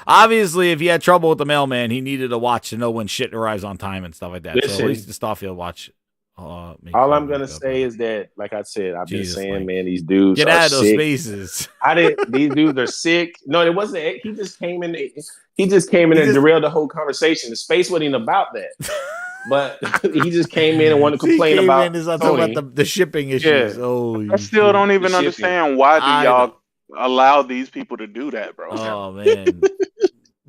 Obviously, if he had trouble with the mailman, he needed a watch to know when shit arrives on time and stuff like that. So at least the Starfield watch. All I'm gonna say is that, like I said, I've been saying, man, these dudes get are out of those sick. spaces. These dudes are sick. No, it wasn't. He just came in. He just came in and derailed the whole conversation. The space wasn't even about that. But he just came in and wanted to He complain came about in and started Sony. talking about the shipping issues. Oh, I still don't even shipping. understand why do I y'all allow these people to do that, bro. Oh man,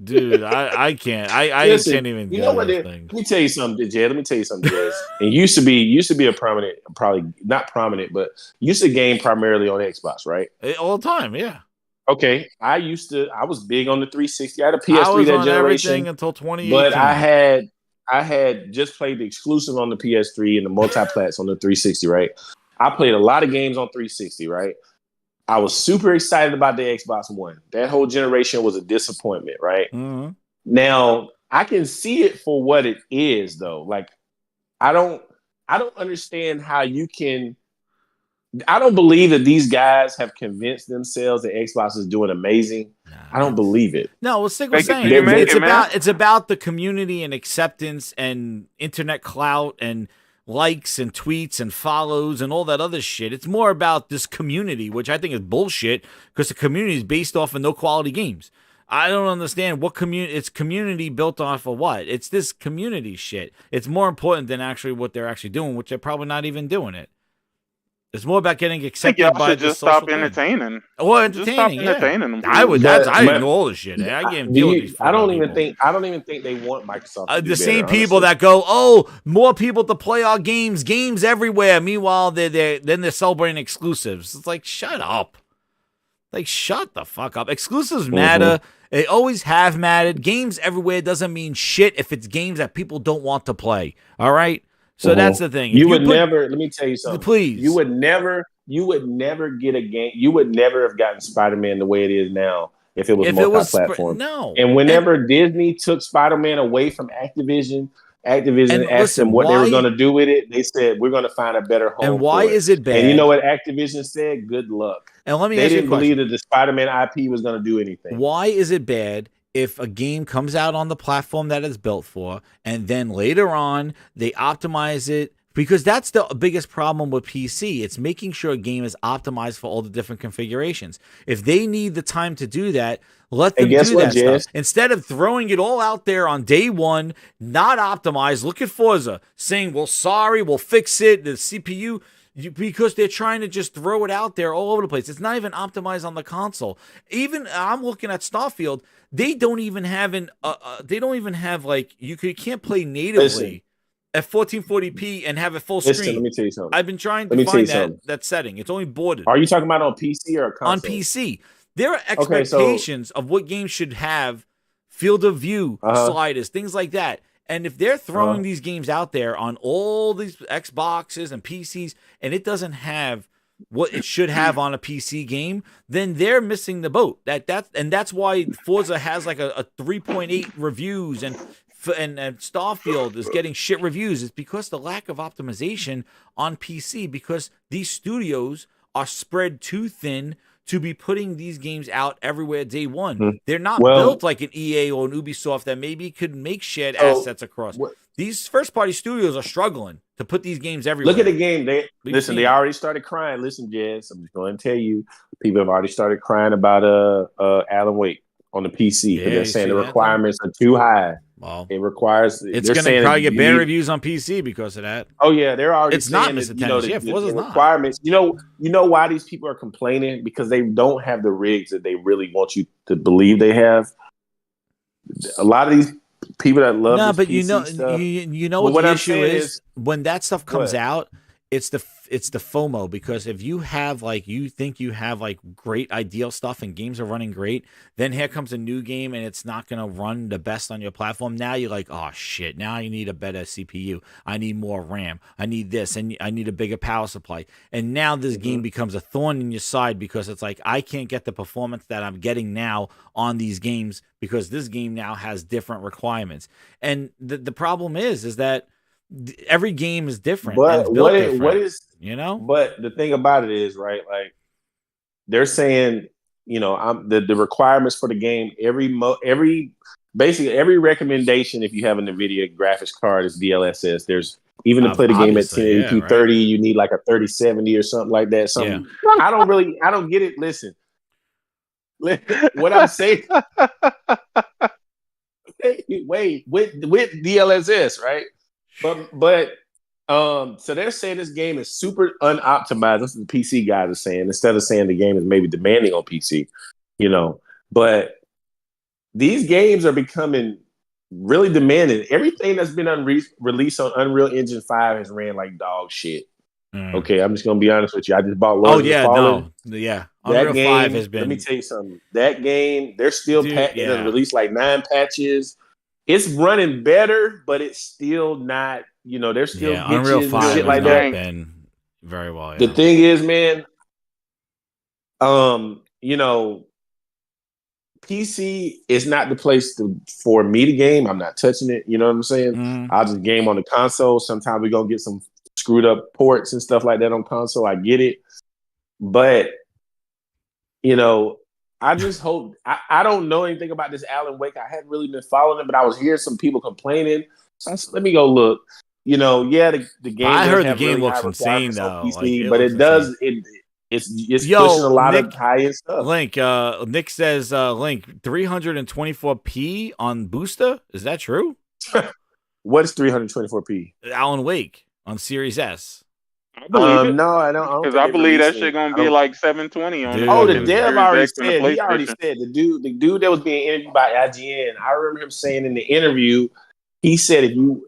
dude, I can't. I Listen, can't even you do know what? this Let thing. me tell you something, Jed. Let me tell you something, Jez. And used to be a prominent, probably not prominent, but used to game primarily on Xbox, right? All the time, yeah. Okay, I was big on the 360. I had a I PS3 was that on generation everything until 2018. but I had just played the exclusive on the PS3 and the multiplats on the 360, right? I played a lot of games on 360, right? I was super excited about the Xbox One. That whole generation was a disappointment, right? Mm-hmm. Now I can see it for what it is, though. Like, I don't understand how you can. I don't believe that these guys have convinced themselves that Xbox is doing amazing. I don't believe it. No, what Sig was Fake it saying, till you make it, man. it's about the community and acceptance and internet clout and likes and tweets and follows and all that other shit. It's more about this community, which I think is bullshit because the community is based off of no quality games. I don't understand what community. It's community built off of what? It's this community shit. It's more important than actually what they're actually doing, which they're probably not even doing it. It's more about getting I think accepted y'all by should the just social stop thing. entertaining. Or Just stop entertaining, yeah. entertaining them. I would. But- I but- ignore all this shit. I can't Do deal with you- these. I don't fucking even people. think they want Microsoft to do The same better, people honestly. that go, oh, more people to play our games everywhere. Meanwhile, they're celebrating exclusives. It's like, shut up. Like, shut the fuck up. Exclusives matter. They always have mattered. Games everywhere doesn't mean shit if it's games that people don't want to play. All right? So that's the thing. If You would never. Let me tell you something. Please. You would never get a game. You would never have gotten Spider-Man the way it is now if it was multi-platform. No. And whenever Disney took Spider-Man away from Activision asked them what they were going to do with it. They said, we're going to find a better home. And why is it bad? And you know what Activision said? Good luck. And let me They ask you a didn't question. believe that the Spider-Man IP was going to do anything. Why is it bad if a game comes out on the platform that it's built for, and then later on they optimize it? Because that's the biggest problem with PC. It's making sure a game is optimized for all the different configurations. If they need the time to do that, let them do that stuff. Instead of throwing it all out there on day one, not optimized, look at Forza, saying, well, sorry, we'll fix it, the CPU, because they're trying to just throw it out there all over the place. It's not even optimized on the console. Even I'm looking at Starfield, they don't even have like, you can't play natively at 1440p and have it full screen. Listen, let me tell you something. I've been trying to find that setting. It's only boarded. Are you talking about on PC or console? On PC. There are expectations of what games should have, field of view, sliders, things like that. And if they're throwing these games out there on all these Xboxes and PCs, and it doesn't have what it should have on a PC game, then they're missing the boat. That's why Forza has like a 3.8 reviews and Starfield is getting shit reviews. It's because the lack of optimization on PC, because these studios are spread too thin to be putting these games out everywhere day one. They're not built like an EA or an Ubisoft that maybe could make shared assets across. These first-party studios are struggling to put these games everywhere. Look at the game. They already started crying. Listen, Jess, I'm just going to tell you, people have already started crying about Alan Wake on the PC because they're saying the requirements are too high. Well, it requires. It's going to probably get bad reviews on PC because of that. Oh yeah, they're already. It's not saying the requirements. You know why these people are complaining? Because they don't have the rigs that they really want you to believe they have. A lot of these people that love this PC stuff, you know what the issue is when that stuff comes out. It's the FOMO, because if you have you think you have great ideal stuff and games are running great, then here comes a new game and it's not going to run the best on your platform. Now you're like, oh shit, now I need a better CPU. I need more RAM. I need this, and I need a bigger power supply. And now this game becomes a thorn in your side because it's like, I can't get the performance that I'm getting now on these games because this game now has different requirements. And the problem is that every game is different. But what is you know? But the thing about it is, right? Like they're saying, the requirements for the game. Basically every recommendation, if you have an NVIDIA graphics card, is DLSS. There's even to play the game at 1080p 30, you need like a 3070 or something like that. Something I don't get it. Listen, what I'm saying. Wait, with DLSS, right? But so they're saying this game is super unoptimized. That's what the PC guys are saying. Instead of saying the game is maybe demanding on PC, But these games are becoming really demanding. Everything that's been released on Unreal Engine 5 has ran like dog shit. Okay, I'm just gonna be honest with you. I just bought Lords of the Fallen. Unreal That game, 5 has been. Let me tell you something. That game, they're still they released like 9 patches. It's running better, but it's still not. There's still glitches Unreal 5 and shit has like not that. been very well. Yeah. The thing is, man, PC is not the place for me to game. I'm not touching it. You know what I'm saying? I'll just game on the console. Sometimes we're gonna get some screwed up ports and stuff like that on console. I get it. But I just hope I don't know anything about this Alan Wake. I hadn't really been following it, but I was hearing some people complaining. So I said, let me go look. The game. I heard the have game really looks high insane requirements though. on PC, Like, but it does it's pushing a lot of high end stuff. Link, Nick says, Link, 324p on Booster. Is that true? What is 324p? Alan Wake on Series S. I believe it. No, I don't. Because I believe that shit gonna be like 720 on. The dev already said. He already said the dude that was being interviewed by IGN. I remember him saying in the interview, he said if you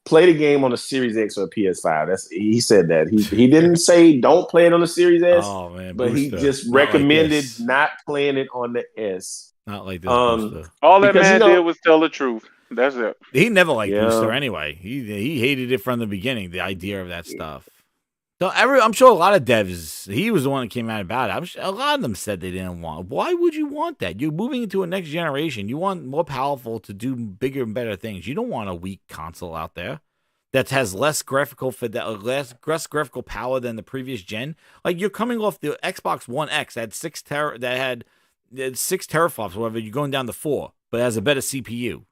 play the game on a Series X or a PS5, he said that he didn't say don't play it on the Series S. Oh man, but Booster. he just Not recommended like not playing it on the S. Not like this. Booster. All that man did was tell the truth. That's it. He never liked Booster anyway. He hated it from the beginning. The idea of that stuff. So I'm sure a lot of devs. He was the one that came out about it. A lot of them said they didn't want. Why would you want that? You're moving into a next generation. You want more powerful to do bigger and better things. You don't want a weak console out there that has less graphical power than the previous gen. Like you're coming off the Xbox One X that had 6 teraflops. Whatever, you're going down to 4, but it has a better CPU.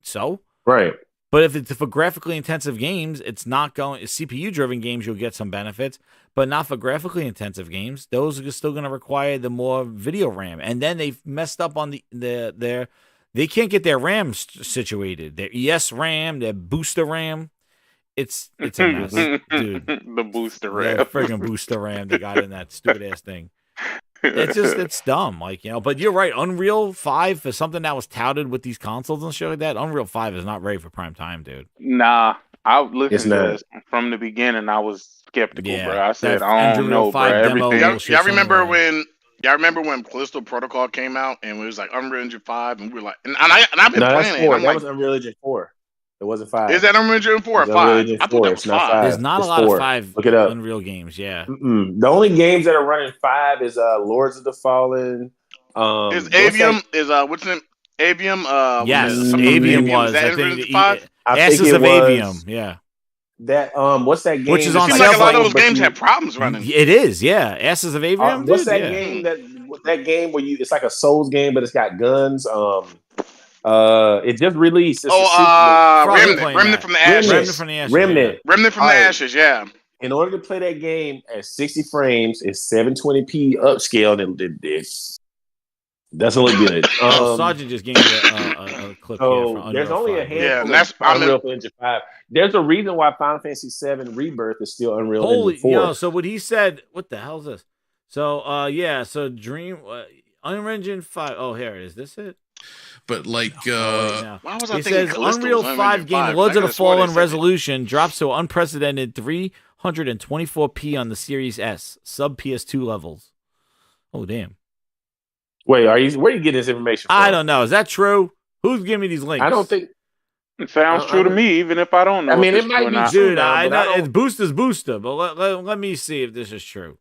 So right. But if it's for graphically intensive games, it's not going. CPU-driven games, you'll get some benefits, but not for graphically intensive games. Those are still going to require the more video RAM. And then they've messed up on they can't get their RAM situated. Their ES RAM, their booster RAM. It's a mess, dude. The booster RAM, friggin' booster RAM they got in that stupid ass thing. It's dumb, but you're right. Unreal 5 for something that was touted with these consoles and shit like that. Unreal 5 is not ready for prime time, dude. Nah, I listened to this from the beginning. I was skeptical, bro. I said, I don't know, bro. Everything. Y'all remember when Callisto Protocol came out and it was like Unreal Engine 5, and we were like, and I've been playing it. That was Unreal Engine 4. It wasn't 5. Is that Unreal Engine 4 or 5? I thought that was 5. There's not a lot of 5 Look it up. Unreal games, yeah. The only games that are running 5 is Lords of the Fallen. Is Avium what's in Avium? Yes, Avium was. I think Ashes of Avium, yeah. That what's that game? Which is on sale. Like a lot of those games have problems running. It is, yeah. Ashes of Avium. What's that game? That game where it's like a Souls game, but it's got guns. It just released. Remnant from the Ashes. Remnant from the Ashes. Yeah. In order to play that game at 60 frames, it's 720p upscale, and it doesn't look good. Sergeant just gave me a clip here. From there's only a handful of Unreal Engine 5. There's a reason why Final Fantasy 7 Rebirth is still Unreal Engine 4. So what he said, what the hell is this? So so Dream Unreal Engine 5. Oh, here it is. This it? But like, why was I it says Unreal 5 game Lords of the Fallen resolution drops to unprecedented 324p on the Series S, sub PS2 levels. Oh damn! Wait, where are you getting this information from? I don't know. Is that true? Who's giving me these links? I don't think it sounds true to me, even if I don't know. I mean, it might be true. Dude, I know it's Booster's Booster, but let me see if this is true.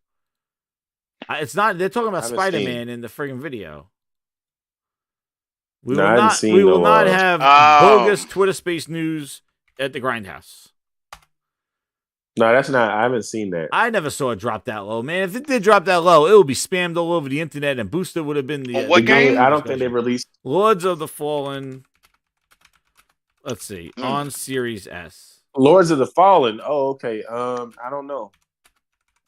It's not. They're talking about Spider-Man in the friggin' video. We will not have bogus Twitter space news at the Grindhouse. No, that's not. I haven't seen that. I never saw it drop that low, man. If it did drop that low, it would be spammed all over the internet, and Booster would have been the. What game? I don't think they released Lords of the Fallen. Let's see, on Series S. Lords of the Fallen. Oh, okay. I don't know,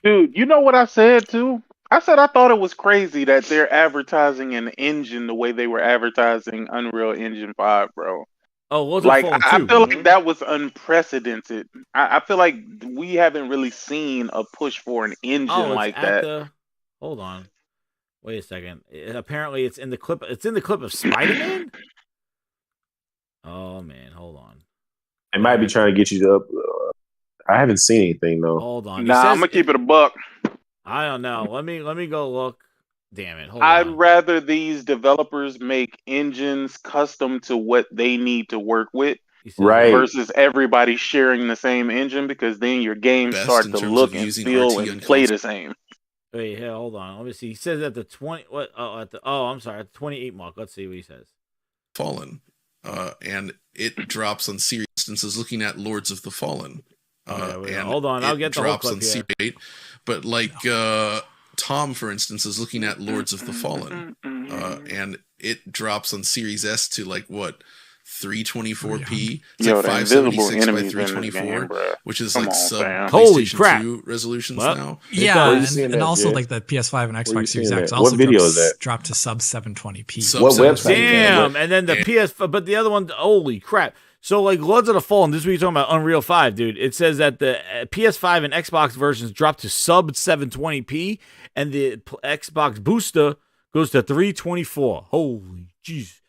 dude. You know what I said too? I said I thought it was crazy that they're advertising an engine the way they were advertising Unreal Engine 5, bro. Oh, Lords Like of the Fallen I 2. feel like that was unprecedented. I feel like we haven't really seen a push for an engine Oh, it's like at that. the. Hold on. Wait a second. Apparently, it's in the clip. It's in the clip of Spider-Man. Oh man, hold on. It might be trying to get you to up. I haven't seen anything though. Hold on. Nah, I'm gonna keep it a buck. I don't know. Let me go look. Damn it. Hold I'd on. rather these developers make engines custom to what they need to work with, Right. versus everybody sharing the same engine, because then your games Best start in to terms look of and using feel RT and on play console. the same. Wait, here, hold on. Let me see. He says at the 20. What? Oh, at the. Oh, I'm sorry. At the 28 mark. Let's see what he says. Fallen, and it drops on Series instances looking at Lords of the Fallen. And hold on, I'll get the whole drops clip on here. Series 8, but like Tom, for instance, is looking at Lords of the Fallen, and it drops on Series S to like what 324p. It's Yo, like the invisible 576 by enemies in this 324, game, bruh. which is Come like on, sub fam. Holy PlayStation crap. 2 resolutions Well, now. Yeah, Where you seeing and that, also Jay? like the PS5 and Where you Xbox Series seeing X that? also What video is that? dropped to sub 720p. Sub What 720p. website is that? Damn, and then the PS, but the other one, holy crap. So, like, Lords of the Fallen, this is what you're talking about, Unreal 5, dude. It says that the PS5 and Xbox versions drop to sub 720p, and the Xbox booster goes to 324. Holy jeez.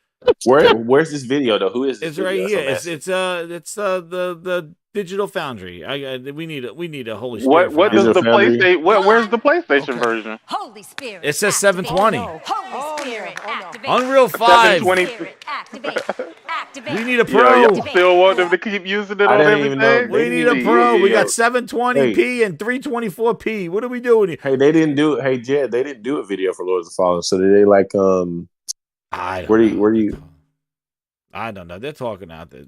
Where's this video though? Who is this? It's video? right That's here. what I'm It's the Digital Foundry. We need a Holy What Spirit. for what that does one. the Digital Foundry? PlayStation? Where's the PlayStation version? Holy Spirit. It says activate. 720. Holy Spirit. Activate. Unreal 5. 720. Spirit. Activate. Activate. We need a Yo, pro. y'all still want them to keep using it I on didn't even know everything? they We need a didn't pro. even- We yeah. got 720p and 324p. What are we doing here? Hey, they didn't do. Hey, Jed, they didn't do a video for Lords of the Fallen. So did they like I don't Where do know. you? Where do you? I don't know. They're talking out there.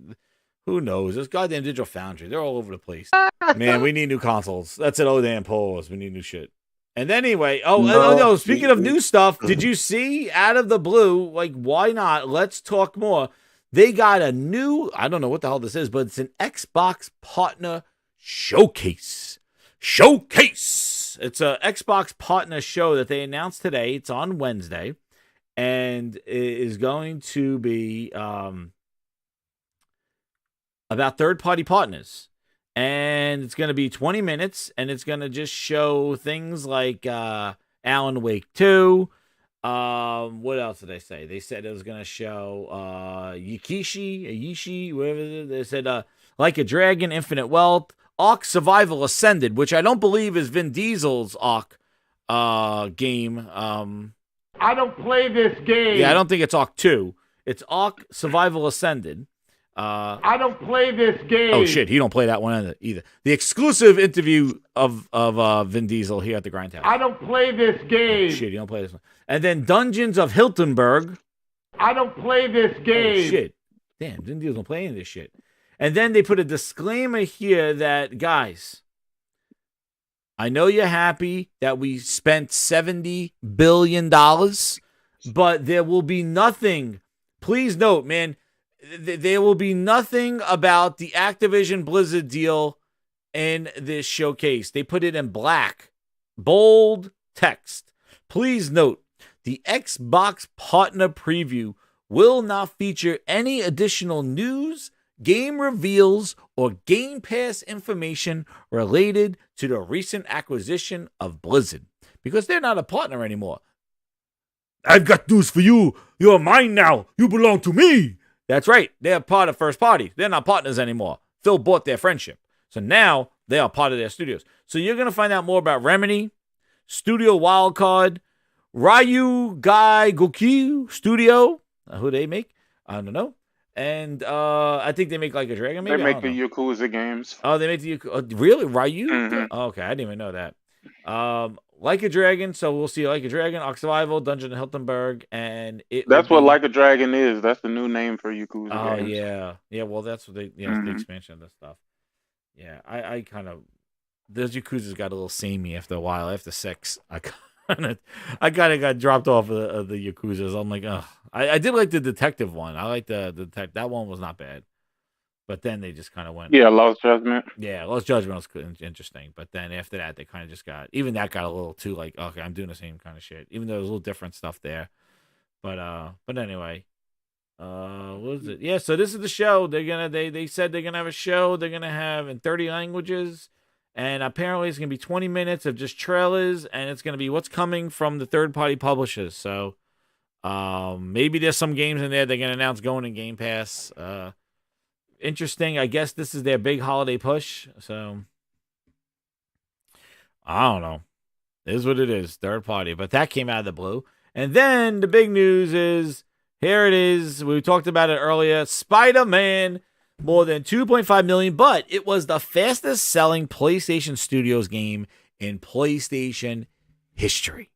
Who knows? This goddamn Digital Foundry. They're all over the place. Man, we need new consoles. That's an old damn pause. We need new shit. And anyway, no. Speaking of new stuff, did you see out of the blue? Like, why not? Let's talk more. They got a new. I don't know what the hell this is, but it's an Xbox partner showcase. It's a Xbox partner show that they announced today. It's on Wednesday, and it is going to be about third-party partners. And it's going to be 20 minutes, and it's going to just show things like Alan Wake 2. What else did they say? They said it was going to show Yishi, whatever it is. They said Like a Dragon, Infinite Wealth, Ark Survival Ascended, which I don't believe is Vin Diesel's Ark game. I don't play this game. Yeah, I don't think it's Ark 2. It's Ark Survival Ascended. I don't play this game. Oh shit, he don't play that one either. The exclusive interview of Vin Diesel here at the Grindhouse. I don't play this game. Oh, shit, you don't play this one. And then Dungeons of Hiltonberg. I don't play this game. Oh, shit. Damn, Vin Diesel don't play any of this shit. And then they put a disclaimer here that, guys, I know you're happy that we spent $70 billion, but there will be nothing. Please note, man, there will be nothing about the Activision Blizzard deal in this showcase. They put it in black, bold text. Please note, the Xbox Partner Preview will not feature any additional news, game reveals, or Game Pass information related to the recent acquisition of Blizzard, because they're not a partner anymore. I've got news for you. You're mine now. You belong to me. That's right. They're part of First Party. They're not partners anymore. Phil bought their friendship. So now they are part of their studios. So you're going to find out more about Remedy, Studio Wildcard, Ryu Gai Goku Studio. Who they make? I don't know. And I think they make Like a Dragon, maybe? They make the Yakuza games. Oh, they make the Yakuza. Really? Ryu? Mhm. Oh, okay, I didn't even know that. Like a Dragon, so we'll see Like a Dragon, Ark Survival, Dungeon of Hiltonberg, and That's what Like a Dragon is. That's the new name for Yakuza Oh games. yeah. Well, that's what they. Yeah, the expansion of this stuff. Yeah, I kind of those Yakuza's got a little samey after a while. After 6, I kind of got dropped off of the Yakuzas. I'm like, ugh. I did like the detective one. I like the detective. That one was not bad. But then they just kind of went. Yeah, Lost Judgment. Yeah, Lost Judgment was interesting. But then after that, they kind of just got. Even that got a little too like, okay, I'm doing the same kind of shit. Even though there's a little different stuff there. But anyway, What is it? Yeah, so this is the show. They said they're gonna have a show. They're gonna have in 30 languages, and apparently it's gonna be 20 minutes of just trailers, and it's gonna be what's coming from the third-party publishers. So, maybe there's some games in there they're gonna announce going in Game Pass. Interesting. I guess this is their big holiday push. So, I don't know. It is what it is. Third party, but that came out of the blue. And then the big news is. Here it is. We talked about it earlier. Spider-Man, more than 2.5 million, but it was the fastest selling PlayStation Studios game in PlayStation history.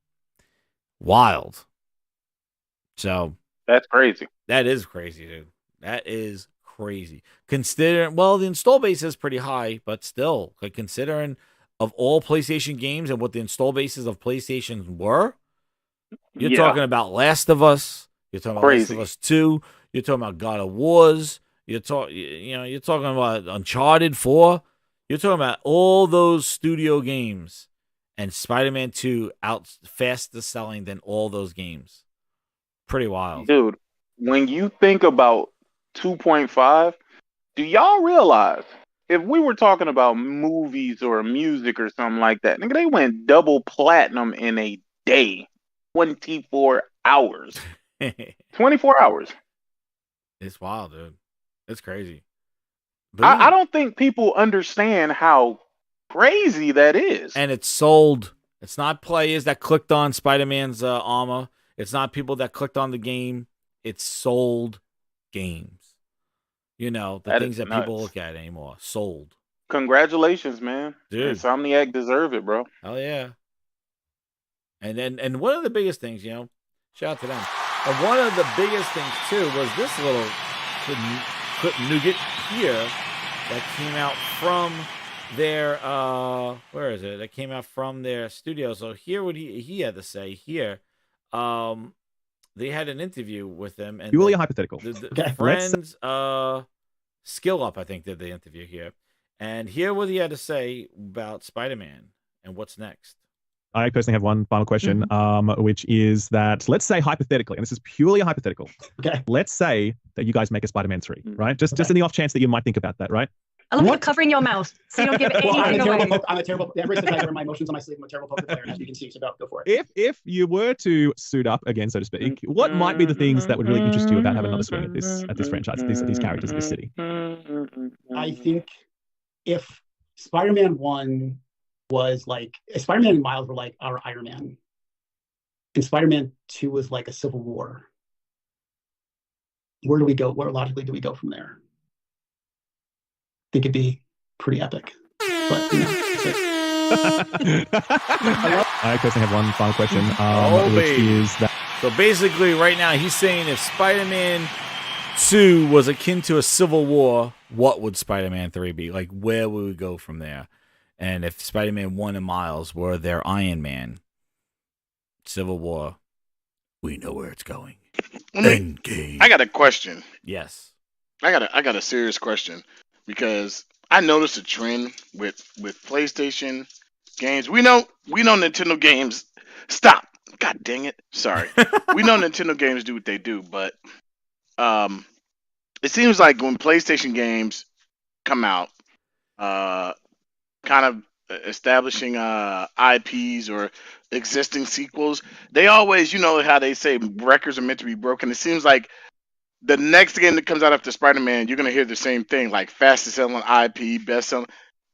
Wild. So That's crazy. that is crazy, dude. That is crazy. Considering, well, the install base is pretty high, but still, like considering of all PlayStation games and what the install bases of PlayStations were, you're talking about Last of Us. You're talking about Last of Us 2. You're talking about God of Wars. You're talking about Uncharted 4. You're talking about all those studio games, and Spider-Man 2 out faster selling than all those games. Pretty wild, dude. When you think about 2.5, do y'all realize if we were talking about movies or music or something like that, nigga, they went double platinum in a day, 24 hours. 24 hours. It's wild, dude. It's crazy. I don't think people understand how crazy that is. And it's sold. It's not players that clicked on Spider-Man's armor. It's not people that clicked on the game. It's sold games. You know, the things that people look at anymore. Sold. Congratulations, man. Dude. Insomniac deserve it, bro. Hell yeah. And one of the biggest things, you know, shout out to them. And one of the biggest things, too, was this little clip nougat here that came out from their, where is it? That came out from their studio. So here what he had to say here. They had an interview with them. And purely hypothetical. The friends, Skill Up, I think, did the interview here. And here what he had to say about Spider-Man and what's next. I personally have one final question, which is that let's say hypothetically, and this is purely a hypothetical. Okay. Let's say that you guys make a Spider-Man 3, right? Just in the off chance that you might think about that, right? I love you covering your mouth so you don't give anything away. I'm a terrible. Everybody says I wear my emotions on my sleeve. I'm a terrible poker player, as you can see. So go for it. If you were to suit up again, so to speak, what might be the things that would really interest you about having another swing at this franchise, at these characters, at this city? I think if Spider-Man 1 was like Spider-Man and Miles were like our Iron Man, and Spider-Man 2 was like a Civil War. Where do we go? Where logically do we go from there? I think it'd be pretty epic. But you know, I personally have one final question, which is that. So basically, right now he's saying if Spider-Man 2 was akin to a Civil War, what would Spider-Man 3 be? Like, where would we go from there? And if Spider-Man 1 and Miles were their Iron Man, Civil War, we know where it's going. Endgame. I got a question. Yes. I got a serious question because I noticed a trend with PlayStation games. We know Nintendo games. Stop. God dang it. Sorry. We know Nintendo games do what they do, but it seems like when PlayStation games come out, kind of establishing IPs or existing sequels, they always, you know how they say records are meant to be broken. It seems like the next game that comes out after Spider-Man, you're gonna hear the same thing, like fastest selling IP, best selling.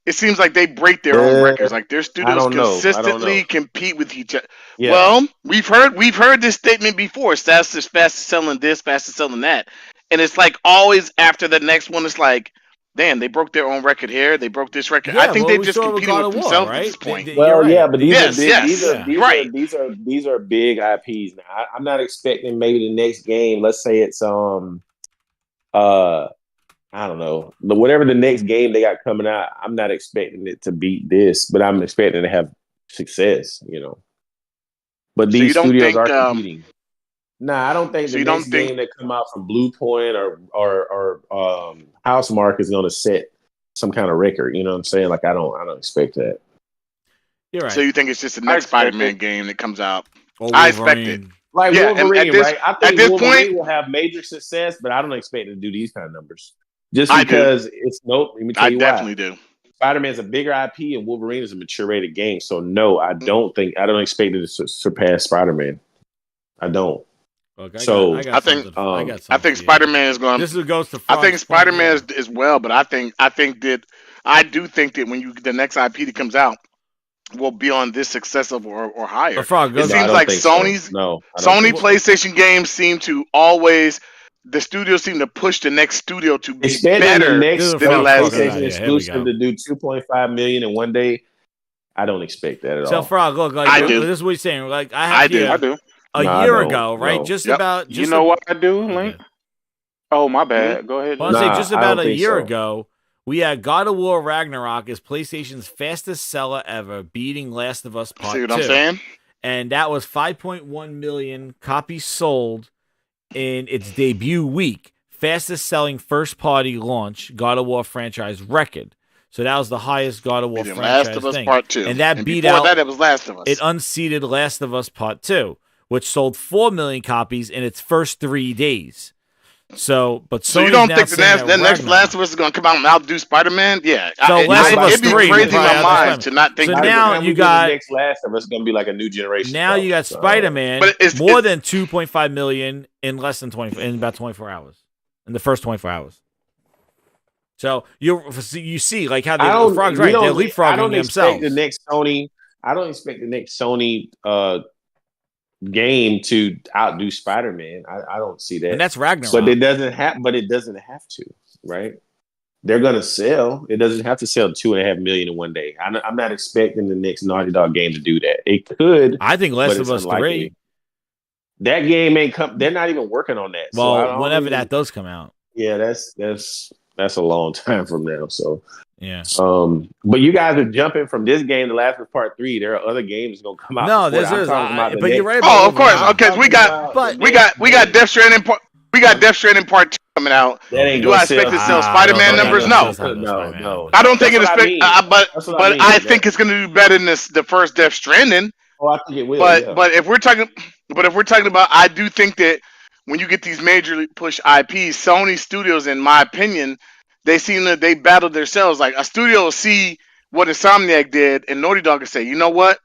It seems like they break their own records. Like their studios consistently compete with each other. Yeah. Well, we've heard this statement before. Fastest selling this, fastest selling that, and it's like always after the next one. It's like, damn, they broke their own record here. They broke this record. Yeah, I think they're just competing with themselves at this point. These are big IPs. Now, I'm not expecting maybe the next game. Let's say it's I don't know, whatever the next game they got coming out. I'm not expecting it to beat this, but I'm expecting to have success. You know, but these studios are competing. Nah, I don't think the next game that come out from Blue Point or Housemarque is going to set some kind of record. You know what I'm saying? Like I don't expect that. You're right. So you think it's just the next Spider-Man game that comes out? I expect it. Like Yeah, and Wolverine, at this right? I at think this Wolverine point, will have major success, but I don't expect it to do these kind of numbers. Just I do. because it's nope. Let me tell I you definitely why. do. Spider-Man's a bigger IP, and Wolverine is a mature rated game. So no, I don't expect it to surpass Spider-Man. I don't. Look, I got think something. I got something. I think Spider-Man is going. This goes to. I think Frog's point, Spider-Man is well, but I do think that when the next IP that comes out will be on this success level or higher. Frog It goes. seems like Sony PlayStation games seem to always. The studios seem to push the next studio to be better the next than the last PlayStation game. exclusive to do 2.5 million in one day. I don't expect that at So all. Frog, look, like I do. this is what he's saying. Like I do. A No, I year don't. ago, right? No. Just Yep. about. You know what I do, Link? Oh, my bad. Go ahead. Well, I say just I about don't a think year so. ago, we had God of War Ragnarok as PlayStation's fastest seller ever, beating Last of Us Part See what 2. I'm saying? And that was 5.1 million copies sold in its debut week. Fastest selling first party launch God of War franchise record. So that was the highest God of War Beating franchise Last of Us thing. Part 2. And that And beat before out that, it was Last of Us. It unseated Last of Us Part 2, which sold 4 million copies in its first 3 days. So, but So you Sony's don't now think saying the next Ragnarok- Last of Us is going to come out and outdo Spider-Man? Yeah. So Last of Us it'd be 3 crazy in probably my outdo mind Spider-Man. to not think. So By the now time you we do got the next Last of Us, it's gonna be like a new generation. now you got So, Spider-Man But it's more than 2.5 million in less than 20 in about 24 hours. In the first 24 hours. So you see like how I don't. the Frog's we right, they're don't- I leapfrogging don't themselves. expect the next Sony. I don't expect the next Sony game to outdo Spider-Man. I don't see that. And that's Ragnarok. But it doesn't have. But it doesn't have to, right? They're gonna sell. It doesn't have to sell 2.5 million in one day. I'm not expecting the next Naughty Dog game to do that. It could. I think Last but of it's Us unlikely. 3. That game ain't come. They're not even working on that. So I Well, don't whenever even- that does come out. Yeah, that's a long time from now. So Yeah. but you guys are jumping from this game to Last of Us Part 3. There are other games gonna come out. No, before this that. I'm is. talking about the But you're next- right about Oh, of course. Wolverine. Okay, we got Death Stranding part. We got Death Stranding Part 2 coming out. That ain't Do gonna I expect it to sell- sell Spider-Man no, numbers? no, No. no. I don't think it That's what I expect. mean. But That's what I mean. I think it's going to do better than the first Death Stranding. Oh, I think it will. But yeah. but if we're talking about, I do think that when you get these major push IPs, Sony Studios, in my opinion, they battle themselves. Like a studio will see what Insomniac did, and Naughty Dog will say, you know what?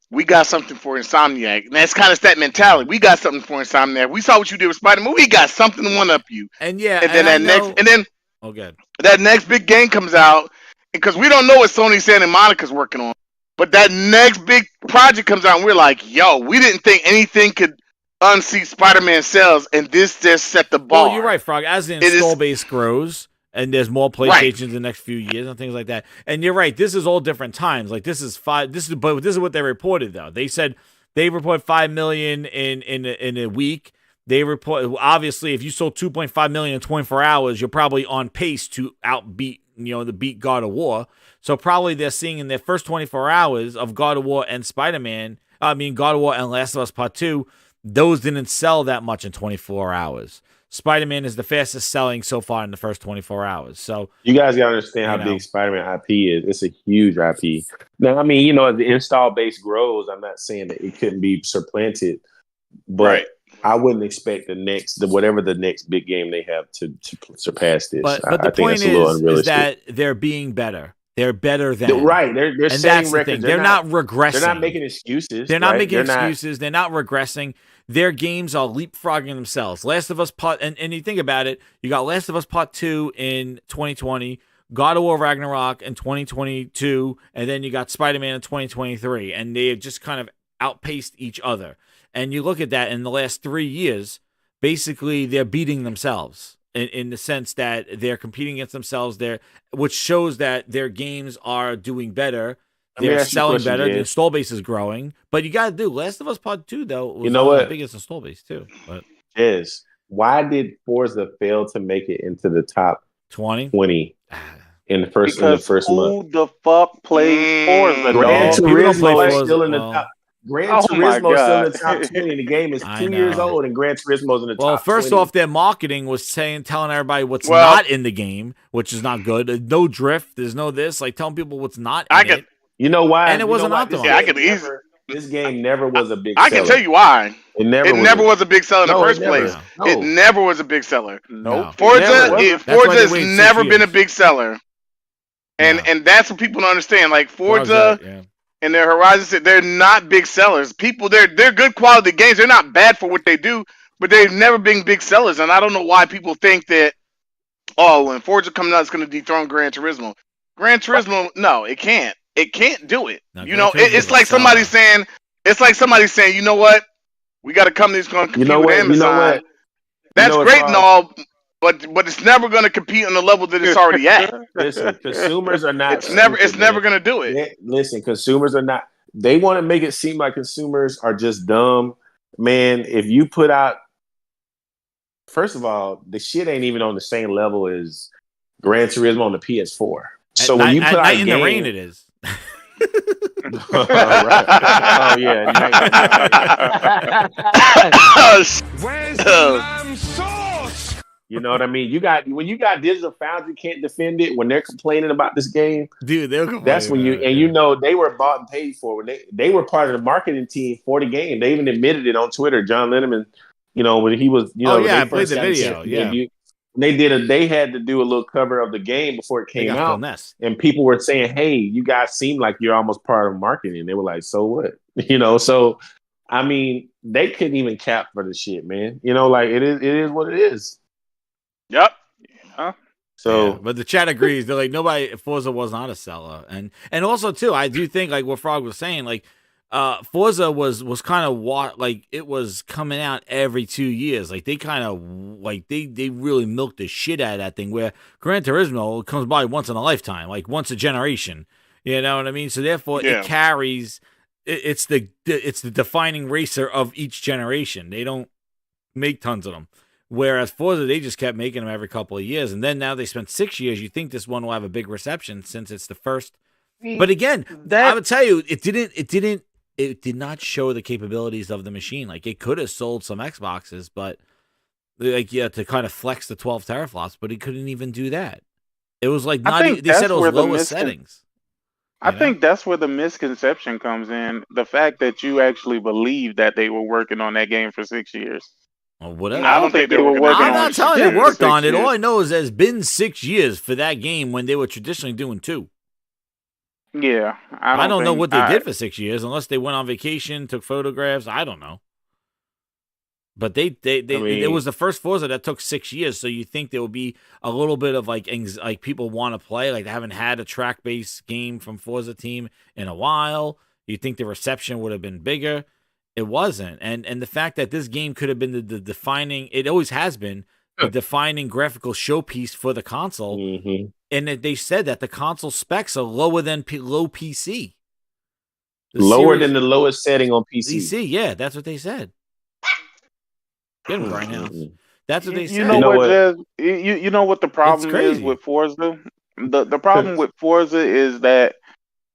We got something for Insomniac. And that's kind of that mentality. We got something for Insomniac. We saw what you did with Spider-Man. We got something to one up you. And yeah, And then oh, good. that next big game comes out, because we don't know what Sony Santa Monica's working on. But that next big project comes out, and we're like, yo, we didn't think anything could unseat Spider-Man sales, and this just set the bar. Well, you're right, Frog. As the install base grows and there's more PlayStations in the next few years and things like that. And you're right, this is all different times. Like this is what they reported though. They said they report 5 million in a week. They report, obviously, if you sold 2.5 million in 24 hours, you're probably on pace to outbeat, the beat God of War. So probably they're seeing in their first 24 hours of God of War and Spider-Man, God of War and Last of Us Part 2, those didn't sell that much in 24 hours. Spider-Man is the fastest selling so far in the first 24 hours. So you guys gotta understand how big Spider-Man IP is. It's a huge IP. Now, as the install base grows, I'm not saying that it couldn't be supplanted, but I wouldn't expect whatever the next big game they have to surpass this. But I the think point that's a little is unrealistic. that they're being better. They're better than right. They're and setting that's the records. thing. They're not regressing. They're not making excuses. They're not right? making They're excuses. They're not regressing. Their games are leapfrogging themselves. Last of Us Part, and you think about it, you got Last of Us Part 2 in 2020, God of War Ragnarok in 2022, and then you got Spider-Man in 2023, and they have just kind of outpaced each other. And you look at that in the last 3 years, basically they're beating themselves in the sense that they're competing against themselves there, which shows that their games are doing better. They're selling better. The install base is growing. But you got to do Last of Us Part 2, though. Was the biggest install base, too. But why did Forza fail to make it into the top 20 in the first month? Who the fuck plays Forza? Gran Turismo is still in the top. Gran Turismo Turismo still in the top 20, and the game is 2 years old, and Gran Turismo's in the top 20. Well, first off, their marketing was telling everybody what's not in the game, which is not good. No drift, there's no this, like telling people what's not in it. You know why? And it wasn't optimized. Yeah, I could easily. This game never was a big I seller. can tell you why. It never was a big seller in the first place. No. It never was a big seller. Nope. Forza That's why Forza they has waited 6 never been a years. big seller. And that's what people don't understand. Like Forza yeah. and their Horizon, they're not big sellers. People, they're good quality games. They're not bad for what they do, but they've never been big sellers. And I don't know why people think that, oh, when Forza comes out, it's going to dethrone Gran Turismo. Gran Turismo, no, it can't. It can't do it. No, you Gran know, Turismo's it's a like somebody seller. saying, you know what? We got a company that's going to compete with Amazon. That's great and all, but it's never going to compete on the level that it's already at. Listen, consumers are not. It's never going to do it. Listen, consumers are not. They want to make it seem like consumers are just dumb. Man, if you put out, first of all, the shit ain't even on the same level as Gran Turismo on the PS4. So when you put out a game, in the rain, it is. Right. Oh yeah. Where's the lamb sauce? You know what I mean? When you got Digital Foundry can't defend it when they're complaining about this game, dude. That's when you know they were bought and paid for. When they were part of the marketing team for the game. They even admitted it on Twitter. John Linneman, when he was, I played the video. Yeah. They had to do a little cover of the game before it came out, and people were saying, "Hey, you guys seem like you're almost part of marketing." They were like, "So what?" So I mean, they couldn't even cap for the shit, man. Like it is what it is. Yep. So, yeah, but the chat agrees. They're like, Forza was not a seller, and also too, I do think like what Frog was saying, like Forza was kind of like it was coming out every 2 years. Like they kind of like they really milked the shit out of that thing. Where Gran Turismo comes by once in a lifetime, like once a generation. You know what I mean? So therefore, it carries. It's the defining racer of each generation. They don't make tons of them. Whereas Forza, they just kept making them every couple of years, and then now they spent 6 years. You think this one will have a big reception since it's the first. But again, I would tell you, it did not show the capabilities of the machine. Like it could have sold some Xboxes, but to kind of flex the 12 teraflops, but it couldn't even do that. It was like they said it was lowest settings. I think that's where the misconception comes in. The fact that you actually believe that they were working on that game for 6 years. Or whatever. I don't think they were working on it. I'm not telling you they worked on it. All I know is there's been 6 years for that game when they were traditionally doing 2. Yeah. I don't know what they did for 6 years unless they went on vacation, took photographs. I don't know. But it was the first Forza that took 6 years, so you think there will be a little bit of like people want to play, like they haven't had a track-based game from Forza team in a while. You think the reception would have been bigger. It wasn't. And the fact that this game could have been the defining, it always has been, the defining graphical showpiece for the console. Mm-hmm. And they said that the console specs are lower than low PC. Lower than the lowest setting on PC. Yeah, that's what they said. Get him, Grindhouse. That's what they said. You know what the problem is with Forza? The problem with Forza is that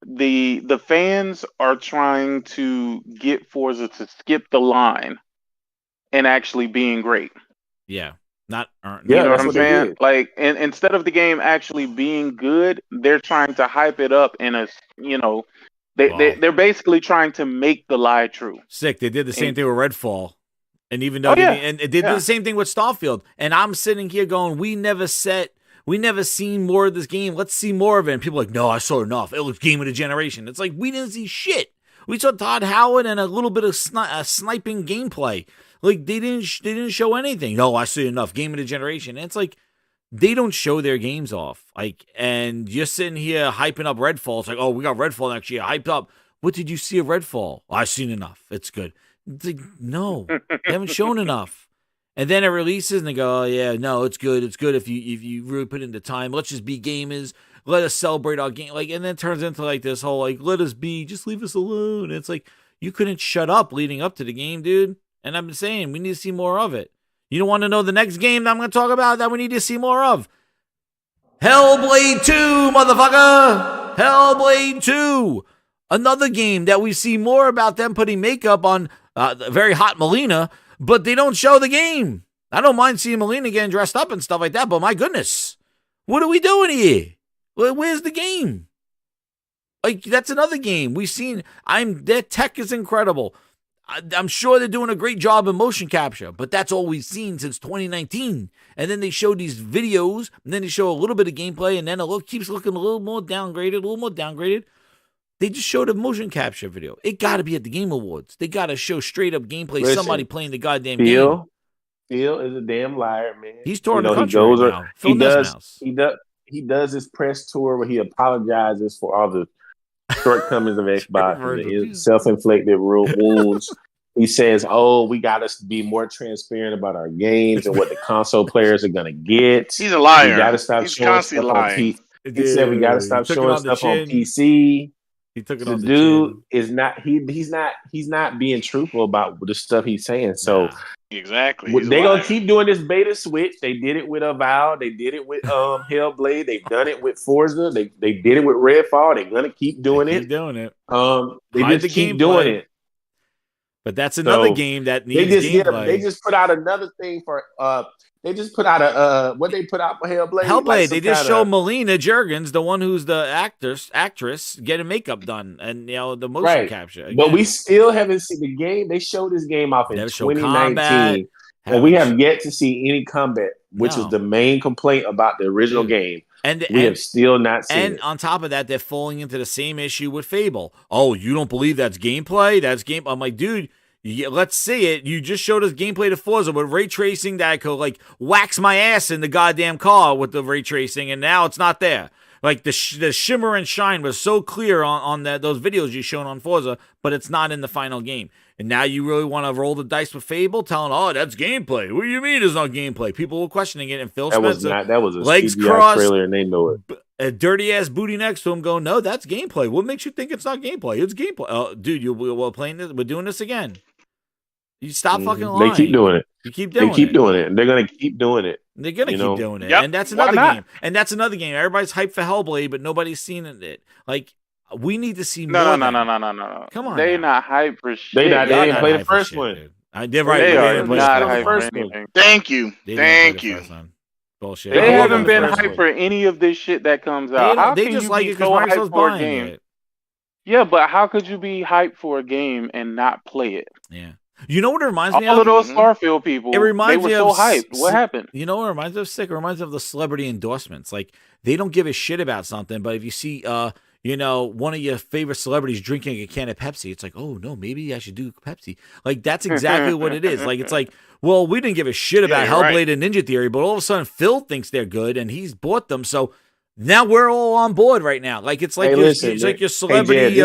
the fans are trying to get Forza to skip the line and actually being great. Yeah. You know what I'm saying? Like, instead of the game actually being good, they're trying to hype it up in a, they're basically trying to make the lie true. Sick. They did the same thing with Redfall. And even though they did the same thing with Starfield. And I'm sitting here going, we never seen more of this game. Let's see more of it. And people are like, no, I saw enough. It looks game of the generation. It's like, we didn't see shit. We saw Todd Howard and a little bit of sniping gameplay. Like, they didn't show anything. No, I see enough. Game of the generation. And it's like, they don't show their games off. Like, and you're sitting here hyping up Redfall. It's like, oh, we got Redfall next year. Hyped up. What did you see of Redfall? Oh, I've seen enough. It's good. It's like, no, they haven't shown enough. And then it releases and they go, oh, yeah, no, it's good. It's good if you really put in the time. Let's just be gamers. Let us celebrate our game. Like, and then it turns into like this whole, like, let us be, just leave us alone. And it's like, you couldn't shut up leading up to the game, dude. And I've been saying, we need to see more of it. You don't want to know the next game that I'm going to talk about that we need to see more of? Hellblade 2, motherfucker! Hellblade 2! Another game that we see more about them putting makeup on very hot Melina, but they don't show the game. I don't mind seeing Melina getting dressed up and stuff like that, but my goodness, what are we doing here? Where's the game? Like, that's another game we've seen. Their tech is incredible. I'm sure they're doing a great job in motion capture, but that's all we've seen since 2019. And then they showed these videos, and then they show a little bit of gameplay, and then keeps looking a little more downgraded. They just showed a motion capture video. It got to be at the Game Awards. They got to show straight up gameplay. Listen, somebody playing the goddamn game. Phil is a damn liar, man. He's touring the country right now. Phil Nesmouse. He does his press tour where he apologizes for all the shortcomings of Xbox and his self-inflicted wounds. He says, "Oh, we got to be more transparent about our games and what the console players are gonna get." He's a liar. We got to stop showing stuff on PC. He said we got to stop showing stuff on PC. He took it the off the dude chin. is not. He's not being truthful about the stuff he's saying. So. Exactly. They're going to keep doing this beta switch. They did it with Avowed. They did it with Hellblade. They've done it with Forza. They did it with Redfall. They're going to keep doing it. They just keep doing it. But that's another game that needs gameplay. They just put out another thing for they just put out a what they put out for Hellblade. Hellblade. They just showed Melina Juergens, the one who's the actress, getting makeup done, and the motion capture. Again. But we still haven't seen the game. They showed this game off in 2019, and we have yet to see any combat, which is the main complaint about the original game. And we have still not seen it. And on top of that, they're falling into the same issue with Fable. Oh, you don't believe that's gameplay? That's game. I'm like, dude. Let's see it. You just showed us gameplay to Forza with ray tracing that I could wax my ass in the goddamn car with the ray tracing, and now it's not there. Like the shimmer and shine was so clear on those videos you shown on Forza, but it's not in the final game. And now you really want to roll the dice with Fable, telling, "Oh, that's gameplay." What do you mean it's not gameplay? People were questioning it, and Phil Spencer, that was a legs CGI crossed, trailer, and they know it. A dirty ass booty next to him, going, "No, that's gameplay." What makes you think it's not gameplay? It's gameplay. Oh, dude, we're playing this. We're doing this again. You stop fucking lying. They keep doing it. You keep doing it. They keep doing it. And they're going to keep doing it. They're going to keep doing it. Yep. And that's another game. And that's another game. Everybody's hyped for Hellblade, but nobody's seen it. Like, we need to see more. No. Come on. They not hyped for shit. They didn't play the first one. They're right. They are play not the hyped first for anything. Thank you. Thank you. Bullshit. They haven't been hyped for any of this shit that comes out. How They can just you like be it because so Microsoft's hyped for a buying game? it. Yeah, but how could you be hyped for a game and not play it? Yeah. You know what it reminds me of? All of those Starfield people, it reminds they were me so hyped. What happened? You know what it reminds me of? Sick. It reminds me of the celebrity endorsements. Like, they don't give a shit about something, but if you see, one of your favorite celebrities drinking a can of Pepsi, it's like, oh, no, maybe I should do Pepsi. Like, that's exactly what it is. Like, it's like, well, we didn't give a shit about Hellblade and Ninja Theory, but all of a sudden Phil thinks they're good, and he's bought them, so now we're all on board right now. Like, it's like your celebrity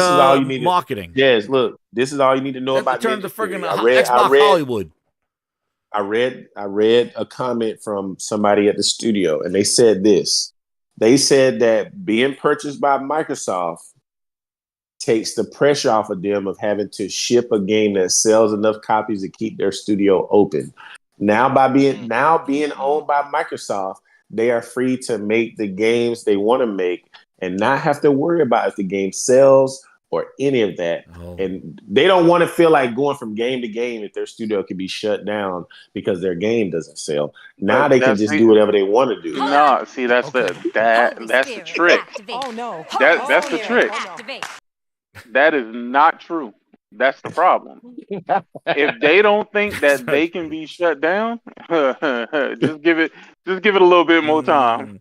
marketing. Yes, look, this is all you need to know about Turn to friggin' Xbox Hollywood. I read a comment from somebody at the studio, and they said this. They said that being purchased by Microsoft takes the pressure off of them of having to ship a game that sells enough copies to keep their studio open. Now being owned by Microsoft, they are free to make the games they want to make and not have to worry about if the game sells or any of that. Oh. And they don't want to feel like going from game to game if their studio can be shut down because their game doesn't sell. Now they can just do whatever they want to do. No, see, that's that's the trick. Oh no. That's the trick. That is not true. That's the problem. If they don't think that they can be shut down, just give it a little bit more time.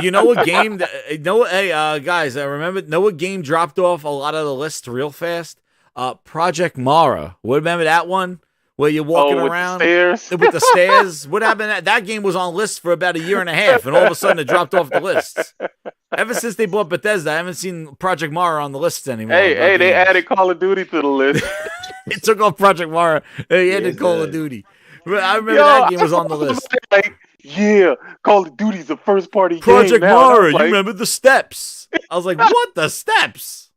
You know what game? Guys, know what game dropped off a lot of the lists real fast? Project Mara. Remember that one where you're walking around with the stairs? What happened? That game was on lists for about a year and a half, and all of a sudden it dropped off the lists. Ever since they bought Bethesda, I haven't seen Project Mara on the lists anymore. Hey, they added Call of Duty to the list. It took off Project Mara. They added Call of Duty. I remember that game was on the list. Yeah, Call of Duty's the first party Project game. Mara, you remember the steps? I was like, what the steps?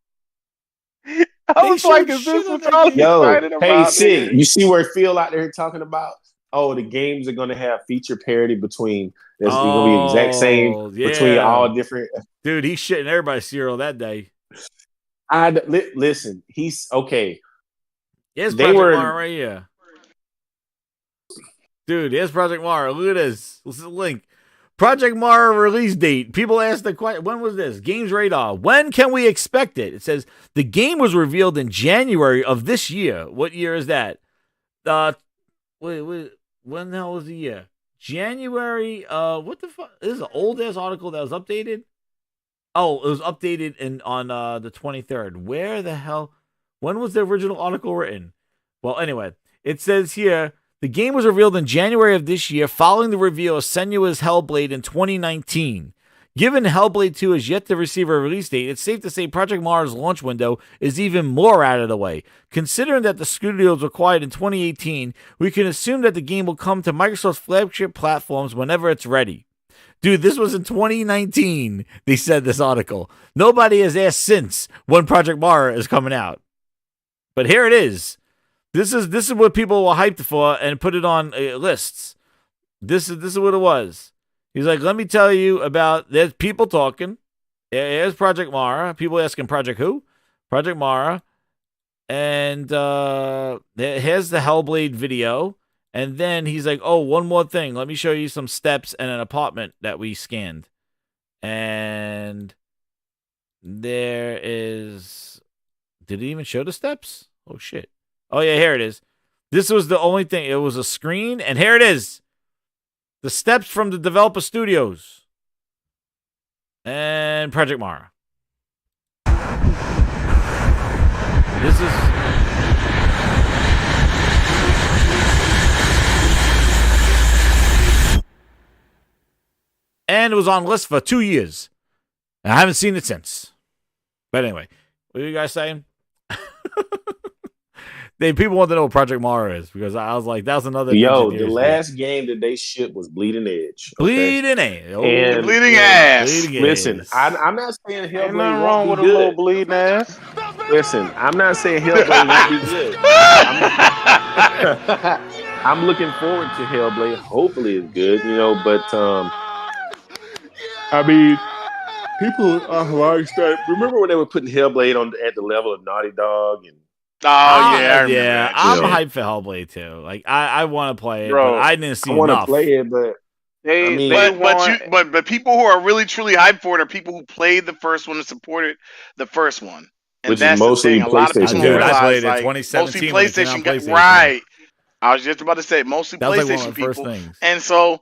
I was like, is this what y'all excited about? Hey, Sid, you see where Phil out there talking about? Oh, the games are going to have feature parity between. It's going to be exact same between all different. Dude, he's shitting everybody's cereal that day. Listen, he's okay. Here's Project Mara right here. Dude, here's Project Mara. Look at this. This is a link. Project Mara release date. People ask the question, when was this? Games Radar. When can we expect it? It says the game was revealed in January of this year. What year is that? Wait, when the hell was the year? January, what the fuck? This is an old-ass article that was updated? Oh, it was updated on the 23rd. Where the hell? When was the original article written? Well, anyway, it says here, the game was revealed in January of this year following the reveal of Senua's Hellblade in 2019. Given Hellblade 2 is yet to receive a release date, it's safe to say Project Mara's launch window is even more out of the way. Considering that the studio was acquired in 2018, we can assume that the game will come to Microsoft's flagship platforms whenever it's ready. Dude, this was in 2019, they said this article. Nobody has asked since when Project Mara is coming out. But here it is. This is what people were hyped for and put it on lists. This is what it was. He's like, let me tell you about, there's people talking. Here's Project Mara. People asking, Project who? Project Mara. And here's the Hellblade video. And then he's like, oh, one more thing. Let me show you some steps and an apartment that we scanned. And there is... Did it even show the steps? Oh, shit. Oh, yeah, here it is. This was the only thing. It was a screen, and here it is. The steps from the developer studios. And Project Mara. This is... And it was on list for 2 years. And I haven't seen it since. But anyway, what are you guys saying? People want to know what Project Mara is because I was like, that's another. Yo, the last game that they shipped was Bleeding Edge. Okay? Bleeding Edge. Oh, and bleeding ass. Listen, I'm not saying Hellblade Ain't nothing wrong with a little bleeding ass. Listen, I'm not saying Hellblade won't be good. I'm looking forward to Hellblade. Hopefully it's good, but I mean, people are like that. Remember when they were putting Hellblade on at the level of Naughty Dog and yeah. I'm hyped for Hellblade too. Like I want to play it, Bro, but I didn't see enough. I want to play it, but but people who are really truly hyped for it are people who played the first one and supported the first one. And which that's is mostly the thing. A lot of people PlayStation. I played realize, it 2017 mostly PlayStation. Right. I was just about to say mostly that was PlayStation like one of the people. first things. And so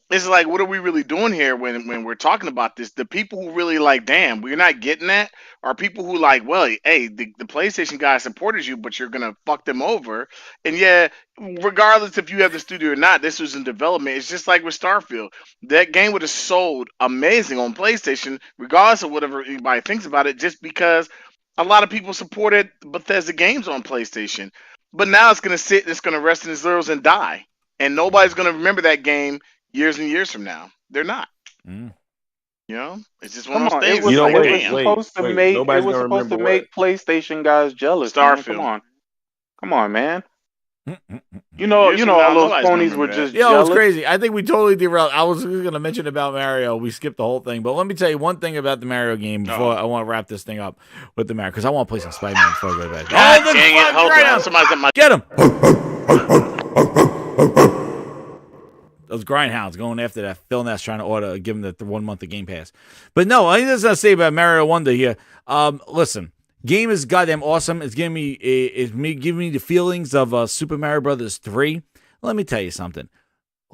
it's like, what are we really doing here when we're talking about this? The people who really like, damn, we're not getting that, are people who like, well, hey, the PlayStation guy supported you, but you're gonna fuck them over. And yeah, regardless if you have the studio or not, this was in development. It's just like with Starfield. That game would have sold amazing on PlayStation, regardless of whatever anybody thinks about it, just because a lot of people supported Bethesda games on PlayStation. But now it's gonna sit, it's gonna rest in its laurels and die. And nobody's gonna remember that game years and years from now. They're not. It's just one of those things. It was supposed to make PlayStation guys jealous. Starfield. Man. Come on, man. You know, all those ponies were just jealous. It's crazy. I think we totally derailed. I was going to mention about Mario. We skipped the whole thing. But let me tell you one thing about the Mario game before I want to wrap this thing up with the Mario. Because I want to play some Spider-Man before I go to bed. God dang it. Hold on. Somebody's at my... Get him. Those grindhounds going after that Phil Ness trying to give him the 1 month of Game Pass. But no, I think that's what I say about Mario Wonder here. Listen, game is goddamn awesome. It's giving me the feelings of Super Mario Brothers 3. Let me tell you something.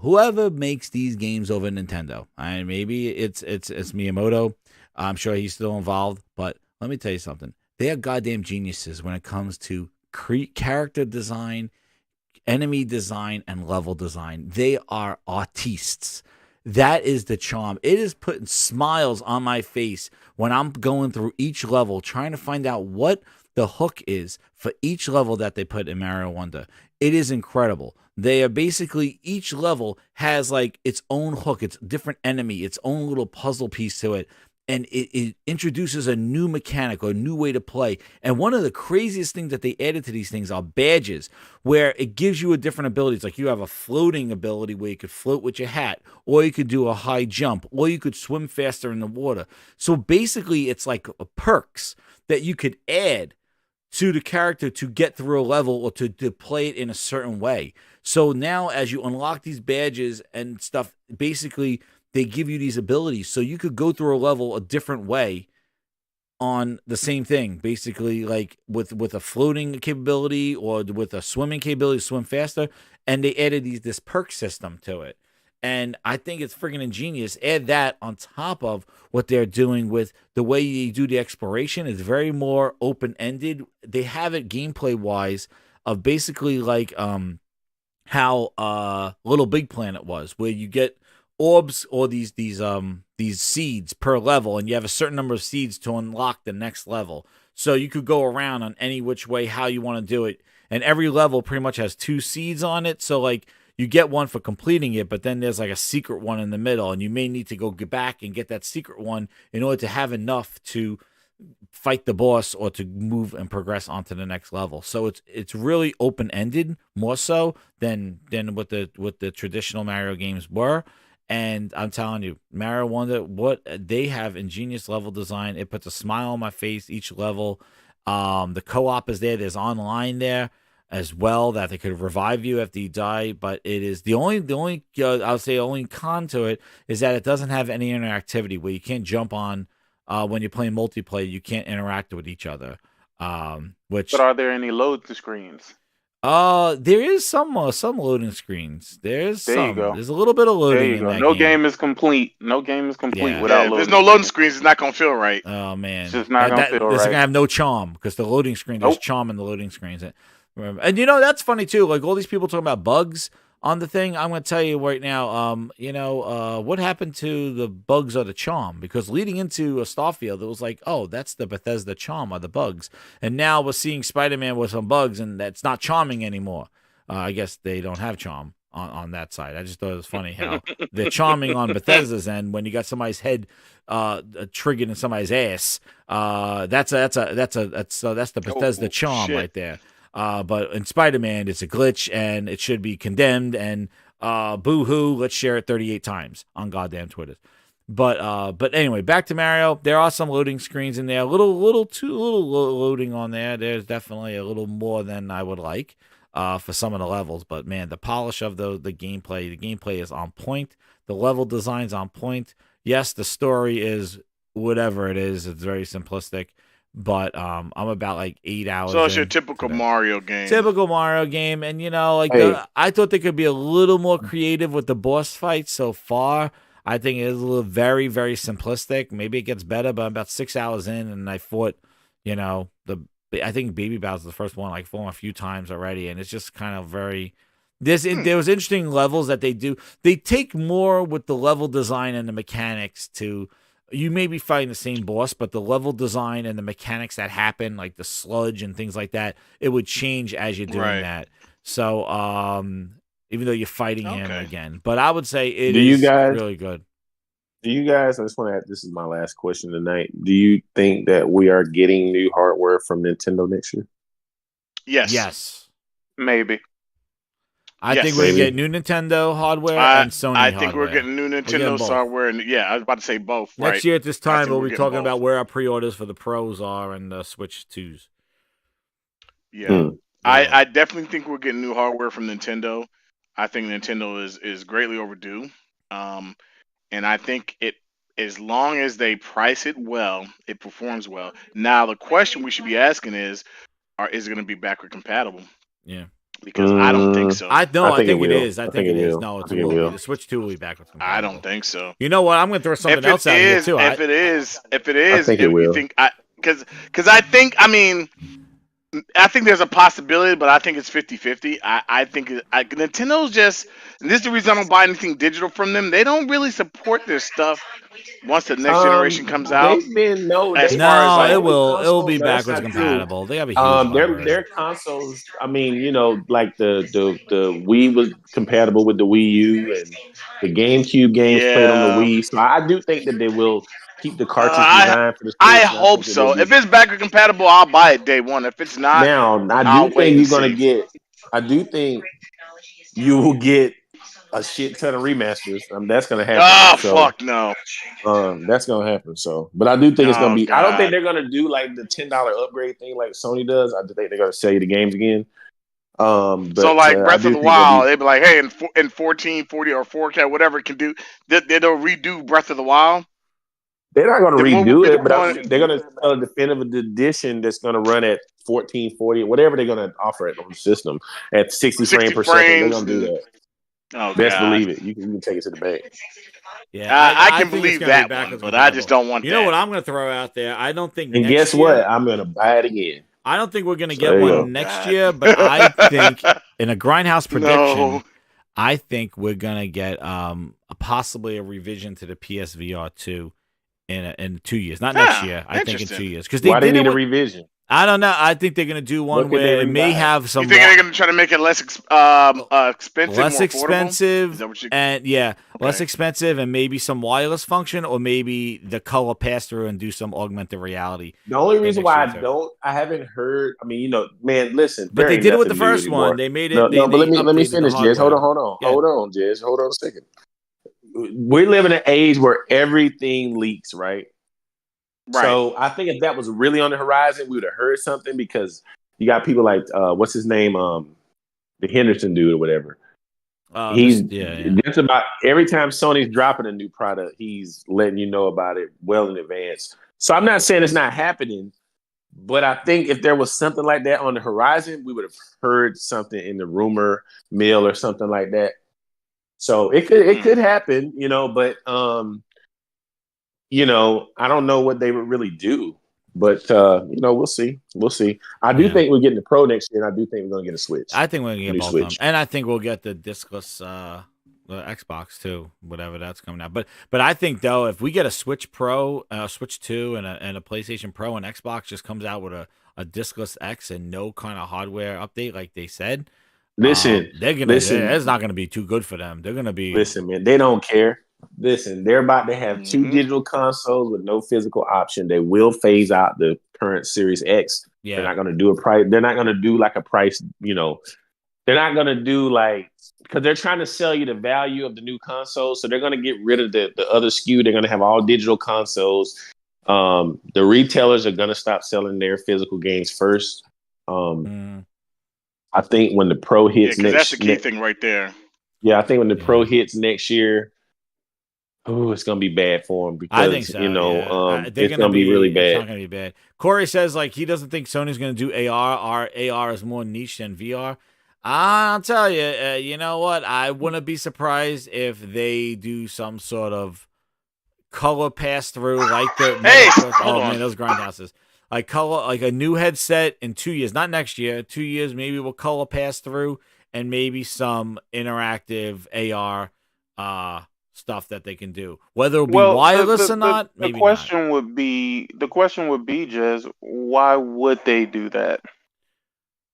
Whoever makes these games over Nintendo, maybe it's Miyamoto. I'm sure he's still involved, but let me tell you something. They are goddamn geniuses when it comes to character design, enemy design, and level design. They are artistes. That is the charm. It is putting smiles on my face when I'm going through each level, trying to find out what the hook is for each level that they put in Mario Wonder. It is incredible. They are basically, each level has like its own hook, its different enemy, its own little puzzle piece to it. And it introduces a new mechanic or a new way to play. And one of the craziest things that they added to these things are badges, where it gives you a different ability. It's like you have a floating ability where you could float with your hat, or you could do a high jump, or you could swim faster in the water. So basically, it's like perks that you could add to the character to get through a level or to play it in a certain way. So now as you unlock these badges and stuff, basically they give you these abilities. So you could go through a level a different way on the same thing, basically, like with a floating capability or with a swimming capability, swim faster. And they added this perk system to it. And I think it's freaking ingenious. Add that on top of what they're doing with the way you do the exploration is very more open-ended. They have it gameplay-wise of basically like how Little Big Planet was, where you get orbs or these seeds per level, and you have a certain number of seeds to unlock the next level. So you could go around on any which way how you want to do it. And every level pretty much has 2 seeds on it. So like you get one for completing it, but then there's like a secret one in the middle, and you may need to go get back and get that secret one in order to have enough to fight the boss or to move and progress onto the next level. So it's really open-ended, more so than what the traditional Mario games were. And I'm telling you, Mario Wonder, what they have ingenious level design. It puts a smile on my face each level. The co-op is there. There's online there as well that they could revive you after you die. But it is the only I would say only con to it is that it doesn't have any interactivity where you can't jump on when you're playing multiplayer. You can't interact with each other. But are there any load screens? There is some loading screens. There's There you go. There's a little bit of loading There you in go. that No game. game is complete. No game is complete Yeah. without If loading. there's no loading screens, it's not gonna feel right. Oh man, It's just not gonna feel This is right. gonna have no charm because the loading screen. There's charm in the loading screens. And you know that's funny too. Like all these people talking about bugs on the thing. I'm gonna tell you right now. What happened to the bugs or the charm? Because leading into a Starfield, it was like, oh, that's the Bethesda charm or the bugs. And now we're seeing Spider-Man with some bugs, and that's not charming anymore. I guess they don't have charm on that side. I just thought it was funny how they're charming on Bethesda's end when you got somebody's head triggered in somebody's ass. That's the Bethesda charm shit. right there. But in Spider-Man, it's a glitch and it should be condemned. And boo-hoo, let's share it 38 times on goddamn Twitter. But anyway, back to Mario. There are some loading screens in there. A little loading on there. There's definitely a little more than I would like for some of the levels. But man, the polish of the gameplay is on point. The level design's on point. Yes, the story is whatever it is. It's very simplistic. But I'm about like 8 hours. So it's your typical Mario game. Typical Mario game, and I thought they could be a little more creative with the boss fights so far. I think it is a little very, very simplistic. Maybe it gets better, but I'm about 6 hours in, and I fought, I think Baby Bowser's the first one. Like fought him a few times already, and it's just kind of very. There was interesting levels that they do. They take more with the level design and the mechanics to. You may be fighting the same boss, but the level design and the mechanics that happen, like the sludge and things like that, it would change as you're doing that. So, even though you're fighting him again, but I would say it is really good. Do you guys? I just want to ask. This is my last question tonight. Do you think that we are getting new hardware from Nintendo next year? Yes. Maybe. I think we're getting new Nintendo hardware and Sony hardware. I think we're getting new Nintendo software, and I was about to say both. Next year at this time, we'll be talking about where our pre-orders for the Pros are and the Switch 2s. Yeah. I definitely think we're getting new hardware from Nintendo. I think Nintendo is greatly overdue. And I think as long as they price it well, it performs well. Now, the question we should be asking is it going to be backward compatible? Yeah. Because I don't think so. I think it is. I think it is. No, it will be. The Switch 2 will be backwards compatible. I don't think so. You know what? I'm going to throw something else out here too. If it is, I think it will. Because I think there's a possibility, but I think it's 50-50. I think Nintendo's just, and this is the reason I don't buy anything digital from them. They don't really support their stuff once the next generation comes out. They've been it will be backwards compatible. They have a huge their consoles. I mean, like the Wii was compatible with the Wii U, and the GameCube games played on the Wii. So I do think that they will keep the cartridge design for the Switch. I hope so. If it's backward compatible, I'll buy it day one. If it's not, now I do think you're gonna get. I do think you will get a shit ton of remasters. That's gonna happen. Fuck no. That's gonna happen. So, but I do think it's gonna be. God. I don't think they're gonna do like the $10 upgrade thing like Sony does. I think they're gonna sell you the games again. But So like I Breath do of the think it'll Wild, be. they'd be like, hey, in 14, 40, or 4K, whatever it can do, they'll redo Breath of the Wild. They're not going to Then what would redo be the it, but point? they're going to sell a definitive edition that's going to run at 1440, whatever they're going to offer it on the system at 60 frames 60 per second. They're frames going to do and that. oh Best god, believe it. You can take it to the bank. Yeah, I I can think it's believe going to be that one, backwards but I just compatible. don't want You know that. what I'm going to throw out there? I don't think And next guess year, what? I'm going to buy it again. I don't think we're going to So get there you one go. next God. year, but I think in a Grindhouse prediction, No. I think we're going to get possibly a revision to the PSVR 2 in 2 years. Not next year. I think in interesting. 2 years. Because Why they they did need it a with, revision? I don't know. I think they're going to do one What could they where it may revive? have You some think they're gonna try to make it less expensive, less more affordable? Is expensive that what you? and less Okay. expensive and maybe some wireless function or maybe the color pass through and do some augmented reality. The only in reason next why year, too. I haven't heard. I mean, man, listen. But There they ain't did it with the nothing new first one. anymore. They made No, it. no. But They let me updated the finish, Jez. Hold hardware. on, Jez. Hold on a second. We're living in an age where everything leaks, right? Right. So I think if that was really on the horizon, we would have heard something because you got people like what's his name, the Henderson dude or whatever. He's just about every time Sony's dropping a new product, he's letting you know about it well in advance. So I'm not saying it's not happening, but I think if there was something like that on the horizon, we would have heard something in the rumor mill or something like that. So it could happen, but I don't know what they would really do. But we'll see. We'll see. I do think we're getting the Pro next year, and I do think we're going to get a Switch. I think we're going to get New both Switch. of them. And I think we'll get the discless the Xbox too, whatever that's coming out. But I think though, if we get a Switch Pro, Switch 2 and a PlayStation Pro and Xbox just comes out with a discless X and no kind of hardware update like they said, Listen, it's not gonna be too good for them. They're gonna be Listen, man, they don't care. Listen, they're about to have two digital consoles with no physical option. They will phase out the current Series X. Yeah. They're not going to do a price. They're not going to do like a price, they're not going to do because they're trying to sell you the value of the new console. So they're going to get rid of the other SKU. They're going to have all digital consoles. The retailers are going to stop selling their physical games first. I think when the Pro hits next, that's the key thing right there. Yeah, I think when the Pro hits next year, it's gonna be bad for them because I think so, it's gonna be really bad. It's not gonna be bad. Corey says he doesn't think Sony's gonna do AR. Our AR is more niche than VR. I'll tell you, you know what? I wouldn't be surprised if they do some sort of color pass through like the those grindhouses. Like color, like a new headset in 2 years, not next year. 2 years, maybe we'll color pass through, and maybe some interactive AR stuff that they can do. Whether it'll be wireless or not, maybe the question would be, Jez, why would they do that?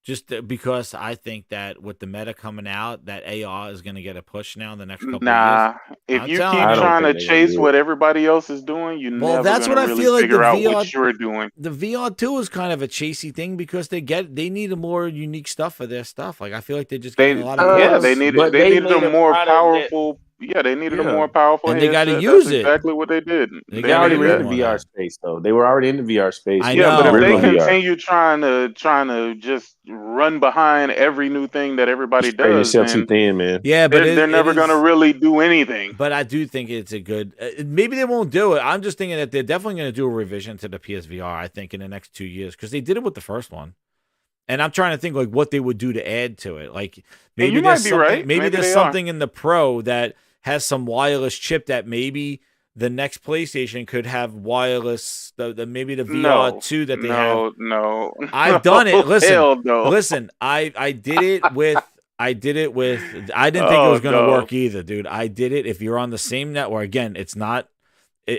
Just because I think that with the meta coming out, that AR is going to get a push now in the next couple of Nah, years. if you keep trying to chase what everybody else is doing, you're never that's gonna what I really feel like figure the out VR, what you're doing. The VR2 is kind of a chasey thing because they need a more unique stuff for their stuff. Like I feel like they're just getting a lot of they needed a more powerful. They needed a more powerful, and they got to headset. use That's it. Exactly what they did. They already were in the VR space, though. They were already in the VR space. But if they continue trying to just run behind every new thing that everybody spread does, yourself too thin, man. Yeah, but they're never going to really do anything. But I do think it's a good. Maybe they won't do it. I'm just thinking that they're definitely going to do a revision to the PSVR. I think in the next 2 years because they did it with the first one. And I'm trying to think like what they would do to add to it. Like maybe you might be right. Maybe there's something in the Pro that has some wireless chip that maybe the next PlayStation could have wireless. Maybe the VR2 that they have. No, I've done it. Listen, hell no. Listen. I did it with. I did it with. I didn't think it was going to work either, dude. I did it. If you're on the same network, again, it's not.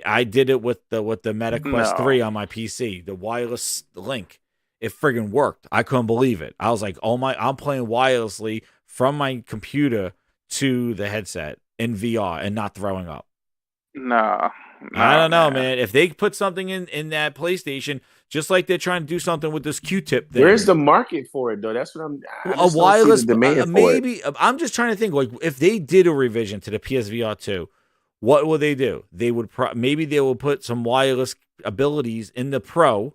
I did it with the Meta Quest 3 on my PC, the wireless link. It friggin' worked. I couldn't believe it. I was like, I'm playing wirelessly from my computer to the headset in VR and not throwing up. Nah, I don't know, man. If they put something in that PlayStation, just like they're trying to do something with this Q-tip thing. Where's the market for it, though? That's what a wireless demand maybe. I'm just trying to think, like, if they did a revision to the PSVR 2, what would they do? They would maybe they will put some wireless abilities in the Pro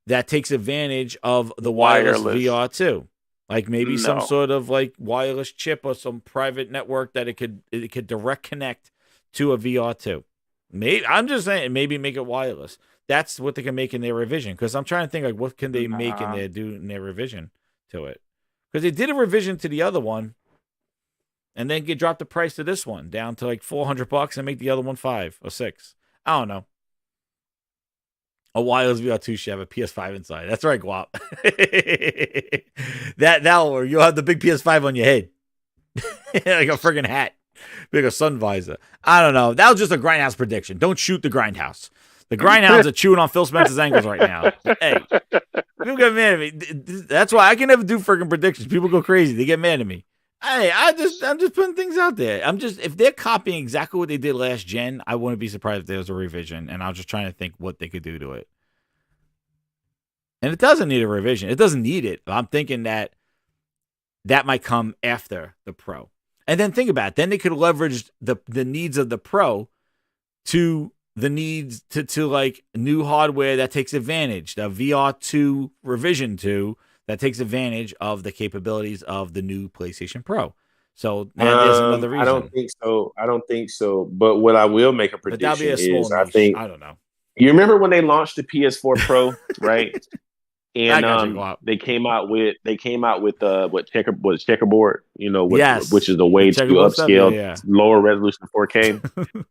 that takes advantage of the wireless VR 2. Like maybe some No. sort of like wireless chip or some private network that it could direct connect to a VR2. Maybe I'm just saying maybe make it wireless. That's what they can make in their revision. Because I'm trying to think like what can they make in their revision to it. Because they did a revision to the other one, and then drop the price to this one down to like $400 and make the other one $5 or $6. I don't know. A wireless VR2 should have a PS5 inside. That's right, Guap. That'll work. You'll have the big PS5 on your head. Like a friggin' hat. Like a sun visor. I don't know. That was just a Grindhouse prediction. Don't shoot the Grindhouse. The Grindhounds are chewing on Phil Spencer's ankles right now. Hey, people get mad at me. That's why I can never do friggin' predictions. People go crazy. They get mad at me. Hey, I'm just putting things out there. If they're copying exactly what they did last gen, I wouldn't be surprised if there was a revision. And I was just trying to think what they could do to it. And it doesn't need a revision. It doesn't need it. I'm thinking that might come after the Pro. And then think about it. Then they could leverage the needs of the Pro to the needs to like new hardware that takes advantage. The VR2 revision 2 that takes advantage of the capabilities of the new PlayStation Pro. So now there's another reason. I don't think so. But what I will make a prediction is I think I don't know. You remember when they launched the PS4 Pro, right? And they came out with checkerboard, which is the way to upscale lower resolution 4K.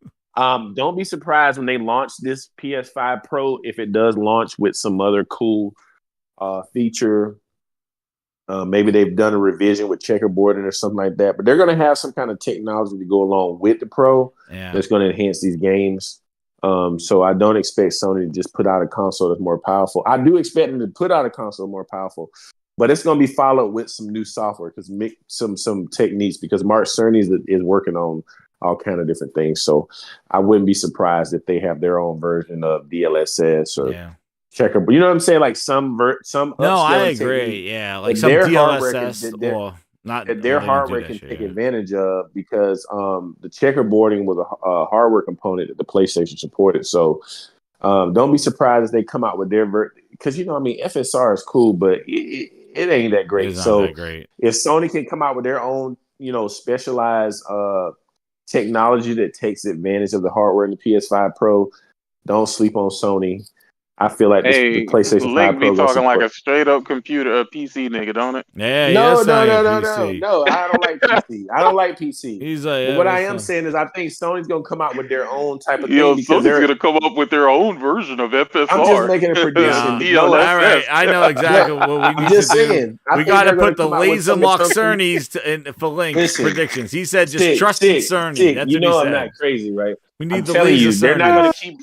Don't be surprised when they launch this PS5 Pro if it does launch with some other cool feature. Maybe they've done a revision with checkerboarding or something like that, but they're going to have some kind of technology to go along with the Pro that's going to enhance these games. So I don't expect Sony to just put out a console that's more powerful. I do expect them to put out a console more powerful, but it's going to be followed with some new software because some techniques because Mark Cerny is working on all kind of different things. So I wouldn't be surprised if they have their own version of DLSS or checkerboard. You know what I'm saying? Like some. No, I agree. Yeah, like some DLSS or. Not that their hardware can take advantage of because the checkerboarding was a hardware component that the PlayStation supported. So don't be surprised if they come out with their because FSR is cool, but it ain't that great. So that great. If Sony can come out with their own specialized technology that takes advantage of the hardware in the PS5 Pro, don't sleep on Sony. I feel like the PlayStation 5 Pro be talking like a straight up computer, a PC nigga, don't it? Yeah, no. I don't like PC. I don't like PC. He's like, but what I am saying is, I think Sony's gonna come out with their own type of thing. Sony's gonna come up with their own version of FSR. I'm just making a prediction. All right, I know exactly what we need to do. We got to put the laser Mark Cerny's for Link predictions. He said, "Just trust in Cerny." That's what he said. I'm not crazy, right? We need the laser Cerny.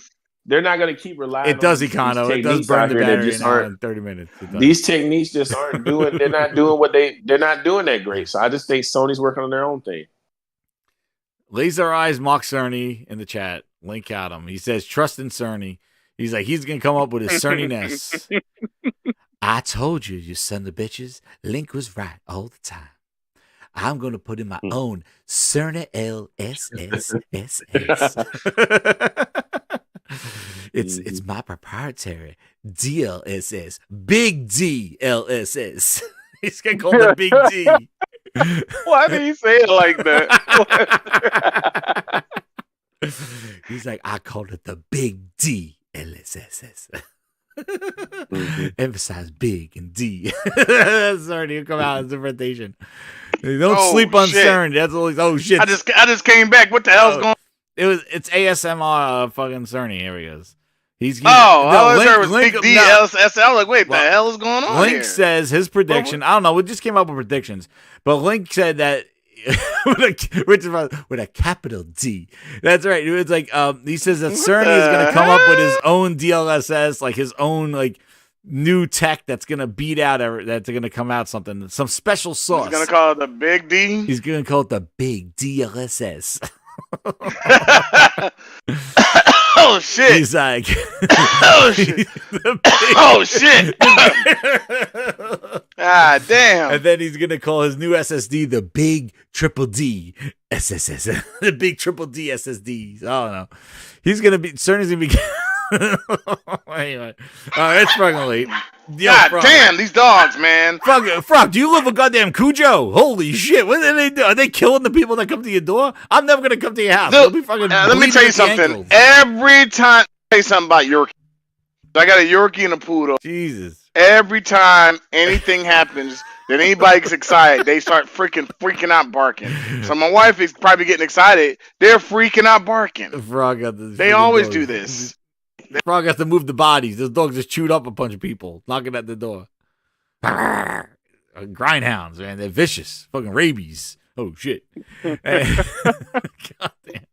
They're not going to keep relying. It does, Econo. It does burn the battery in 30 minutes. These techniques just aren't doing. They're not doing they're not doing that great. So I just think Sony's working on their own thing. Laser Eyes Mark Cerny in the chat. Link out him. He says, "Trust in Cerny." He's like, he's going to come up with his Cerny-ness. I told you, you son of bitches. Link was right all the time. I'm going to put in my own Cerny LSSSS. It's my proprietary DLSS, big DLSS. He's gonna call the big D. Why did he say it like that? He's like, I called it the big DLSS. Emphasize big and D. Sorry, he'll come out as a presentation. Don't sleep on CERN. That's all. Shit! I just came back. What the hell's going on? It's ASMR fucking Cerny. Here he goes. I was Link DLSS. I was like, wait, the hell is going on Link here? says his prediction. I don't know. We just came up with predictions, but Link said that with a capital D. That's right. It's like he says that Cerny is going to come up with his own DLSS, like his own like new tech that's going to beat out that's going to come out some special sauce. He's going to call it the Big D. He's going to call it the Big DLSS. Oh shit! He's like, oh shit! Oh shit! Ah damn! And then he's gonna call his new SSD the Big Triple D SSS, the Big Triple D SSD. I don't know. He's gonna be Cerny's gonna be Anyway, it's fucking late. Yo, God Frog. damn, these dogs, man. Frog, do you live with goddamn Cujo? Holy shit. What are they doing? Are they killing the people that come to your door? I'm never going to come to your house. Look, They'll be fucking let me bleeding tell you at the something. ankles. Every time, tell you something about Yorkie. I got a Yorkie and a poodle. Jesus. Every time anything happens that anybody gets excited, they start freaking out barking. So my wife is probably getting excited. They're freaking out barking. Frog got this. They always do this. Frog has to move the bodies. This dog just chewed up a bunch of people, knocking at the door. Grindhounds, man. They're vicious. Fucking rabies. Oh, shit. God damn.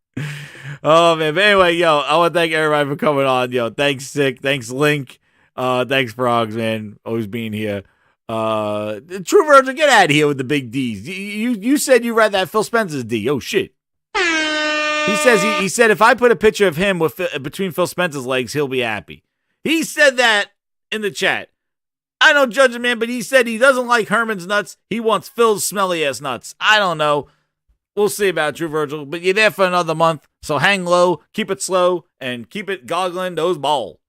Oh, man. But anyway, yo, I want to thank everybody for coming on. Yo, thanks, Sick. Thanks, Link. Thanks, Frogs, man. Always being here. True Virgil, get out of here with the big D's. You said you read that Phil Spencer's D. Oh, shit. He said if I put a picture of him with between Phil Spencer's legs, he'll be happy. He said that in the chat. I don't judge him, man, but he said he doesn't like Herman's nuts. He wants Phil's smelly ass nuts. I don't know. We'll see about True Virgil, but you're there for another month, so hang low, keep it slow, and keep it goggling those balls.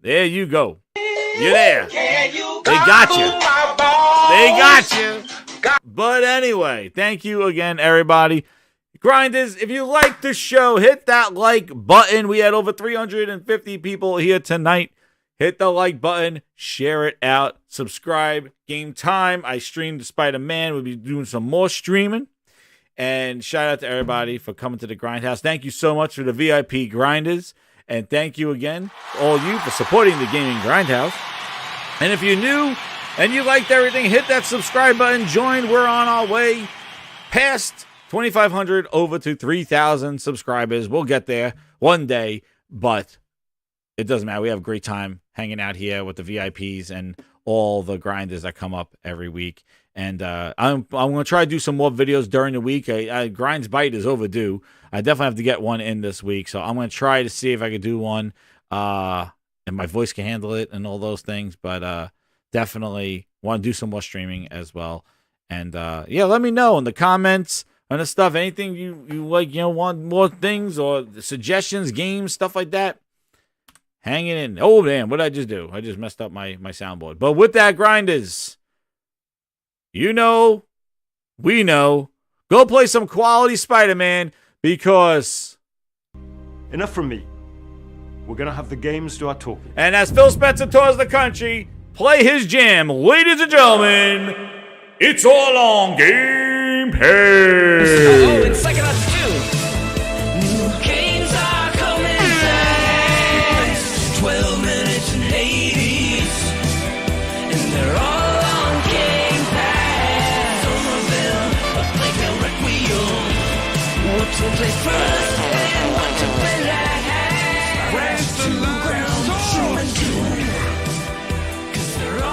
There you go. You're there. They got you. They got you. But anyway, thank you again, everybody. Grinders, if you like the show, hit that like button. We had over 350 people here tonight. Hit the like button, share it out, subscribe. Game time. I streamed Spider-Man. We'll be doing some more streaming. And shout out to everybody for coming to the Grindhouse. Thank you so much for the VIP Grinders. And thank you again, all you, for supporting the Gaming Grindhouse. And if you're new and you liked everything, hit that subscribe button. Join. We're on our way past 2,500 over to 3,000 subscribers. We'll get there one day, but it doesn't matter. We have a great time hanging out here with the VIPs and all the grinders that come up every week. And I'm going to try to do some more videos during the week. Grind's Bite is overdue. I definitely have to get one in this week. So I'm going to try to see if I can do one and my voice can handle it and all those things. But definitely want to do some more streaming as well. And yeah, let me know in the comments and the stuff. Anything you like, want more things or suggestions, games, stuff like that. Hang it in. Oh, man, what did I just do? I just messed up my soundboard. But with that, grinders, we know, go play some quality Spider-Man because... Enough from me. We're going to have the games do our talking. And as Phil Spencer tours the country, play his jam. Ladies and gentlemen, it's all on Game Pass. Oh, it's second up too. New games are coming fast. 12 minutes and Hades. And they're all on Game Pass. Some of them are like a Requiem. Whoops, we'll play first.